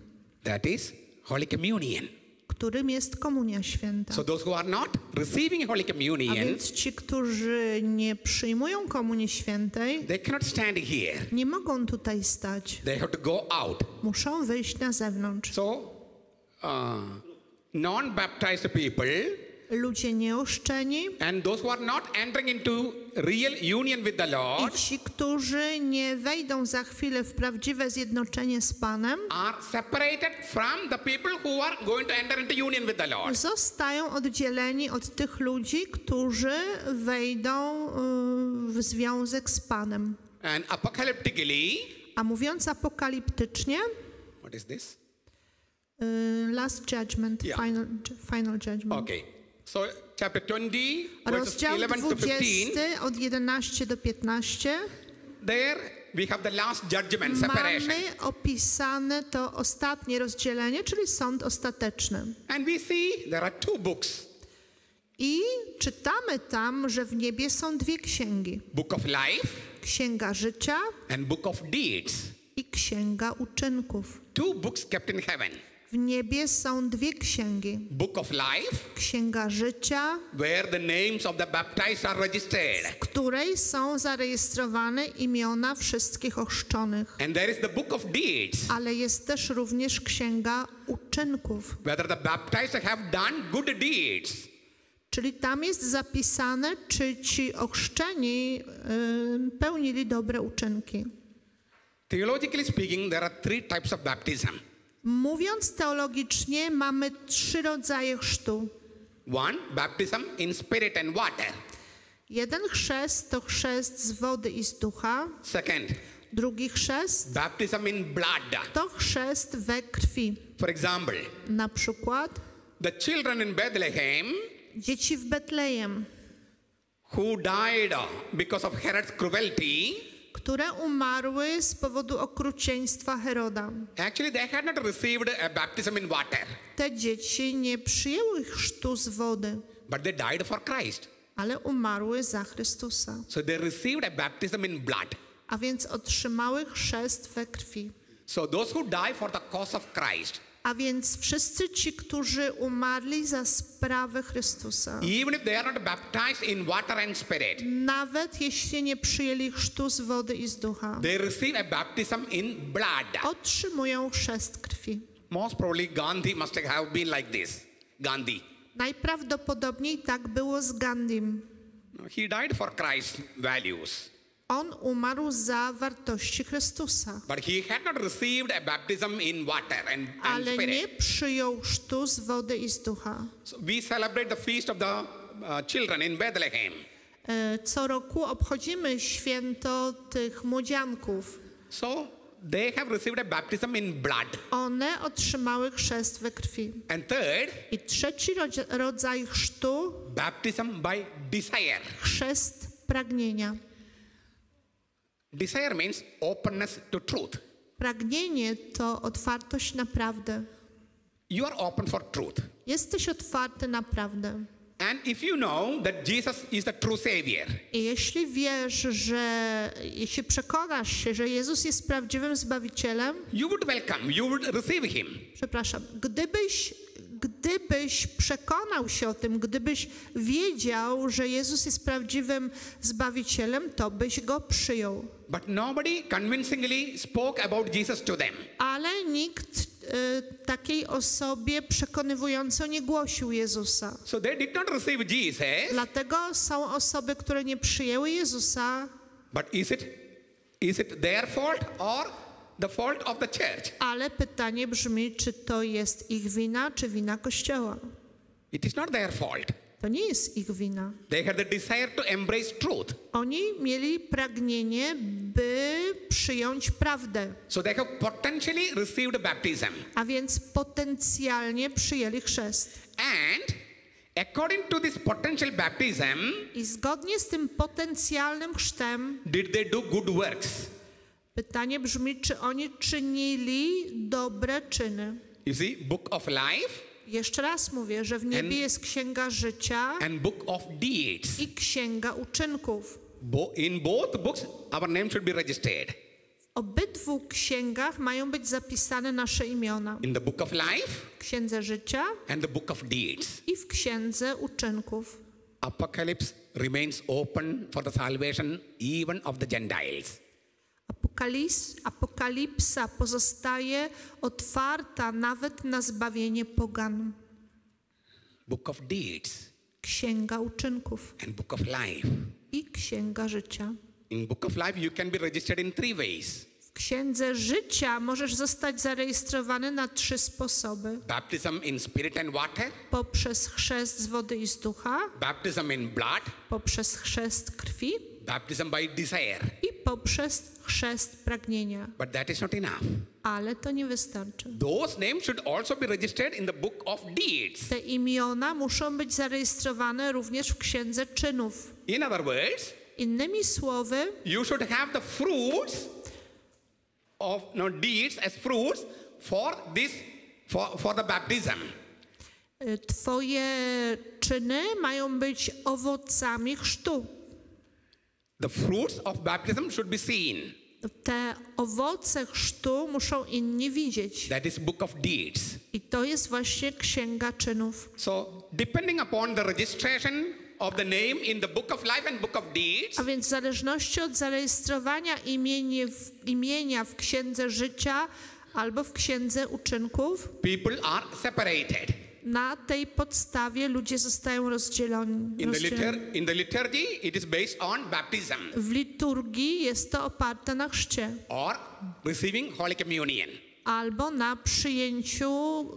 Speaker 1: That is Holy Communion.
Speaker 2: którym jest Komunia Święta.
Speaker 1: So those who are not receiving Holy
Speaker 2: A
Speaker 1: Communion,
Speaker 2: więc ci, którzy nie przyjmują Komunii Świętej,
Speaker 1: they cannot stand here.
Speaker 2: nie mogą tutaj stać.
Speaker 1: They have to go out.
Speaker 2: Muszą wyjść na zewnątrz.
Speaker 1: So non-baptized people
Speaker 2: Ludzie nieoszczeni
Speaker 1: and those who are not entering into real union with the
Speaker 2: i
Speaker 1: Lord
Speaker 2: ci, którzy nie wejdą za chwilę w prawdziwe zjednoczenie z Panem,
Speaker 1: are separated from the people who are going to enter into union with the Lord.
Speaker 2: zostają oddzieleni od tych ludzi, którzy wejdą w związek z Panem.
Speaker 1: And apocalyptically,
Speaker 2: A mówiąc apokaliptycznie,
Speaker 1: what is this?
Speaker 2: Last Judgment,
Speaker 1: Yeah.
Speaker 2: final Judgment.
Speaker 1: Okay. So chapter 20, verses
Speaker 2: Rozdział
Speaker 1: 11 to 15,
Speaker 2: 20 od 11 do 15
Speaker 1: there we have the last judgment, separation.
Speaker 2: mamy opisane to ostatnie rozdzielenie, czyli sąd ostateczny.
Speaker 1: And we see there are two books,
Speaker 2: I czytamy tam, że w niebie są dwie księgi.
Speaker 1: Book of Life
Speaker 2: Księga życia
Speaker 1: and Book of Deeds.
Speaker 2: i księga uczynków.
Speaker 1: Two books kept in heaven.
Speaker 2: W niebie są dwie księgi.
Speaker 1: Book of Life,
Speaker 2: Księga życia,
Speaker 1: where the names of the baptized are registered.
Speaker 2: w której są zarejestrowane imiona wszystkich ochrzczonych.
Speaker 1: And there is the Book of Deeds,
Speaker 2: Ale jest też również księga uczynków.
Speaker 1: whether the baptized have done good deeds.
Speaker 2: Czyli tam jest zapisane, czy ci ochrzczeni pełnili dobre uczynki.
Speaker 1: Theologically speaking, there are three types of baptism.
Speaker 2: Mówiąc teologicznie, mamy trzy rodzaje chrztu.
Speaker 1: One, baptism in spirit and water.
Speaker 2: Jeden chrzest to chrzest z wody i z ducha.
Speaker 1: Second,
Speaker 2: Drugi chrzest
Speaker 1: baptism in blood.
Speaker 2: to chrzest we krwi.
Speaker 1: For example,
Speaker 2: Na przykład
Speaker 1: the children in Bethlehem
Speaker 2: dzieci w Betlejem,
Speaker 1: who died because of Herod's cruelty,
Speaker 2: które umarły z powodu okrucieństwa Heroda.
Speaker 1: actually they had not received a baptism in water,
Speaker 2: Te dzieci nie przyjęły chrztu z wody,
Speaker 1: but they died for Christ.
Speaker 2: ale umarły za Chrystusa.
Speaker 1: So they received a baptism in blood.
Speaker 2: A więc otrzymały chrzest we krwi.
Speaker 1: So those who die for the cause of Christ,
Speaker 2: A więc wszyscy ci, którzy umarli za sprawę Chrystusa,
Speaker 1: even if they are not baptized in water and spirit,
Speaker 2: nawet jeśli nie przyjęli chrztu z wody i z ducha,
Speaker 1: they receive a baptism in blood.
Speaker 2: otrzymują chrzest krwi.
Speaker 1: Most probably Gandhi must have been like this. Gandhi.
Speaker 2: Najprawdopodobniej tak było z Gandhim.
Speaker 1: He died for Christ's values,
Speaker 2: On umarł za wartości Chrystusa,
Speaker 1: but he had not received a baptism in water and
Speaker 2: ale
Speaker 1: spirit.
Speaker 2: nie przyjął chrztu z wody i z ducha.
Speaker 1: So we celebrate the feast of the children in Bethlehem.
Speaker 2: Co roku obchodzimy święto tych młodzianków.
Speaker 1: So they have received a baptism in blood.
Speaker 2: One otrzymały chrzest we krwi.
Speaker 1: And third,
Speaker 2: I trzeci rodzaj chrztu,
Speaker 1: baptism by desire.
Speaker 2: chrzest pragnienia.
Speaker 1: Desire means openness to truth.
Speaker 2: Pragnienie to otwartość na prawdę.
Speaker 1: You are open for truth.
Speaker 2: Jesteś otwarty na prawdę.
Speaker 1: And if you know that Jesus is the true Savior,
Speaker 2: I jeśli wiesz, jeśli przekonasz się, że Jezus jest prawdziwym Zbawicielem,
Speaker 1: you would welcome, you would receive Him.
Speaker 2: przepraszam, gdybyś przekonał się o tym, gdybyś wiedział, że Jezus jest prawdziwym Zbawicielem, to byś Go przyjął.
Speaker 1: But nobody convincingly spoke about Jesus to them.
Speaker 2: Ale nikt takiej osobie przekonywująco nie głosił Jezusa.
Speaker 1: So they did not receive Jesus.
Speaker 2: Dlatego są osoby, które nie przyjęły Jezusa,
Speaker 1: But is it their fault or the fault of the church?
Speaker 2: ale pytanie brzmi, czy to jest ich wina, czy wina Kościoła?
Speaker 1: It is not their fault.
Speaker 2: To nie jest ich wina.
Speaker 1: They had the desire to embrace truth.
Speaker 2: Oni mieli pragnienie, by przyjąć prawdę,
Speaker 1: So they have potentially received baptism.
Speaker 2: a więc potencjalnie przyjęli chrzest.
Speaker 1: And according to this potential baptism,
Speaker 2: I zgodnie z tym potencjalnym chrztem
Speaker 1: did they do good works?
Speaker 2: pytanie brzmi, czy oni czynili dobre czyny.
Speaker 1: You see, book of life
Speaker 2: Jeszcze raz mówię, że w niebie jest księga życia
Speaker 1: and book of deeds.
Speaker 2: i księga uczynków.
Speaker 1: In both books, our name should be registered.
Speaker 2: W obydwu księgach mają być zapisane nasze imiona.
Speaker 1: In the book of life
Speaker 2: W księdze życia
Speaker 1: and the book of deeds.
Speaker 2: i w księdze uczynków.
Speaker 1: Apocalypse remains open for the salvation even of the Gentiles.
Speaker 2: Apokalipsa pozostaje otwarta nawet na zbawienie pogan.
Speaker 1: Book of deeds
Speaker 2: Księga uczynków
Speaker 1: and book of life.
Speaker 2: i księga życia.
Speaker 1: In book of life, you can be registered in 3 ways.
Speaker 2: W księdze życia możesz zostać zarejestrowany na 3 sposoby.
Speaker 1: Baptism in spirit and water,
Speaker 2: Poprzez chrzest z wody i z ducha,
Speaker 1: baptism in blood,
Speaker 2: poprzez chrzest krwi
Speaker 1: baptism by desire.
Speaker 2: i poprzez chrzest pragnienia.
Speaker 1: But that is not enough.
Speaker 2: Ale to nie wystarczy.
Speaker 1: Those names should also be registered in the book of deeds.
Speaker 2: Te imiona muszą być zarejestrowane również w księdze czynów.
Speaker 1: In other words,
Speaker 2: Innymi słowy,
Speaker 1: you should have the fruits of deeds as fruits for this for the baptism.
Speaker 2: twoje czyny mają być owocami chrztu.
Speaker 1: The fruits of baptism should be seen.
Speaker 2: Te owoce chrztu muszą inni widzieć.
Speaker 1: That is book of deeds.
Speaker 2: I to jest właśnie księga czynów.
Speaker 1: So depending upon the registration of the name in the book of life and book of deeds,
Speaker 2: A więc w zależności od zarejestrowania imienia w księdze życia albo w księdze uczynków,
Speaker 1: people are separated.
Speaker 2: na tej podstawie ludzie zostają rozdzieleni.
Speaker 1: In the liturgy, it is based on baptism
Speaker 2: W liturgii jest to oparte na chrzcie
Speaker 1: or receiving Holy Communion.
Speaker 2: albo na przyjęciu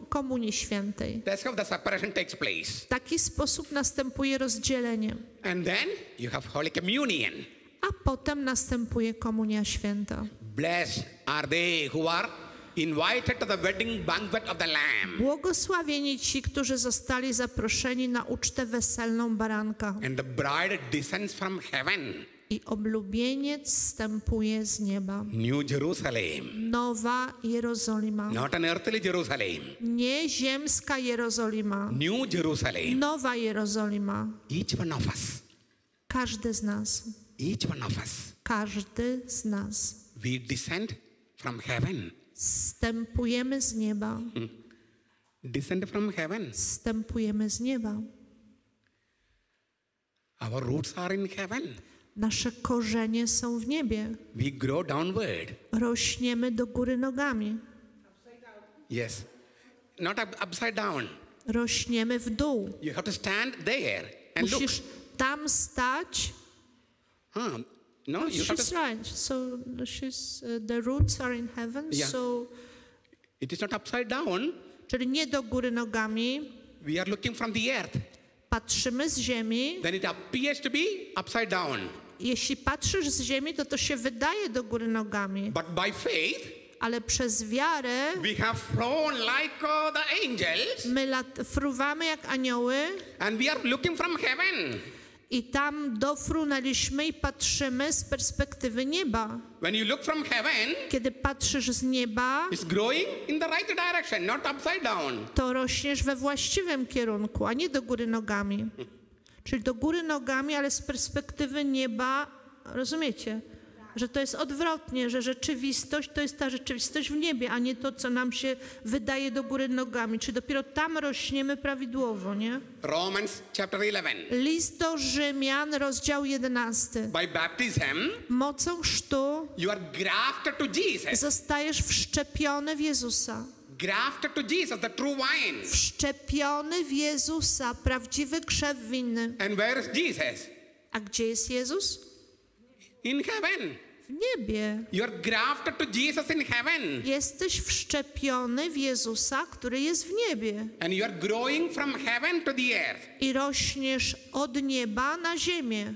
Speaker 2: Komunii Świętej.
Speaker 1: That's how the separation takes place.
Speaker 2: W taki sposób następuje rozdzielenie,
Speaker 1: And then you have Holy Communion.
Speaker 2: a potem następuje Komunia Święta.
Speaker 1: Blessed are they who are invited to the wedding banquet of the Lamb.
Speaker 2: Błogosławieni ci, którzy zostali zaproszeni na ucztę weselną baranka.
Speaker 1: And the bride descends from heaven.
Speaker 2: I oblubieniec zstępuje z nieba.
Speaker 1: New Jerusalem.
Speaker 2: Nowa Jerozolima.
Speaker 1: Not an earthly Jerusalem.
Speaker 2: Nie ziemska Jerozolima.
Speaker 1: New Jerusalem.
Speaker 2: Nowa Jerozolima.
Speaker 1: Each one of us.
Speaker 2: Każdy z nas.
Speaker 1: Each one of us.
Speaker 2: Każdy z nas.
Speaker 1: We descend from heaven.
Speaker 2: Zstępujemy z nieba.
Speaker 1: Descend from heaven.
Speaker 2: Zstępujemy z nieba.
Speaker 1: Our roots are in heaven.
Speaker 2: Nasze korzenie są w niebie.
Speaker 1: We grow downward.
Speaker 2: Rośniemy do góry nogami.
Speaker 1: Yes. Not upside down.
Speaker 2: Rośniemy w dół.
Speaker 1: You have to stand there and look.
Speaker 2: Musisz tam stać.
Speaker 1: No, you have
Speaker 2: She's
Speaker 1: to.
Speaker 2: right. So the roots are in heaven.
Speaker 1: Yeah.
Speaker 2: So,
Speaker 1: It is not upside down.
Speaker 2: czyli nie do góry nogami.
Speaker 1: We are looking from the earth.
Speaker 2: Patrzymy z ziemi.
Speaker 1: Then it appears to be upside down.
Speaker 2: Jeśli patrzysz z ziemi, to się wydaje do góry nogami.
Speaker 1: But by faith,
Speaker 2: Ale przez wiarę
Speaker 1: we have flown like the angels,
Speaker 2: my fruwamy jak anioły
Speaker 1: and we are looking from heaven.
Speaker 2: i tam dofrunęliśmy i patrzymy z perspektywy nieba.
Speaker 1: When you look from heaven,
Speaker 2: Kiedy patrzysz z nieba,
Speaker 1: it's growing in the right direction, not upside down.
Speaker 2: to rośniesz we właściwym kierunku, a nie do góry nogami. Czyli do góry nogami, ale z perspektywy nieba, rozumiecie? Że to jest odwrotnie, że rzeczywistość to jest ta rzeczywistość w niebie, a nie to, co nam się wydaje do góry nogami. Czyli dopiero tam rośniemy prawidłowo, nie?
Speaker 1: Romans chapter 11.
Speaker 2: List do Rzymian, rozdział 11.
Speaker 1: By baptism,
Speaker 2: Mocą chrztu
Speaker 1: you are grafted to Jesus.
Speaker 2: zostajesz wszczepiony w Jezusa.
Speaker 1: Grafted to Jesus, the true wine.
Speaker 2: Wszczepiony w Jezusa, prawdziwy krzew winny.
Speaker 1: And where is Jesus?
Speaker 2: A gdzie jest Jezus?
Speaker 1: In heaven.
Speaker 2: W niebie.
Speaker 1: You are grafted to Jesus in heaven.
Speaker 2: Jesteś wszczepiony w Jezusa, który jest w niebie.
Speaker 1: And you are growing from heaven to the earth.
Speaker 2: I rośniesz od nieba na ziemię.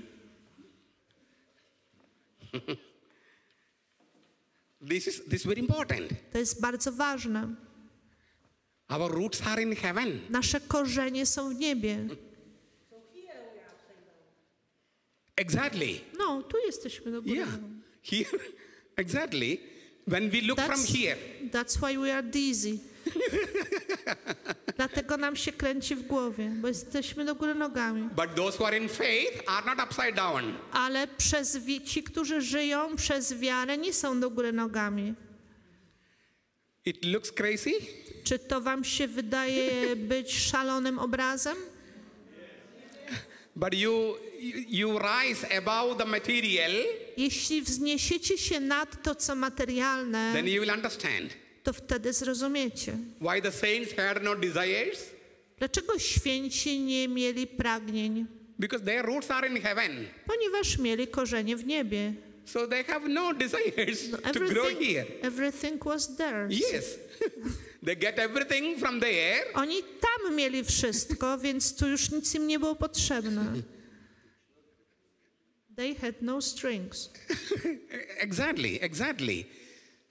Speaker 1: This is very important.
Speaker 2: To jest bardzo ważne.
Speaker 1: Our roots are in heaven.
Speaker 2: Nasze korzenie są w niebie.
Speaker 1: Exactly.
Speaker 2: No, tu jesteśmy do góry
Speaker 1: Yeah.
Speaker 2: nogami.
Speaker 1: Here, exactly. When we look from here,
Speaker 2: That's why we are dizzy. Dlatego nam się kręci w głowie, bo jesteśmy do góry nogami.
Speaker 1: but those who are in faith are not upside down.
Speaker 2: Ale ci, którzy żyją przez wiarę, nie są do góry nogami.
Speaker 1: It looks crazy,
Speaker 2: Czy to wam się wydaje być szalonym obrazem?
Speaker 1: but you rise above the material,
Speaker 2: Jeśli wzniesiecie się nad to, co materialne,
Speaker 1: then you will understand
Speaker 2: to wtedy zrozumiecie.
Speaker 1: why the saints had no desires,
Speaker 2: Dlaczego święci nie mieli pragnień?
Speaker 1: because their roots are in heaven.
Speaker 2: Ponieważ mieli korzenie w niebie.
Speaker 1: So they have no desires to grow here.
Speaker 2: Everything was theirs.
Speaker 1: Yes. They get everything from there.
Speaker 2: Oni tam mieli wszystko, więc tu już nic im nie było potrzebne. They had no strings.
Speaker 1: Exactly.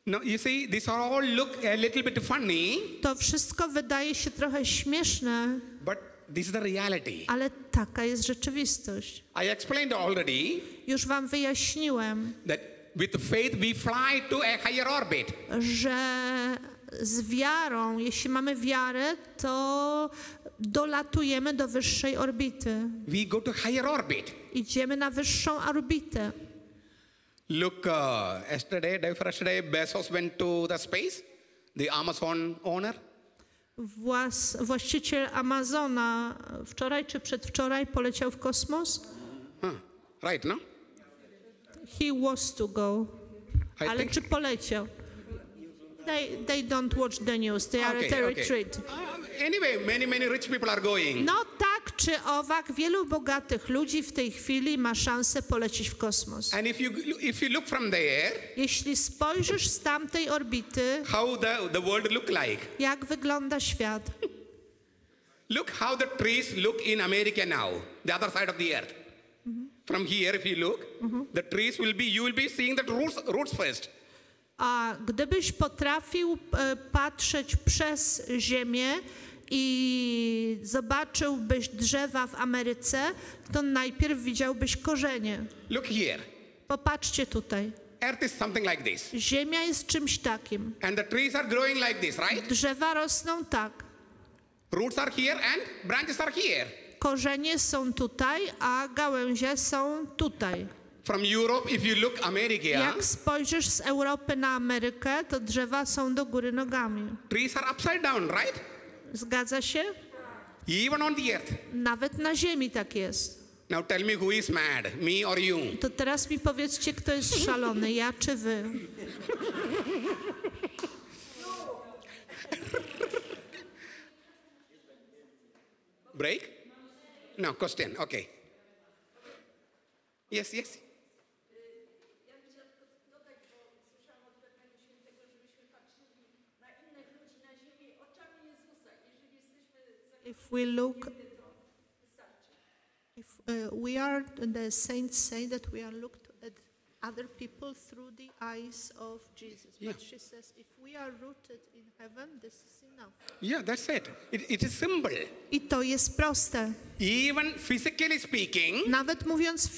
Speaker 1: Now, you see, these all look a little bit funny,
Speaker 2: To wszystko wydaje się trochę śmieszne,
Speaker 1: but this is the reality.
Speaker 2: ale taka jest rzeczywistość.
Speaker 1: I explained already
Speaker 2: Już wam wyjaśniłem,
Speaker 1: that with faith we fly to a higher orbit.
Speaker 2: że z wiarą, jeśli mamy wiarę, to dolatujemy do wyższej orbity.
Speaker 1: We go to higher orbit.
Speaker 2: Idziemy na wyższą orbitę.
Speaker 1: Look, yesterday, Bezos went to the space, the Amazon owner.
Speaker 2: Właściciel Amazona wczoraj czy przedwczoraj poleciał w kosmos.
Speaker 1: Right, no?
Speaker 2: He was to go.
Speaker 1: I
Speaker 2: Ale
Speaker 1: think-
Speaker 2: czy poleciał? They don't watch the news. They are at a retreat.
Speaker 1: Anyway, many rich people are going.
Speaker 2: No tak czy owak, wielu bogatych ludzi w tej chwili ma szansę polecieć w kosmos.
Speaker 1: And if you look from there,
Speaker 2: Jeśli spojrzysz z tamtej orbity,
Speaker 1: how the world look like.
Speaker 2: jak wygląda świat?
Speaker 1: Look how the trees look in America now, the other side of the earth. From here, if you look, the trees you will be seeing the roots first.
Speaker 2: A gdybyś potrafił patrzeć przez ziemię i zobaczyłbyś drzewa w Ameryce, to najpierw widziałbyś korzenie.
Speaker 1: Look here.
Speaker 2: Popatrzcie tutaj.
Speaker 1: Earth is something like this.
Speaker 2: Ziemia jest czymś takim.
Speaker 1: And the trees are growing like this, right?
Speaker 2: Drzewa rosną tak.
Speaker 1: Roots are here and branches are here.
Speaker 2: Korzenie są tutaj, a gałęzie są tutaj.
Speaker 1: From Europe, if you look America,
Speaker 2: Jak spojrzysz z Europy na Amerykę, to drzewa są do góry nogami.
Speaker 1: trees are upside down, right?
Speaker 2: Zgadza się?
Speaker 1: Even on the earth.
Speaker 2: Nawet na ziemi tak jest.
Speaker 1: Now tell me who is mad, me or you?
Speaker 2: To teraz mi powiedzcie, kto jest szalony, ja czy wy?
Speaker 1: Break? No, question. Okay. Yes.
Speaker 2: If we look, the saints say that we are looked at other people through the eyes of Jesus. But she says, if we are rooted in heaven, this is enough.
Speaker 1: Yeah, that's it. It is simple.
Speaker 2: I to jest proste.
Speaker 1: Even physically speaking,
Speaker 2: Nawet mówiąc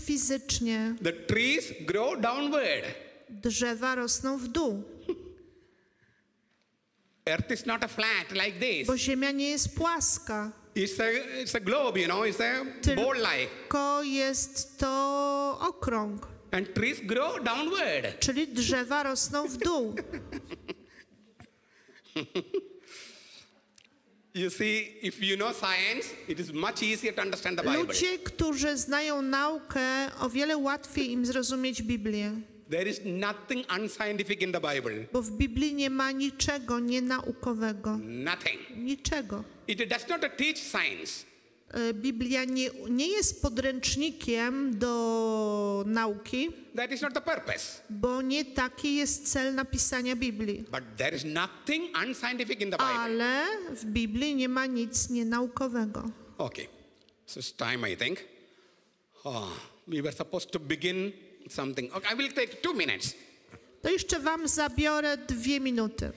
Speaker 2: fizycznie,
Speaker 1: the trees grow downward.
Speaker 2: drzewa rosną w dół,
Speaker 1: Earth is not a flat like this.
Speaker 2: bo ziemia nie jest płaska,
Speaker 1: It's a globe, it's a ball-like.
Speaker 2: tylko jest to okrąg,
Speaker 1: And trees grow downward.
Speaker 2: czyli drzewa rosną w dół.
Speaker 1: You see, if you know science, it is much easier to understand the Bible.
Speaker 2: Ludzie, którzy znają naukę, o wiele łatwiej im zrozumieć Biblię,
Speaker 1: There is nothing unscientific in the Bible.
Speaker 2: bo w Biblii nie ma niczego nienaukowego.
Speaker 1: Nothing.
Speaker 2: Niczego.
Speaker 1: It does not teach science.
Speaker 2: Biblia nie jest podręcznikiem do nauki,
Speaker 1: That is not the purpose.
Speaker 2: bo nie taki jest cel napisania Biblii.
Speaker 1: But there is nothing unscientific in the Bible.
Speaker 2: Ale w Biblii nie ma nic nienaukowego.
Speaker 1: Okay. So it's time, I think. We were supposed to begin something. Okay, I will take 2 minutes.
Speaker 2: To jeszcze wam zabiorę 2 minuty.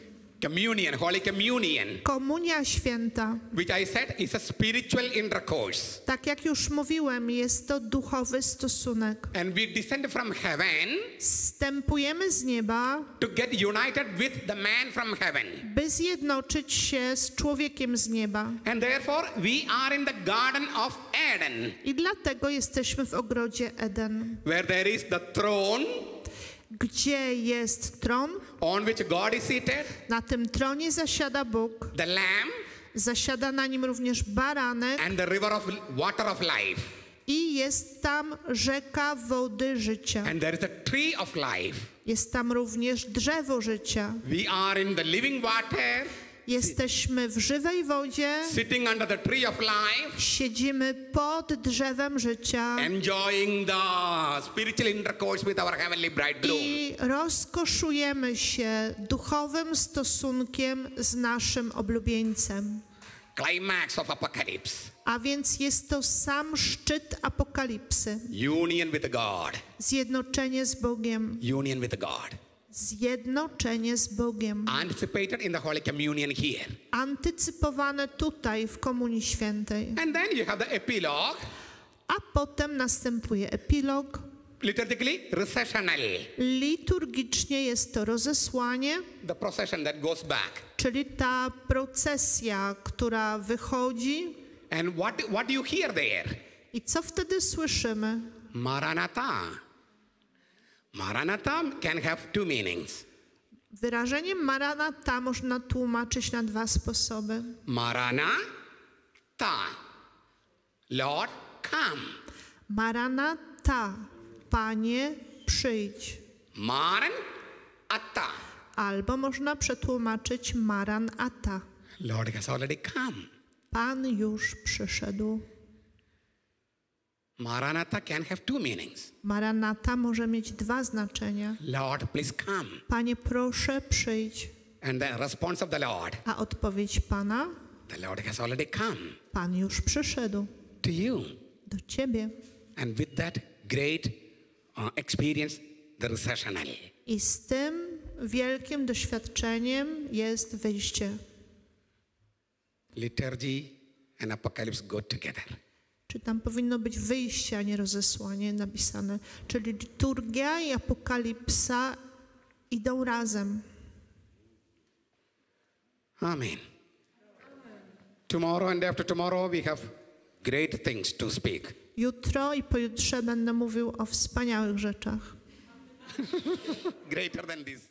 Speaker 1: Communion, Holy Communion,
Speaker 2: Komunia święta.
Speaker 1: which I said is a spiritual intercourse.
Speaker 2: Tak jak już mówiłem, jest to duchowy stosunek.
Speaker 1: And we descend from heaven
Speaker 2: Wstępujemy z nieba,
Speaker 1: to get united with the man from heaven.
Speaker 2: by zjednoczyć się z człowiekiem z nieba.
Speaker 1: And therefore, we are in the Garden of Eden,
Speaker 2: I dlatego jesteśmy w ogrodzie Eden,
Speaker 1: where there is the throne
Speaker 2: gdzie jest tron.
Speaker 1: on which God is seated,
Speaker 2: Na tym tronie zasiada Bóg,
Speaker 1: the Lamb,
Speaker 2: zasiada na nim również baranek
Speaker 1: and the river of water of life.
Speaker 2: i jest tam rzeka wody życia.
Speaker 1: And there is a tree of life.
Speaker 2: Jest tam również drzewo życia.
Speaker 1: We are in the living water,
Speaker 2: Jesteśmy w żywej wodzie,
Speaker 1: sitting under the tree of life,
Speaker 2: siedzimy pod drzewem życia
Speaker 1: enjoying the spiritual intercourse with our heavenly bridegroom.
Speaker 2: i rozkoszujemy się duchowym stosunkiem z naszym oblubieńcem.
Speaker 1: Climax of Apocalypse.
Speaker 2: A więc jest to sam szczyt apokalipsy.
Speaker 1: Union with God.
Speaker 2: Zjednoczenie z Bogiem.
Speaker 1: Union with God.
Speaker 2: Zjednoczenie z Bogiem.
Speaker 1: Anticipated in the Holy Communion here.
Speaker 2: Antycypowane tutaj w Komunii Świętej.
Speaker 1: And then you have the epilogue,
Speaker 2: A potem następuje epilog.
Speaker 1: liturgically recessional,
Speaker 2: Liturgicznie jest to rozesłanie,
Speaker 1: the procession that goes back.
Speaker 2: czyli ta procesja, która wychodzi.
Speaker 1: And what do you hear there?
Speaker 2: I co wtedy słyszymy?
Speaker 1: Maranatha. Maranatha can have two meanings.
Speaker 2: Wyrażenie Maranatha można tłumaczyć na dwa sposoby.
Speaker 1: Maranatha. Lord, come.
Speaker 2: Maranatha, Panie, przyjdź.
Speaker 1: Maranatha.
Speaker 2: Albo można przetłumaczyć Maranatha.
Speaker 1: Lord has already come.
Speaker 2: Pan już przyszedł.
Speaker 1: Maranatha can have two meanings.
Speaker 2: Maranatha może mieć dwa znaczenia.
Speaker 1: Lord, please come.
Speaker 2: Panie, proszę, przyjdź.
Speaker 1: And the response of the Lord,
Speaker 2: A odpowiedź Pana?
Speaker 1: the Lord has already come
Speaker 2: Pan już przyszedł
Speaker 1: to you.
Speaker 2: do ciebie.
Speaker 1: And with that great experience, the recessional.
Speaker 2: I z tym wielkim doświadczeniem jest wyjście.
Speaker 1: Liturgy and apocalypse go together.
Speaker 2: Czy tam powinno być wyjście, a nie rozesłanie napisane. Czyli liturgia i apokalipsa idą razem.
Speaker 1: Amen. Tomorrow and after tomorrow we have great things to speak.
Speaker 2: Jutro i pojutrze będę mówił o wspaniałych rzeczach.
Speaker 1: Greater than this.